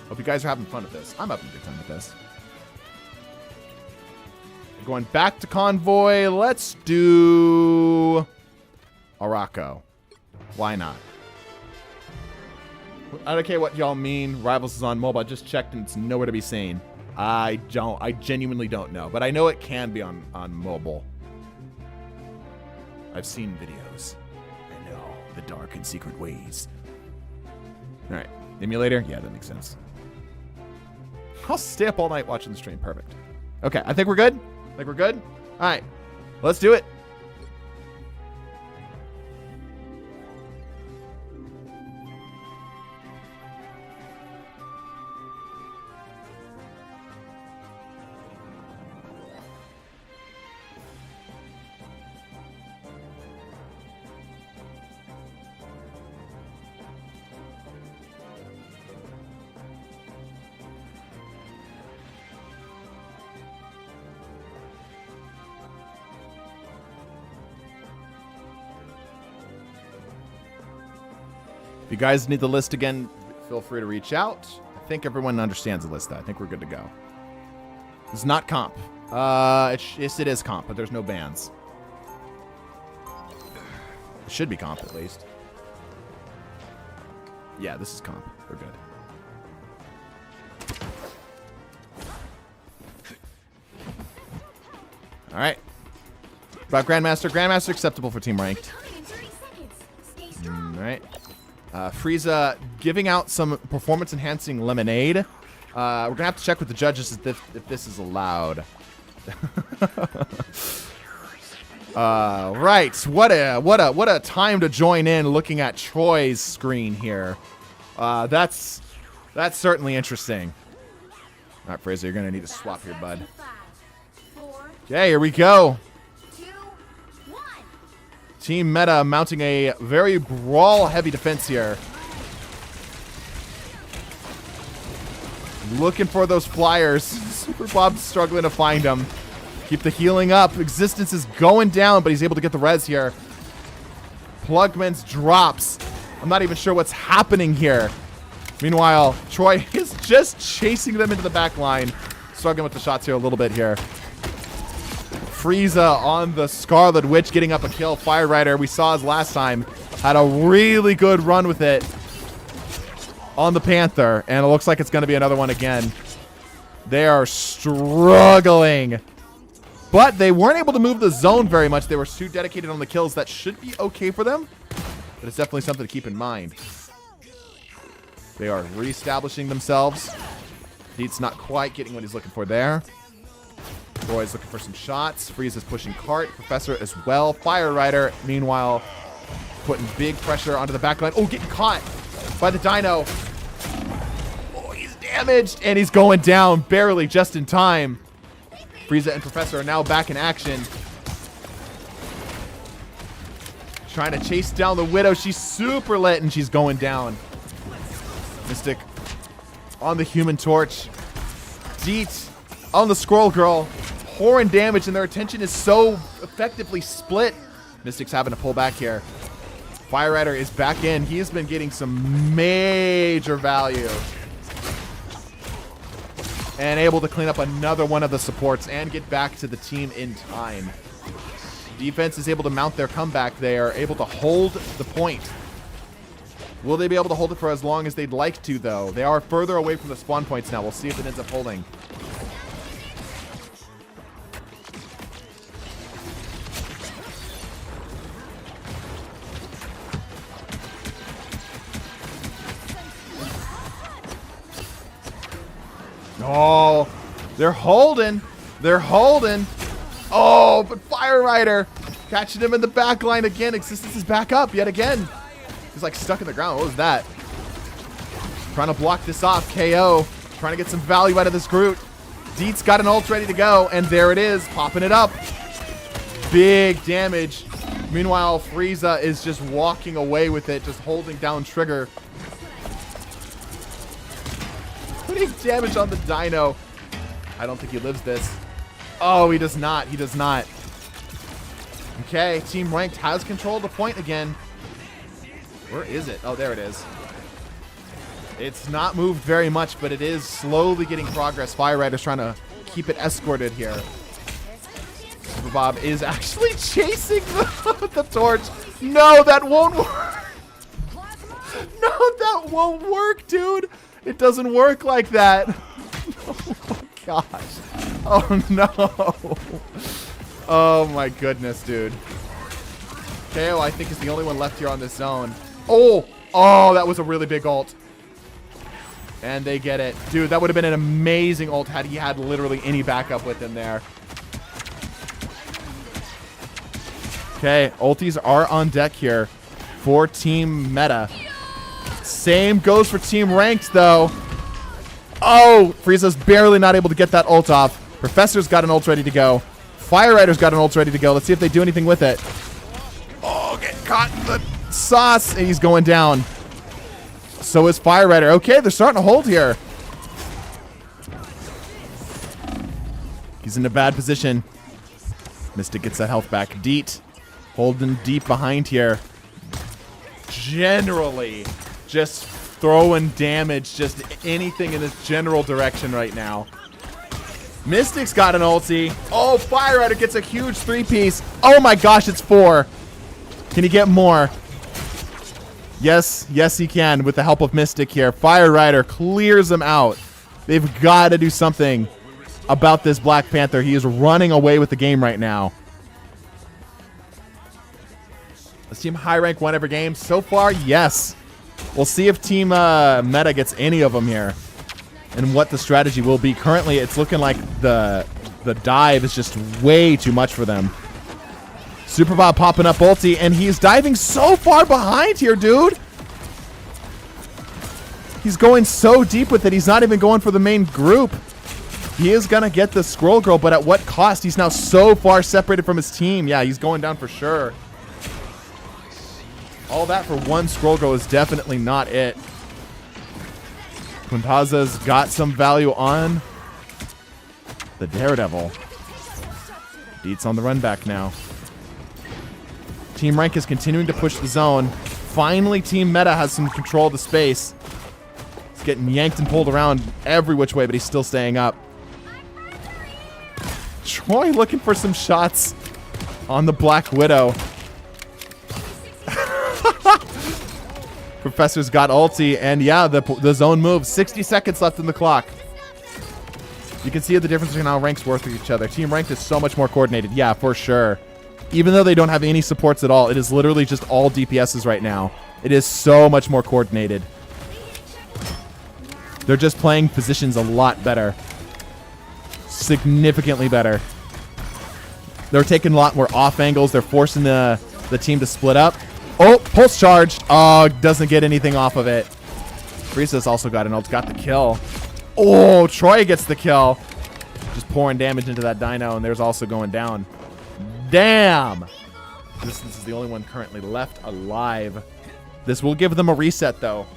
Hope you guys are having fun with this. I'm having a good time with this. We're going back to Convoy. Let's do Araco. Why not? I don't care what y'all mean. Rivals is on mobile. I just checked and it's nowhere to be seen. I genuinely don't know. But I know it can be on mobile. I've seen videos. I know the dark and secret ways. All right. Emulator? Yeah, that makes sense. I'll stay up all night watching the stream. Perfect. Okay, I think we're good. I think we're good. All right. Let's do it. If you guys need the list again, feel free to reach out. I think everyone understands the list, though. I think we're good to go. It's not comp. Yes, it is comp, but there's no bans. It should be comp, at least. Yeah, this is comp. We're good. All right. About Grandmaster. Grandmaster acceptable for team ranked. All right. Frieza giving out some performance-enhancing lemonade. We're gonna have to check with the judges if this is allowed. Right. What a time to join in looking at Troy's screen here. That's certainly interesting. All right, Frieza, you're gonna need to swap here, bud. Okay, here we go. Team Meta mounting a very brawl-heavy defense here. Looking for those flyers. Super Bob's struggling to find them. Keep the healing up. Existence is going down, but he's able to get the res here. Plugman's drops. I'm not even sure what's happening here. Meanwhile, Troy is just chasing them into the back line. Struggling with the shots here a little bit here. Frieza on the Scarlet Witch getting up a kill. Fire Rider, we saw his last time, had a really good run with it on the Panther, and it looks like it's going to be another one again. They are struggling, but they weren't able to move the zone very much. They were too dedicated on the kills. That should be okay for them, but it's definitely something to keep in mind. They are reestablishing themselves. Deet's not quite getting what he's looking for there. Roy's looking for some shots. Frieza's pushing Cart. Professor as well. Fire Rider, meanwhile, putting big pressure onto the back line. Oh, getting caught by the Dino. Oh, he's damaged. And he's going down barely just in time. Frieza and Professor are now back in action. Trying to chase down the Widow. She's super lit and she's going down. Mystic on the Human Torch. Deet on the Squirrel Girl. Pouring damage, and their attention is so effectively split. Mystic's having to pull back here. Fire Rider is back in. He has been getting some major value. And able to clean up another one of the supports and get back to the team in time. Defense is able to mount their comeback. They are able to hold the point. Will they be able to hold it for as long as they'd like to, though? They are further away from the spawn points now. We'll see if it ends up holding. Oh, they're holding. They're holding. Oh, but Fire Rider catching him in the back line again. Existence is back up yet again. He's like stuck in the ground. What was that? Trying to block this off. KO. Trying to get some value out of this Groot. Deet's got an ult ready to go. And there it is. Popping it up. big damage. Meanwhile, Frieza is just walking away with it, just holding down trigger. Putting damage on the dino. I don't think he lives this. Oh, he does not. He does not. Okay, Team Ranked has control of the point again. Where is it? Oh, there it is. It's not moved very much, but it is slowly getting progress. Fire Rider's trying to keep it escorted here. Super Bob is actually chasing the torch. No, that won't work. No, that won't work, dude. It doesn't work like that. Oh my gosh. Oh no. Oh my goodness, dude. KO, I think, is the only one left here on this zone. Oh, that was a really big ult. And they get it. Dude, that would have been an amazing ult had he had literally any backup with him there. Okay, ultis are on deck here for Team Meta. Same goes for Team Ranked, though. Oh, Frieza's barely not able to get that ult off. Professor's got an ult ready to go. Fire Rider's got an ult ready to go. Let's see if they do anything with it. Oh, get caught in the sauce. And he's going down. So is Fire Rider. Okay, they're starting to hold here. He's in a bad position. Mystic gets that health back. Deet holding deep behind here. Generally, just throwing damage, just anything in this general direction right now. Mystic's got an ulti. Oh, Fire Rider gets a huge 3-piece. Oh my gosh, it's 4. Can he get more? Yes, yes he can with the help of Mystic here. Fire Rider clears him out. They've got to do something about this Black Panther. He is running away with the game right now. Has Team High Rank won every game? So far, yes. We'll see if Team Meta gets any of them here and what the strategy will be. Currently, it's looking like the dive is just way too much for them. Super Bob popping up ulti, and he's diving so far behind here, dude. He's going so deep with it, he's not even going for the main group. He is going to get the Scroll Girl, but at what cost? He's now so far separated from his team. Yeah, he's going down for sure. All that for one Scroll Girl is definitely not it. Quintaza's got some value on the Daredevil. Deet's on the run back now. Team Rank is continuing to push the zone. Finally, Team Meta has some control of the space. He's getting yanked and pulled around every which way, but he's still staying up. Troy looking for some shots on the Black Widow. Professor's got ulti, and yeah, the zone moves. 60 seconds left in the clock. You can see the difference between how ranks work with each other. Team Ranked is so much more coordinated. Yeah, for sure. Even though they don't have any supports at all, it is literally just all DPSs right now. It is so much more coordinated. They're just playing positions a lot better. Significantly better. They're taking a lot more off angles. They're forcing the team to split up. Oh, pulse charge. Oh, doesn't get anything off of it. Frieza's also got an ult. Got the kill. Oh, Troy gets the kill. Just pouring damage into that dino, and there's also going down. Damn. This is the only one currently left alive. This will give them a reset, though.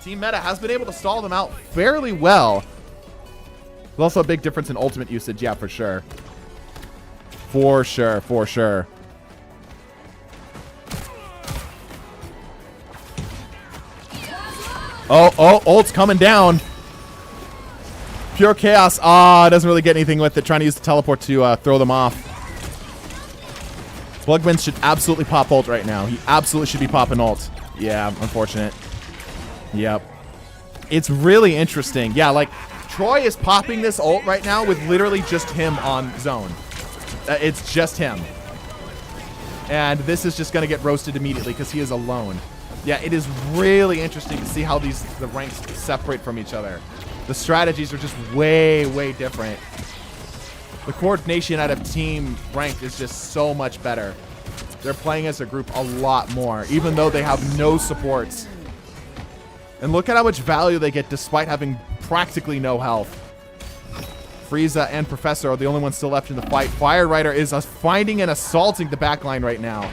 Team Meta has been able to stall them out fairly well. There's also a big difference in ultimate usage. Yeah, for sure. For sure, for sure. Oh, ult's coming down. Pure chaos. Ah, doesn't really get anything with it. Trying to use the teleport to throw them off. Bugman should absolutely pop ult right now. He absolutely should be popping ult. Yeah, unfortunate. Yep. It's really interesting. Yeah, like, Troy is popping this ult right now with literally just him on zone. It's just him. And this is just going to get roasted immediately because he is alone. Yeah, it is really interesting to see how the ranks separate from each other. The strategies are just way, way different. The coordination out of Team Ranked is just so much better. They're playing as a group a lot more, even though they have no supports. And look at how much value they get despite having practically no health. Frieza and Professor are the only ones still left in the fight. Fire Rider is finding and assaulting the backline right now.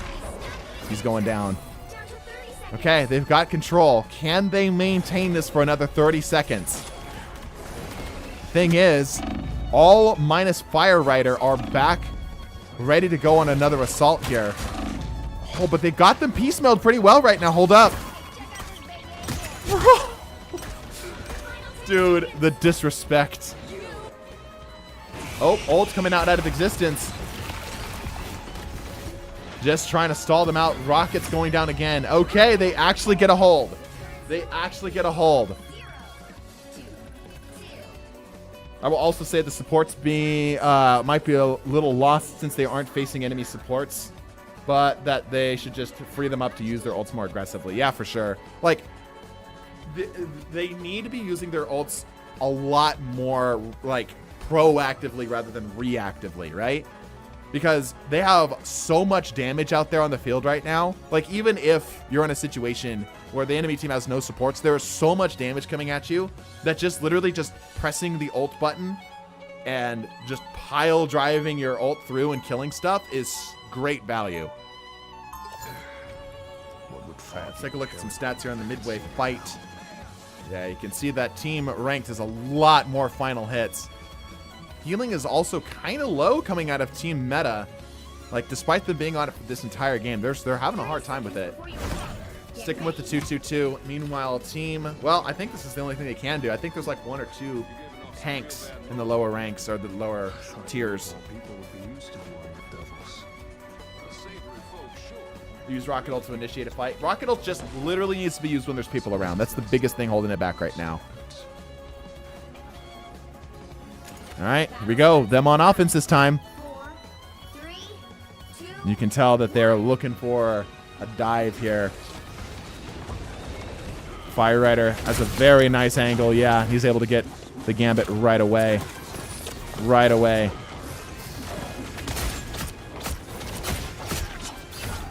He's going down. Okay, they've got control. Can they maintain this for another 30 seconds? Thing is, all minus Fire Rider are back ready to go on another assault here. Oh, but they got them piecemealed pretty well right now. Hold up. Dude, the disrespect. Oh, ult coming out of existence. Just trying to stall them out. Rocket's going down again. Okay, they actually get a hold. They actually get a hold. I will also say the supports might be a little lost since they aren't facing enemy supports, but that they should just free them up to use their ults more aggressively. Yeah, for sure. Like, they need to be using their ults a lot more, like, proactively rather than reactively, right? Because they have so much damage out there on the field right now. Like, even if you're in a situation where the enemy team has no supports, there is so much damage coming at you that just literally just pressing the ult button and just pile driving your ult through and killing stuff is great value. Let's take a look at some stats here on the midway fight. Yeah, you can see that team ranked has a lot more final hits. Healing is also kind of low coming out of team meta. Like, despite them being on it for this entire game, they're having a hard time with it. Sticking with the 2-2-2. Meanwhile, team, well, I think this is the only thing they can do. I think there's like 1 or 2 tanks in the lower ranks or the lower tiers. Use Rocket Ult to initiate a fight. Rocket Ult just literally needs to be used when there's people around. That's the biggest thing holding it back right now. All right, here we go. Them on offense this time. 4, 3, 2. You can tell that they're looking for a dive here. Fire Rider has a very nice angle. Yeah, he's able to get the Gambit right away. Right away.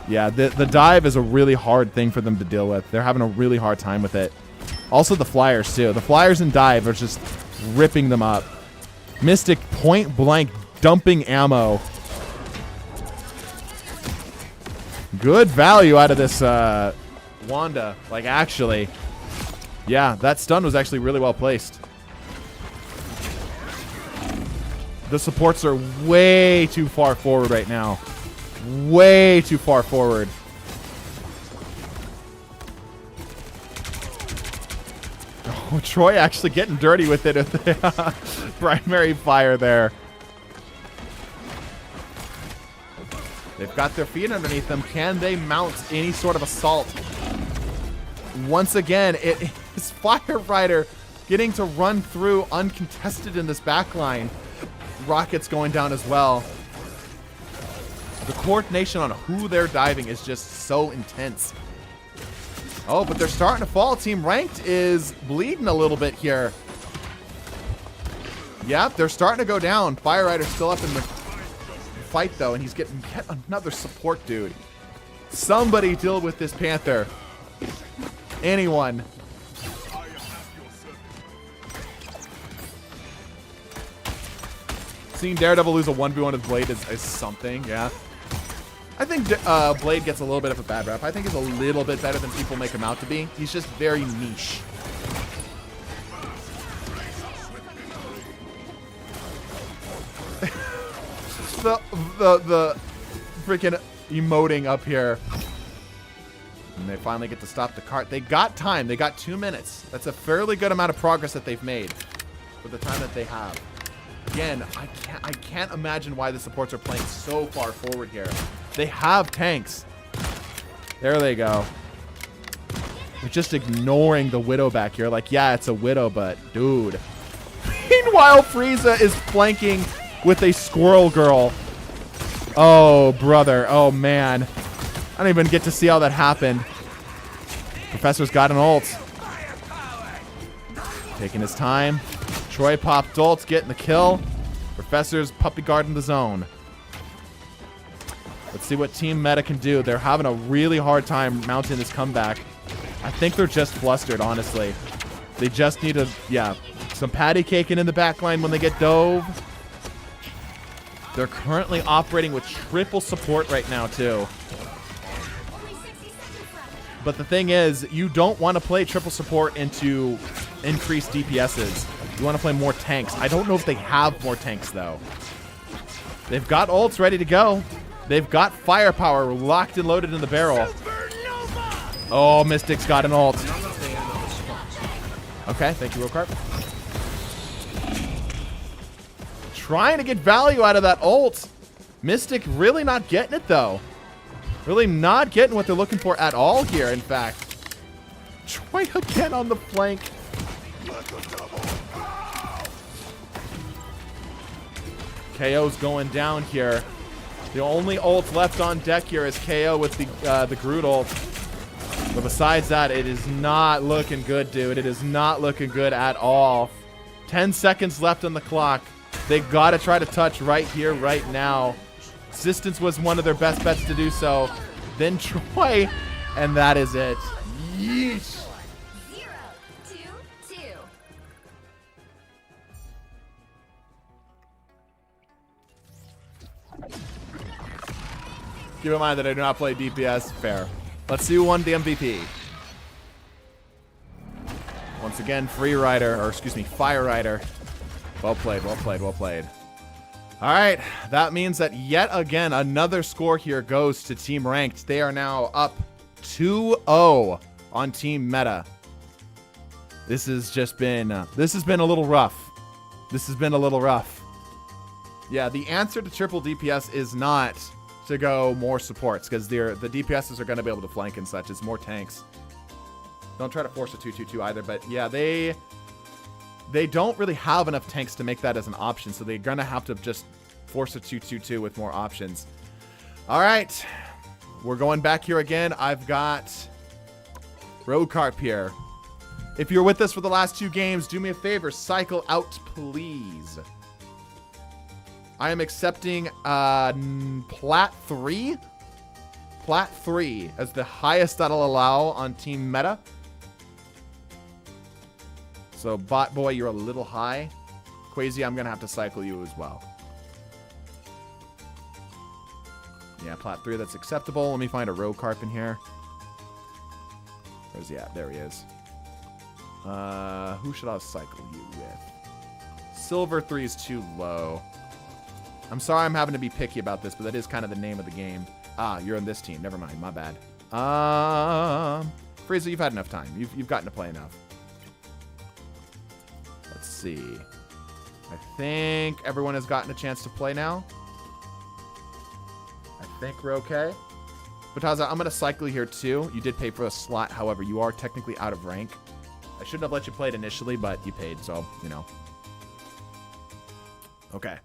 Yeah, the dive is a really hard thing for them to deal with. They're having a really hard time with it. Also the Flyers, too. The Flyers and dive are just ripping them up. Mystic point blank dumping ammo. Good value out of this Wanda. Like, actually. Yeah, that stun was actually really well placed. The supports are way too far forward right now. Way too far forward. Oh, Troy actually getting dirty with it at the primary fire there. They've got their feet underneath them. Can they mount any sort of assault? Once again, it is Fire Rider getting to run through uncontested in this backline. Rocket's going down as well. The coordination on who they're diving is just so intense. Oh, but they're starting to fall. Team Ranked is bleeding a little bit here. Yep, they're starting to go down. Fire Rider's still up in the fight, though, and he's getting yet another support dude. Somebody deal with this Panther. Anyone. Seeing Daredevil lose a 1v1 with Blade is something, yeah. I think Blade gets a little bit of a bad rep. I think he's a little bit better than people make him out to be. He's just very niche. the freaking emoting up here. And they finally get to stop the cart. They got time. They got 2 minutes. That's a fairly good amount of progress that they've made for the time that they have. Again, I can't imagine why the supports are playing so far forward here. They have tanks. There they go. They're just ignoring the Widow back here. Like, yeah, it's a Widow, but dude. Meanwhile, Frieza is flanking with a Squirrel Girl. Oh, brother. Oh, man. I don't even get to see how that happened. Professor's got an ult. Taking his time. Troy popped ult, getting the kill. Professor's puppy guarding the zone. Let's see what Team Meta can do. They're having a really hard time mounting this comeback. I think they're just flustered, honestly. They just need to, yeah, Some patty caking in the back line when they get dove. They're currently operating with triple support right now, too. But the thing is, you don't want to play triple support into increased DPSs. You want to play more tanks. I don't know if they have more tanks, though. They've got ults ready to go. They've got firepower locked and loaded in the barrel. Oh, Mystic's got an ult. Okay, thank you, Rokarp. Trying to get value out of that ult. Mystic really not getting it, though. Really not getting what they're looking for at all here, in fact. Troy again on the flank. KO's going down here. The only ult left on deck here is KO with the Groot ult. But besides that, it is not looking good, dude. It is not looking good at all. 10 seconds left on the clock. They got to try to touch right here, right now. Existence was one of their best bets to do so. Then Troy, and that is it. Yeesh. 0-2-2. Keep in mind that I do not play DPS. Fair. Let's see who won the MVP. Once again, Free Rider, or excuse me, Fire Rider. Well played, well played, well played. All right, that means that yet again, another score here goes to Team Ranked. They are now up 2-0 on Team Meta. This has just been, this has been a little rough. This has been a little rough. Yeah, the answer to triple DPS is not to go more supports, because the DPSs are going to be able to flank and such. It's more tanks. Don't try to force a 2-2-2 either, but yeah, they don't really have enough tanks to make that as an option, so they're going to have to just force a 2-2-2 with more options. All right, we're going back here again. I've got Rokarp here. If you're with us for the last two games, do me a favor, cycle out, please. I am accepting Plat 3. Plat 3 as the highest that'll allow on Team Meta. So, Bot Boy, you're a little high. Quasi, I'm going to have to cycle you as well. Yeah, Plat 3, that's acceptable. Let me find a Rokarp in here. Where's he at? There he is. Who should I cycle you with? Silver 3 is too low. I'm sorry I'm having to be picky about this, but that is kind of the name of the game. Ah, you're on this team. Never mind. My bad. Frieza, you've had enough time. You've gotten to play enough. Let's see. I think everyone has gotten a chance to play now. I think we're okay. Bataza, I'm going to cycle you here too. You did pay for a slot. However, you are technically out of rank. I shouldn't have let you play it initially, but you paid, so, you know. Okay.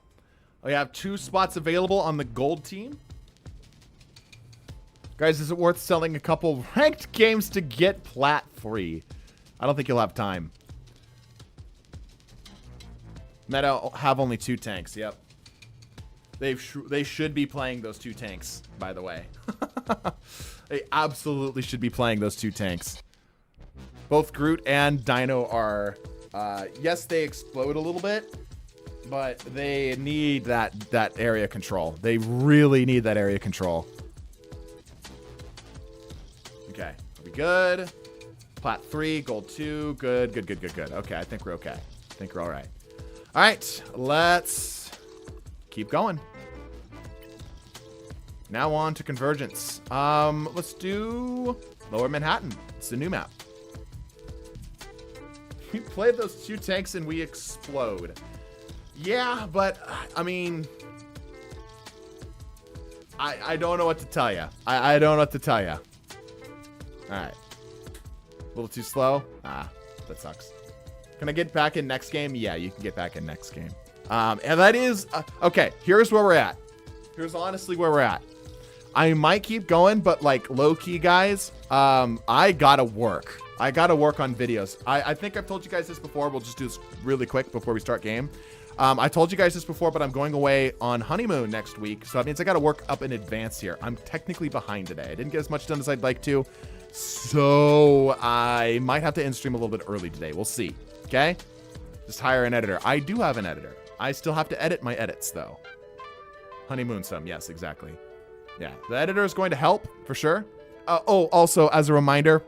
We have 2 spots available on the gold team. Guys, is it worth selling a couple ranked games to get Plat 3? I don't think you'll have time. Meta have only 2 tanks, yep. They should be playing those 2 tanks, by the way. They absolutely should be playing those 2 tanks. Both Groot and Dino are, yes, they explode a little bit, but they need that area control. They really need that area control. Okay, are we good? Plat 3, gold 2, good, good, good, good, good. Okay, I think we're okay. I think we're all right. All right, let's keep going. Now on to Convergence. Let's do Lower Manhattan. It's the new map. We played those 2 tanks and we explode. Yeah, but I mean, I don't know what to tell you. I don't know what to tell you. All right, a little too slow. Ah, that sucks. Can I get back in next game? Yeah, you can get back in next game. And that is okay. Here's where we're at. Here's honestly where we're at. I might keep going, but like low key, guys. I gotta work. I gotta work on videos. I think I've told you guys this before. We'll just do this really quick before we start game. I told you guys this before, but I'm going away on honeymoon next week. So that means I got to work up in advance here. I'm technically behind today. I didn't get as much done as I'd like to. So I might have to end stream a little bit early today. We'll see. Okay. Just hire an editor. I do have an editor. I still have to edit my edits, though. Honeymoon some. Yes, exactly. Yeah, the editor is going to help, for sure. Oh, also, as a reminder,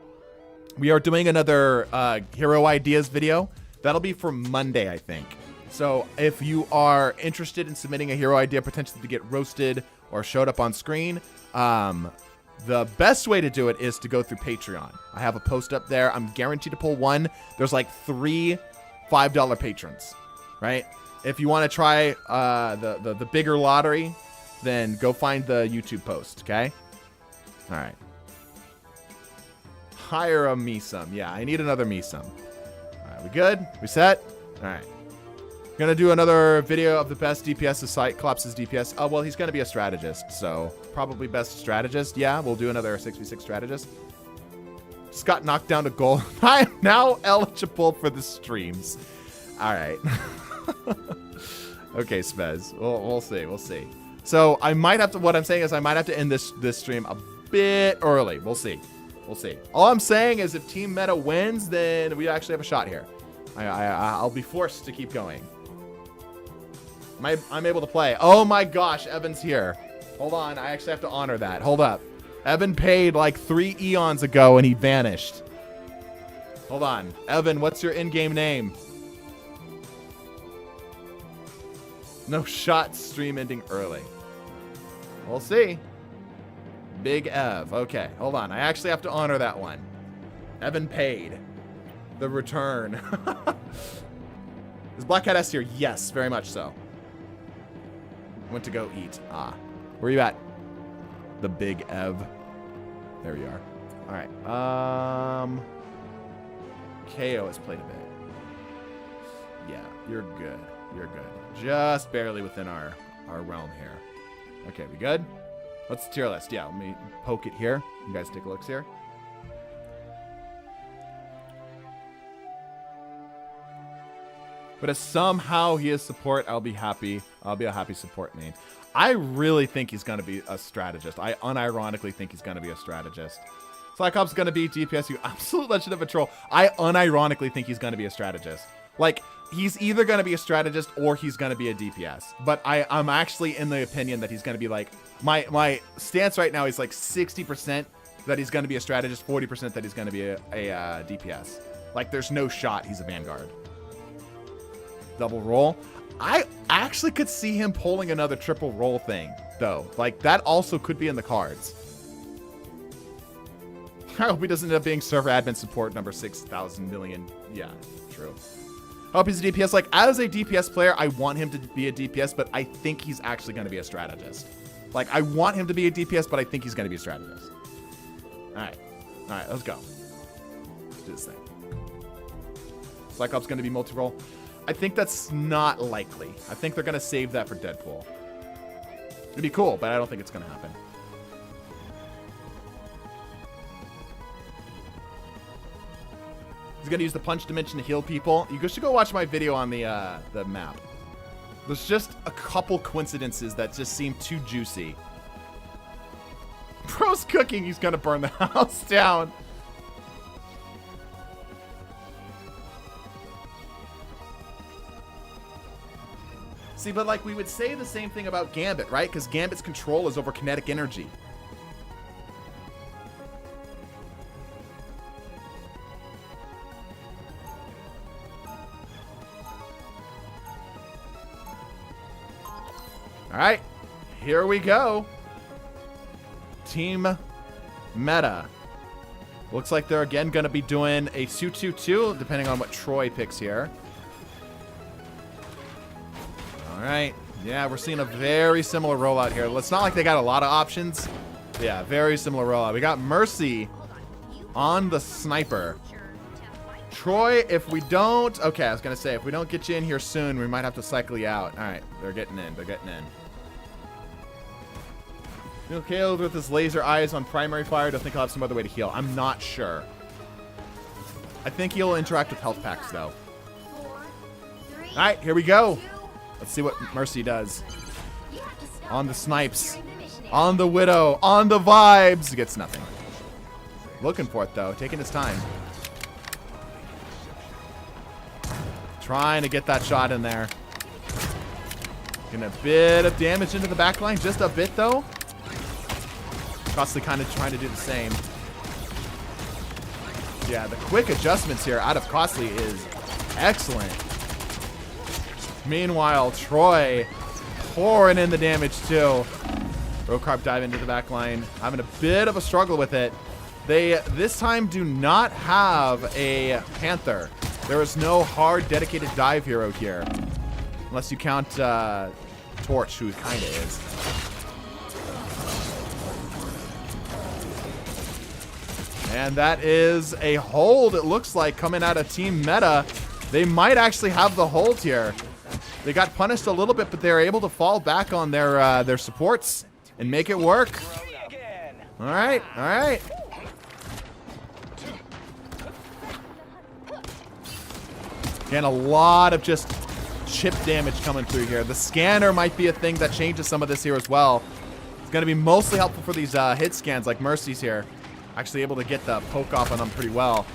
we are doing another Hero Ideas video. That'll be for Monday, I think. So if you are interested in submitting a hero idea potentially to get roasted or showed up on screen, the best way to do it is to go through Patreon. I have a post up there. I'm guaranteed to pull one. There's like 3 $5 patrons, right? If you want to try the bigger lottery, then go find the YouTube post, okay? All right. Hire a me some. Yeah, I need another me some. All right, we good? We set? All right. Gonna do another video of the best DPS of Cyclops' DPS. Oh, well, he's gonna be a strategist, so probably best strategist. Yeah, we'll do another 6v6 strategist. Just got knocked down to gold. I am now eligible for the streams. All right. Okay, Spez. We'll see. We'll see. So I might have to. What I'm saying is I might have to end this stream a bit early. We'll see. We'll see. All I'm saying is if Team Meta wins, then we actually have a shot here. I'll be forced to keep going. I'm able to play. Oh my gosh, Evan's here. Hold on, I actually have to honor that. Hold up. Evan paid like 3 eons ago and he vanished. Hold on. Evan, what's your in-game name? No shot, stream ending early. We'll see. Big Ev. Okay, hold on. I actually have to honor that one. Evan paid. The return. Is Black Cat S here? Yes, very much so. Went to go eat. Ah. Where are you at? The Big Ev. There you are. All right. KO has played a bit. Yeah, you're good. You're good. Just barely within our realm here. Okay, we good? What's the tier list? Yeah, let me poke it here. You guys take a look here. But if somehow he is support, I'll be happy. I'll be a happy support main. I really think he's going to be a strategist. I unironically think he's going to be a strategist. Cyclops is going to be DPS, you absolute legend of a troll. I unironically think he's going to be a strategist. Like, he's either going to be a strategist or he's going to be a DPS. But I'm actually in the opinion that he's going to be like, my stance right now is like 60% that he's going to be a strategist, 40% that he's going to be a DPS. Like, there's no shot he's a Vanguard. Double roll. I actually could see him pulling another triple roll thing, though. Like, that also could be in the cards. I hope he doesn't end up being server admin support number 6,000 million. Yeah, true. I hope he's a DPS. Like, as a DPS player, I want him to be a DPS, but I think he's actually going to be a strategist. Like, I want him to be a DPS, but I think he's going to be a strategist. All right. All right, let's go. Let's do this thing. Cyclops going to be multi-roll. I think that's not likely. I think they're going to save that for Deadpool. It'd be cool, but I don't think it's going to happen. He's going to use the punch dimension to heal people. You should go watch my video on the map. There's just a couple coincidences that just seem too juicy. Bro's cooking. He's going to burn the house down. See, but like we would say the same thing about Gambit, right? Because Gambit's control is over kinetic energy. All right, here we go. Team Meta. Looks like they're again going to be doing a Su-2-2, depending on what Troy picks here. All right. Yeah, we're seeing a very similar rollout here. It's not like they got a lot of options. Yeah, very similar rollout. We got Mercy on the sniper. Troy, if we don't... Okay, I was going to say, if we don't get you in here soon, we might have to cycle you out. All right, they're getting in. They're getting in. Okay, with his laser eyes on primary fire, do you think he'll have some other way to heal? I'm not sure. I think he'll interact with health packs, though. 4, 3, All right, here we go. 2, Let's see what Mercy does. you have to stop On the us snipes. during the mission. On the Widow. On the vibes. Gets nothing. Looking for it, though. Taking his time. Trying to get that shot in there. Getting a bit of damage into the back line. Just a bit, though. Costly kind of trying to do the same. Yeah, the quick adjustments here out of Costly is excellent. Meanwhile, Troy pouring in the damage, too. Rokarp dive into the back line. Having a bit of a struggle with it. They, this time, do not have a Panther. There is no hard, dedicated dive hero here. Unless you count Torch, who kind of is. And that is a hold, it looks like, coming out of Team Meta. They might actually have the hold here. They got punished a little bit, but they're able to fall back on their supports and make it work. All right, all right. Again, a lot of just chip damage coming through here. The scanner might be a thing that changes some of this here as well. It's going to be mostly helpful for these hit scans like Mercy's here. Actually able to get the poke off on them pretty well.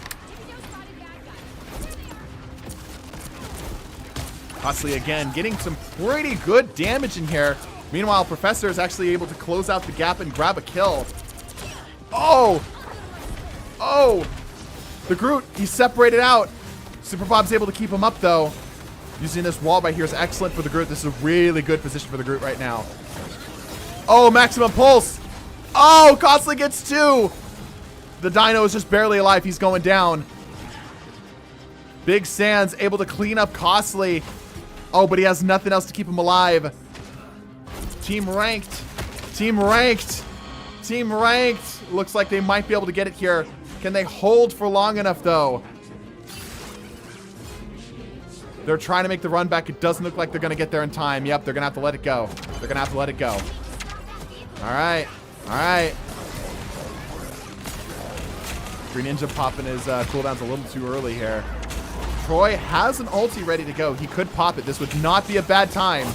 Costly again getting some pretty good damage in here. Meanwhile, Professor is actually able to close out the gap and grab a kill. Oh! Oh! The Groot, he's separated out. Super Bob's able to keep him up, though. Using this wall right here is excellent for the Groot. This is a really good position for the Groot right now. Oh, maximum pulse. Oh, Costly gets 2. The Dino is just barely alive. He's going down. Big Sans able to clean up Costly. Oh, but he has nothing else to keep him alive. Team ranked. Team ranked. Team ranked. Looks like they might be able to get it here. Can they hold for long enough, though? They're trying to make the run back. It doesn't look like they're going to get there in time. Yep, they're going to have to let it go. They're going to have to let it go. All right. All right. Green Ninja popping his cooldowns a little too early here. Troy has an ulti ready to go. He could pop it. This would not be a bad time.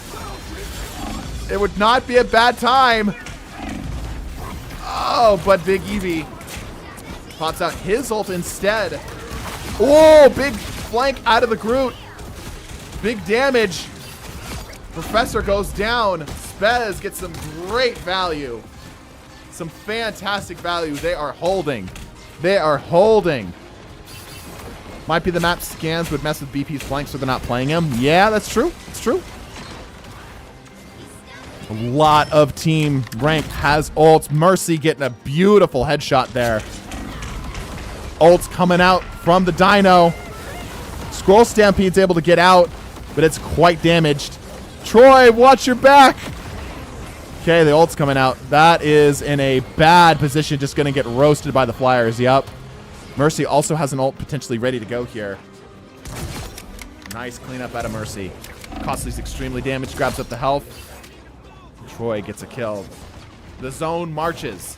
It would not be a bad time. Oh, but Big Eevee pops out his ult instead. Oh, big flank out of the Groot. Big damage. Professor goes down. Spez gets some great value. Some fantastic value. They are holding. They are holding. Might be the map scans would mess with BP's flank, so they're not playing him. Yeah, that's true. It's true. A lot of team rank has ults. Mercy getting a beautiful headshot there. Ults coming out from the Dino. Scroll Stampede's able to get out, but it's quite damaged. Troy, watch your back. Okay, the ult's coming out. That is in a bad position. Just going to get roasted by the Flyers. Yep. Mercy also has an ult potentially ready to go here. Nice cleanup out of Mercy. Costly's extremely damaged. Grabs up the health. Troy gets a kill. The zone marches.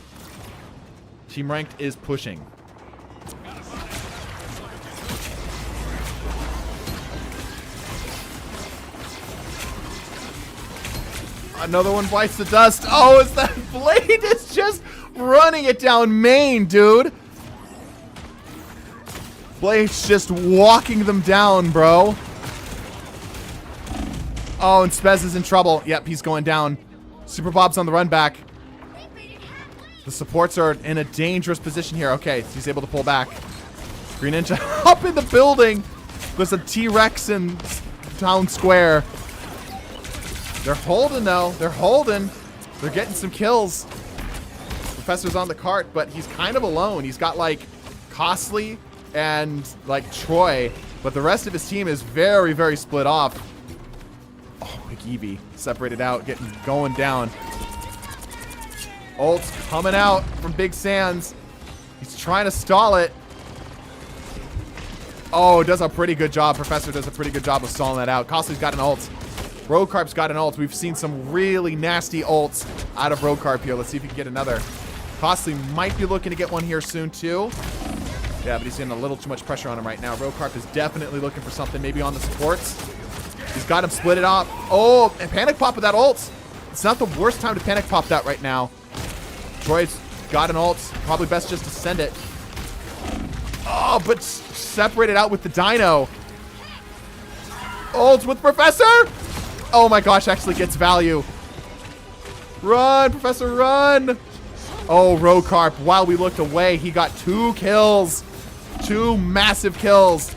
Team Ranked is pushing. Another one bites the dust. Oh, is that Blade is just running it down main, dude. Blade's just walking them down, bro. Oh, and Spez is in trouble. Yep, he's going down. Super Bob's on the run back. The supports are in a dangerous position here. Okay, so he's able to pull back. Green Ninja up in the building. There's a T-Rex in town square. They're holding, though. They're holding. They're getting some kills. Professor's on the cart, but he's kind of alone. He's got, like, Costly and, like, Troy. But the rest of his team is very, very split off. Oh, Big Eevee separated out, going down. Ult's coming out from Big Sans. He's trying to stall it. Oh, does a pretty good job. Professor does a pretty good job of stalling that out. Costly's got an ult. Rokarp's got an ult. We've seen some really nasty ults out of Rokarp here. Let's see if he can get another. Costly might be looking to get one here soon, too. Yeah, but he's getting a little too much pressure on him right now. Rokarp is definitely looking for something, maybe on the supports. He's got him split it off. Oh, and panic pop with that ult. It's not the worst time to panic pop that right now. Troy's got an ult. Probably best just to send it. Oh, but separated out with the Dino. Ult with Professor. Oh my gosh, actually gets value. Run, Professor, run. Oh, Rokarp, while we looked away, he got 2 kills. 2 massive kills.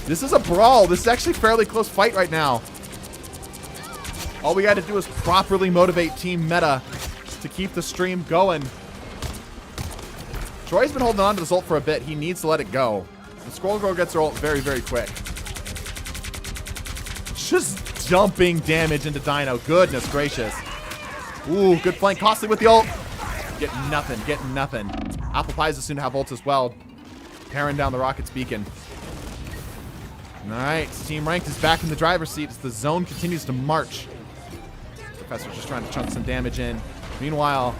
This is a brawl. This is actually a fairly close fight right now. All we got to do is properly motivate Team Meta to keep the stream going. Troy's been holding on to this ult for a bit. He needs to let it go. The Scroll Girl gets her ult very, very quick. Just dumping damage into Dino. Goodness gracious. Ooh, good flank. Costly with the ult. Getting nothing. Getting nothing. Apple Pies is soon to have ults as well. Tearing down the Rocket's beacon. Alright, Team Ranked is back in the driver's seat as the zone continues to march. Professor's just trying to chunk some damage in. Meanwhile,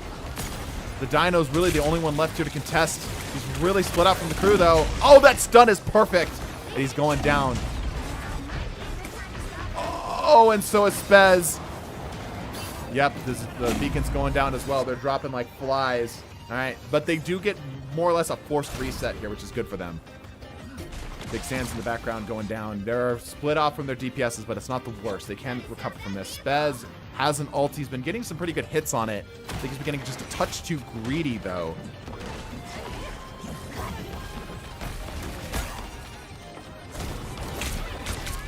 the Dino's really the only one left here to contest. He's really split out from the crew, though. Oh, that stun is perfect. And he's going down. Oh, and so is Spez. Yep, the beacon's going down as well. They're dropping like flies. All right, but they do get more or less a forced reset here, which is good for them. Big Sands in the background going down. They're split off from their DPSs, but it's not the worst. They can recover from this. Spez has an ult. He's been getting some pretty good hits on it. I think he's been getting just a touch too greedy, though.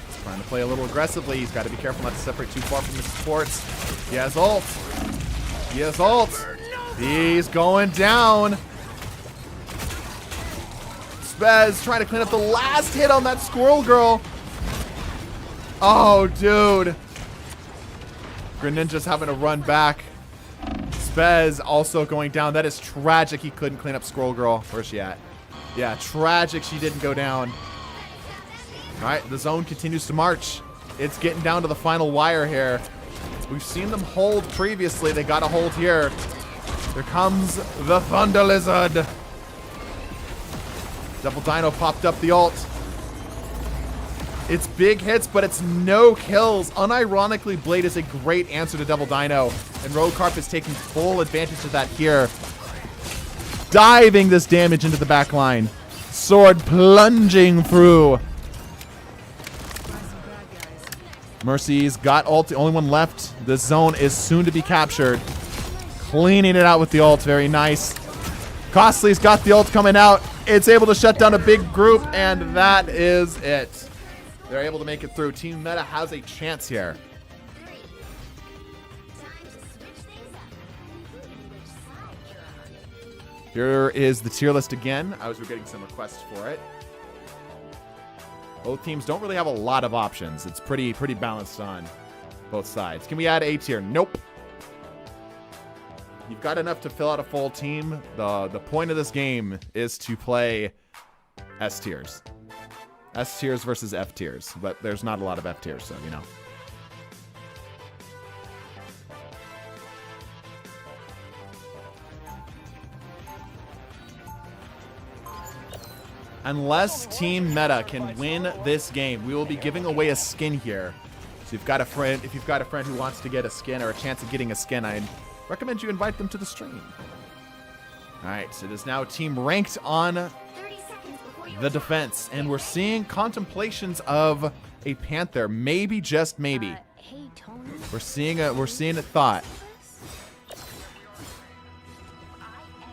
He's trying to play a little aggressively. He's got to be careful not to separate too far from the supports. He has ult. He has ult. He's going down. Spez trying to clean up the last hit on that Squirrel Girl. Oh, dude. Greninja's having to run back. Spez also going down. That is tragic. He couldn't clean up Squirrel Girl. Where's she at? Yeah, tragic she didn't go down. All right, the zone continues to march. It's getting down to the final wire here. We've seen them hold previously. They got a hold here. Here comes the Thunder Lizard. Double Dino popped up the ult. It's big hits, but it's no kills. Unironically, Blade is a great answer to Double Dino, and Rokarp is taking full advantage of that here. Diving this damage into the back line. Sword plunging through. Mercy's got ult, the only one left. The zone is soon to be captured. Cleaning it out with the ult, very nice. Costly's got the ult coming out. It's able to shut down a big group, and that is it. They're able to make it through. Team Meta has a chance here. Here is the tier list again. I was getting some requests for it. Both teams don't really have a lot of options. It's pretty balanced on both sides. Can we add A tier? Nope. You've got enough to fill out a full team. The point of this game is to play S tiers. S tiers versus F tiers, but there's not a lot of F tiers, so you know. Unless Team Meta can win this game, we will be giving away a skin here. So if you've got a friend who wants to get a skin or a chance of getting a skin, I'd recommend you invite them to the stream. All right, so it is now Team Ranked on the defense, and we're seeing contemplations of a Panther, maybe, just maybe. Hey, Tony. We're seeing a thought.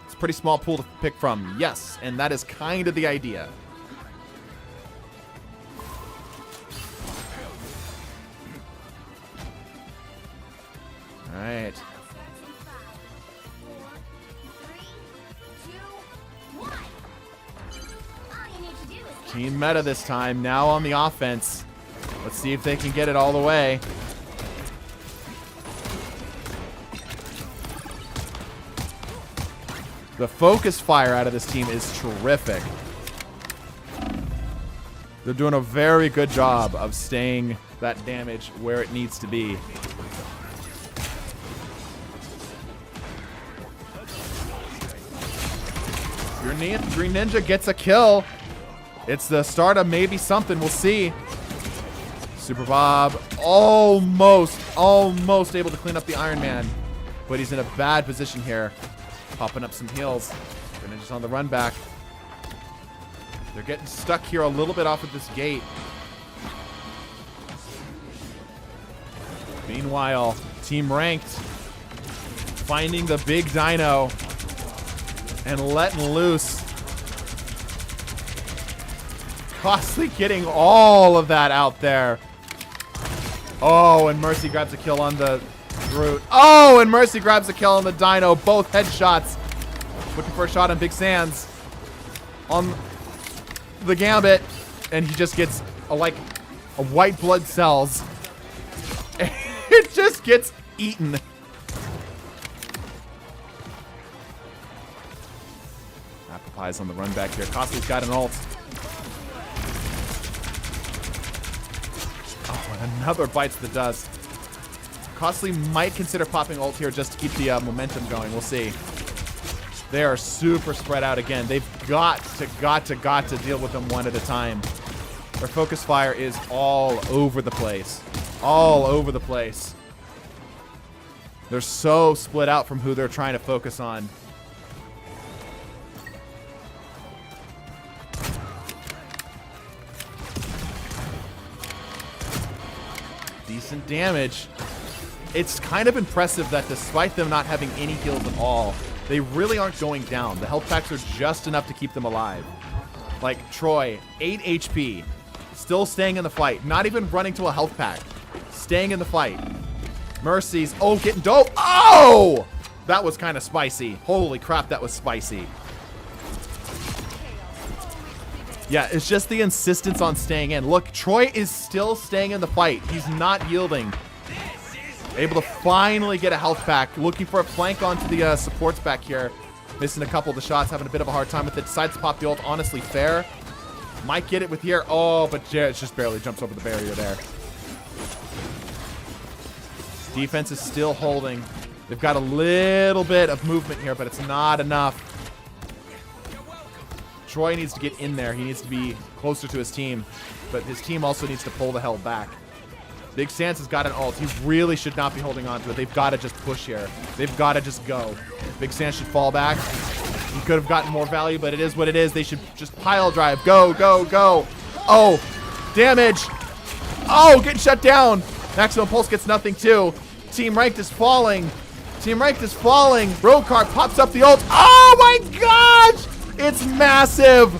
It's a pretty small pool to pick from, yes, and that is kind of the idea. All right. Team Meta this time, now on the offense. Let's see if they can get it all the way. The focus fire out of this team is terrific. They're doing a very good job of staying that damage where it needs to be. Green Ninja gets a kill. It's the start of maybe something. We'll see. Super Bob almost able to clean up the Iron Man, but he's in a bad position here. Popping up some heals. Green Ninja's on the run back. They're getting stuck here a little bit off of this gate. Meanwhile, Team Ranked finding the big dino and letting loose. Costly getting all of that out there. Oh, and Mercy grabs a kill on the Groot. Oh, and Mercy grabs a kill on the dino. Both headshots. Looking for a shot on Big Sans. On the Gambit. And he just gets a white blood cells. It just gets eaten. Apple Pie's on the run back here. Costly's got an ult. Oh, and another bites the dust. Costly might consider popping ult here just to keep the momentum going. We'll see. They are super spread out again. They've got to deal with them one at a time. Their focus fire is all over the place. All over the place. They're so split out from who they're trying to focus on. Decent damage. It's kind of impressive that despite them not having any heals at all, they really aren't going down. The health packs are just enough to keep them alive. Like Troy, 8 HP, still staying in the fight, not even running to a health pack, staying in the fight. Mercy's, oh, getting dope. Oh! That was kind of spicy. Holy crap, that was spicy. Yeah, it's just the insistence on staying in. Look, Troy is still staying in the fight. He's not yielding. Able to finally get a health pack. Looking for a flank onto the supports back here. Missing a couple of the shots. Having a bit of a hard time with it. Decides to pop the ult. Honestly, fair. Might get it with here. Oh, but Jarrett just barely jumps over the barrier there. Defense is still holding. They've got a little bit of movement here, but it's not enough. Troy needs to get in there. He needs to be closer to his team. But his team also needs to pull the hell back. Big Sans has got an ult. He really should not be holding on to it. They've got to just push here. They've got to just go. Big Sans should fall back. He could have gotten more value, but it is what it is. They should just pile drive. Go, go, go. Oh, damage. Oh, getting shut down. Maximum Pulse gets nothing too. Team Ranked is falling. Team Ranked is falling. Roadcar pops up the ult. Oh my gosh. It's massive.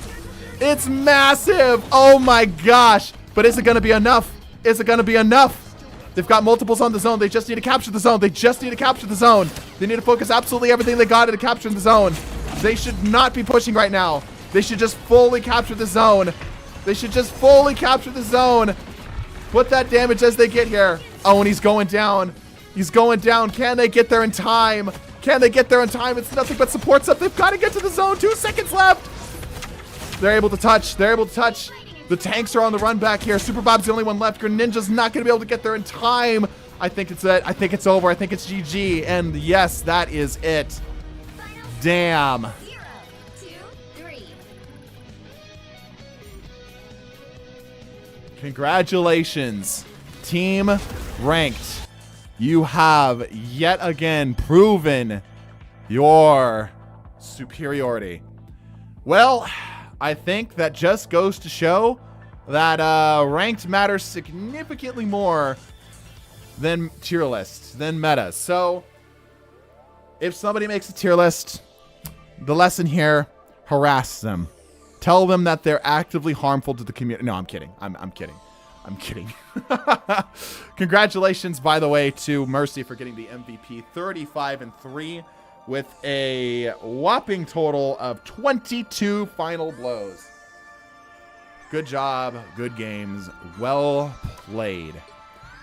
It's massive. Oh my gosh. But is it going to be enough? Is it going to be enough? They've got multiples on the zone. They just need to capture the zone. They just need to capture the zone. They need to focus absolutely everything they got into capturing the zone. They should not be pushing right now. They should just fully capture the zone. They should just fully capture the zone. Put that damage as they get here. Oh, and he's going down. He's going down. Can they get there in time? Can they get there in time? It's nothing but support stuff. They've got to get to the zone. 2 seconds left. They're able to touch. They're able to touch. The tanks are on the run back here. Super Bob's the only one left. Greninja's not going to be able to get there in time. I think it's it. I think it's over. I think it's GG. And yes, that is it. Damn. 0, 2, 3. Congratulations, Team Ranked. You have yet again proven your superiority. Well, I think that just goes to show that ranked matters significantly more than tier lists, than meta. So if somebody makes a tier list, the lesson here, harass them. Tell them that they're actively harmful to the community. No, I'm kidding. I'm kidding. I'm kidding. Congratulations, by the way, to Mercy for getting the MVP. 35-3 with a whopping total of 22 final blows. Good job. Good games. Well played.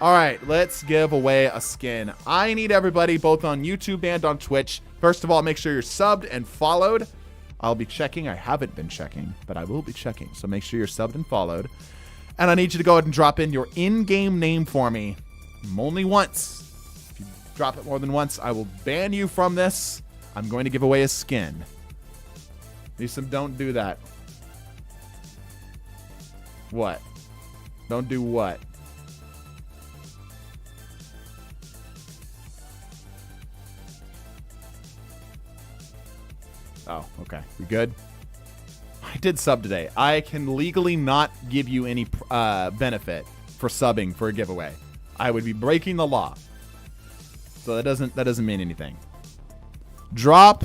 All right, let's give away a skin. I need everybody both on YouTube and on Twitch. First of all, make sure you're subbed and followed. I'll be checking. I haven't been checking, but I will be checking. So make sure you're subbed and followed. And I need you to go ahead and drop in your in-game name for me. Only once. If you drop it more than once, I will ban you from this. I'm going to give away a skin. Nisam, don't do that. What? Don't do what? Oh, okay. We good? I did sub today. I can legally not give you any benefit for subbing for a giveaway. I would be breaking the law. So that doesn't mean anything. Drop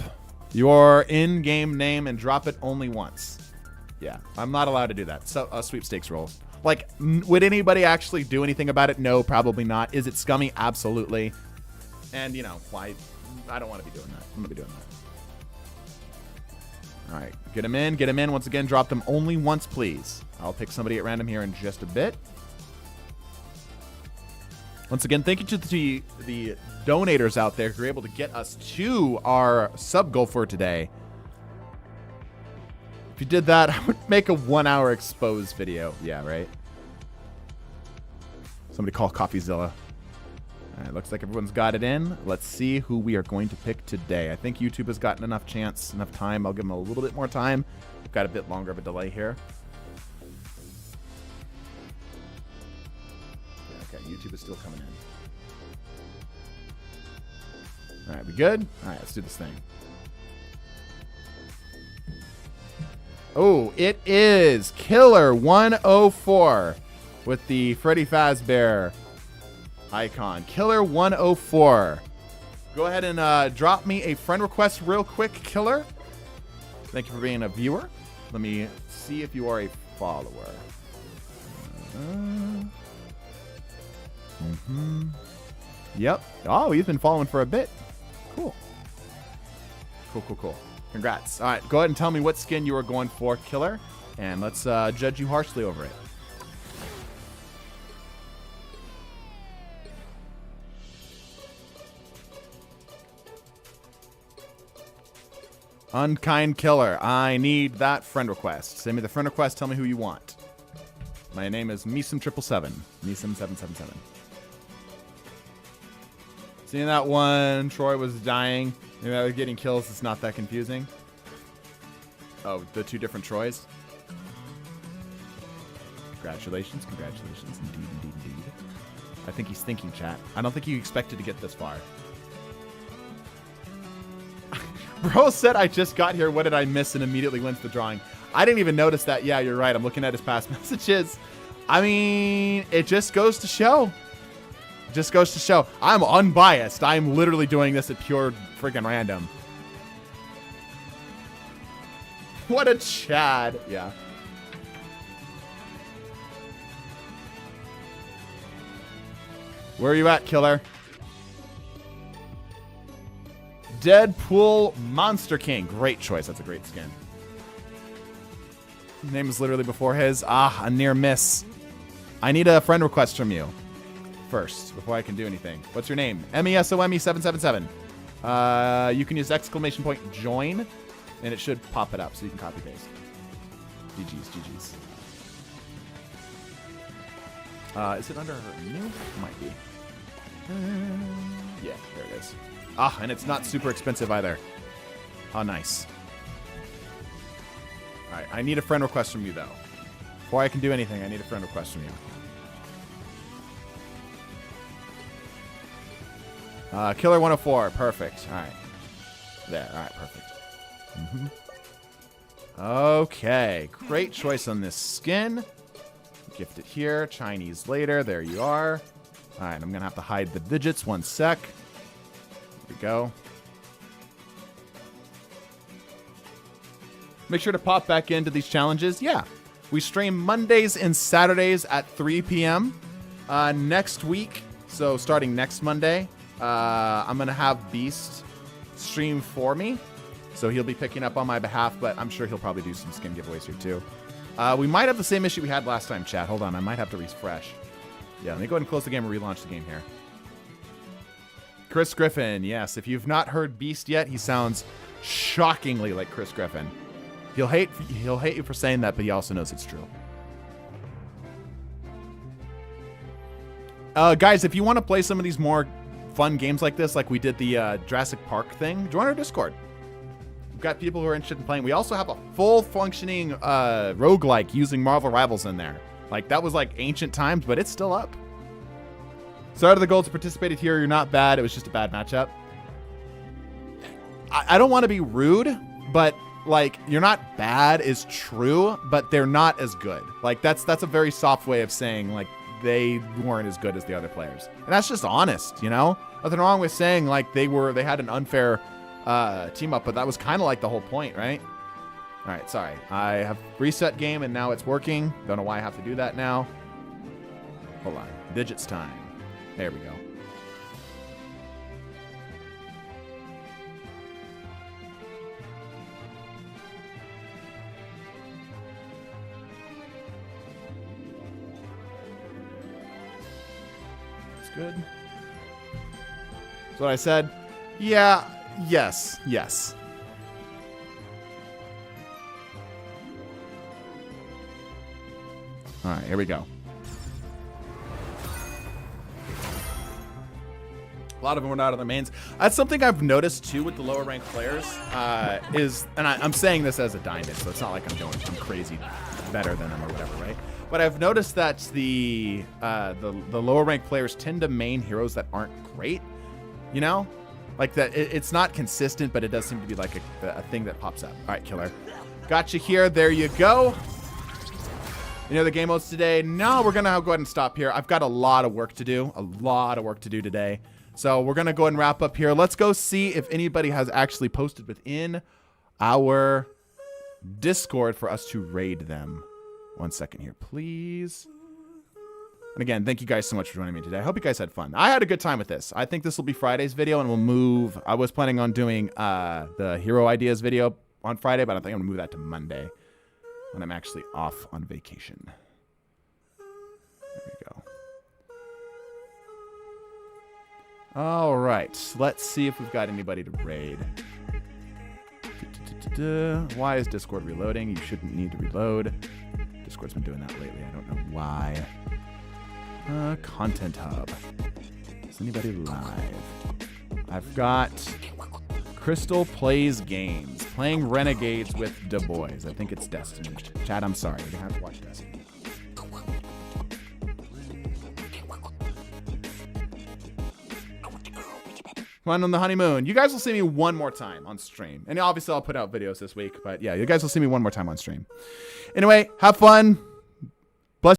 your in-game name and drop it only once. Yeah, I'm not allowed to do that. So sweepstakes rules. Like, would anybody actually do anything about it? No, probably not. Is it scummy? Absolutely. And, you know, why? I don't want to be doing that. I'm going to be doing that. All right, get him in. Get him in. Once again, drop them only once, please. I'll pick somebody at random here in just a bit. Once again, thank you to the donators out there who are able to get us to our sub goal for today. If you did that, I would make a 1-hour expose video. Yeah, right? Somebody call CoffeeZilla. All right, looks like everyone's got it in. Let's see who we are going to pick today. I think YouTube has gotten enough time. I'll give them a little bit more time. We've got a bit longer of a delay here. Yeah, okay, YouTube is still coming in. All right, we good? All right, let's do this thing. Oh, it is Killer 104 with the Freddy Fazbear icon. Killer 104. Go ahead and drop me a friend request real quick, Killer. Thank you for being a viewer. Let me see if you are a follower. Yep. Oh, he's been following for a bit. Cool. Cool. Congrats. All right, go ahead and tell me what skin you are going for, Killer, and let's judge you harshly over it. Unkind Killer, I need that friend request. Send me the friend request. Tell me who you want. My name is Meesum777. Meesum777. Seeing that one, Troy was dying. Maybe I was getting kills. It's not that confusing. Oh, the two different Troys. Congratulations. Indeed. I think he's thinking, chat. I don't think he expected to get this far. Bro said I just got here. What did I miss? And immediately wins the drawing. I didn't even notice that. Yeah, you're right. I'm looking at his past messages. I mean, it just goes to show. Just goes to show. I'm unbiased. I'm literally doing this at pure freaking random. What a Chad. Yeah. Where are you at, Killer? Deadpool Monster King. Great choice. That's a great skin. Name is literally before his. Ah, a near miss. I need a friend request from you first before I can do anything. What's your name? MESOME777. You can use exclamation point join, and it should pop it up so you can copy paste. GG's. Is it under new? It might be. Yeah, there it is. Ah, and it's not super expensive either. Oh, nice. All right, I need a friend request from you, though. Before I can do anything, I need a friend request from you. Killer 104, perfect. All right. There, all right, perfect. Okay, great choice on this skin. Gift it here, Chinese later, there you are. All right, I'm gonna have to hide the digits, 1 sec. There we go. Make sure to pop back into these challenges. Yeah, we stream Mondays and Saturdays at 3 p.m. Next week, so starting next Monday, I'm going to have Beast stream for me. So he'll be picking up on my behalf, but I'm sure he'll probably do some skin giveaways here too. We might have the same issue we had last time, chat. Hold on, I might have to refresh. Yeah, let me go ahead and close the game and relaunch the game here. Chris Griffin, yes. If you've not heard Beast yet, he sounds shockingly like Chris Griffin. He'll hate you for saying that, but he also knows it's true. Guys, if you want to play some of these more fun games like this, like we did the Jurassic Park thing, join our Discord. We've got people who are interested in playing. We also have a full functioning roguelike using Marvel Rivals in there. Like, that was like ancient times, but it's still up. Sorry to the goals participated here. You're not bad. It was just a bad matchup. I don't want to be rude, but like, you're not bad is true, but they're not as good. Like, that's a very soft way of saying, like, they weren't as good as the other players. And that's just honest, you know? Nothing wrong with saying like they had an unfair team up, but that was kind of like the whole point, right? All right, sorry. I have reset game and now it's working. Don't know why I have to do that now. Hold on. Digits time. There we go. That's good. That's what I said. Yeah. Yes. Yes. All right, here we go. A lot of them were not on the mains. That's something I've noticed too with the lower ranked players. I'm saying this as a diamond, so it's not like I'm crazy better than them or whatever, right? But I've noticed that the lower ranked players tend to main heroes that aren't great. You know, like that. It's not consistent, but it does seem to be like a thing that pops up. All right, killer, got you here. There you go. You know the game modes today? No, we're gonna go ahead and stop here. I've got a lot of work to do. A lot of work to do today. So we're gonna go ahead and wrap up here. Let's go see if anybody has actually posted within our Discord for us to raid them. 1 second here, please. And again, thank you guys so much for joining me today. I hope you guys had fun. I had a good time with this. I think this will be Friday's video, and we'll move. I was planning on doing the hero ideas video on Friday, but I think I'm gonna move that to Monday when I'm actually off on vacation. There we go. All right, let's see if we've got anybody to raid. Why is Discord reloading? You shouldn't need to reload. Discord's been doing that lately. I don't know why. Content Hub. Is anybody live? I've got Crystal Plays Games. Playing Renegades with Du Bois. I think it's Destiny. Chad, I'm sorry. You're going to have to watch Destiny. Fun on the honeymoon. You guys will see me one more time on stream. And obviously I'll put out videos this week. But yeah, you guys will see me one more time on stream. Anyway, have fun.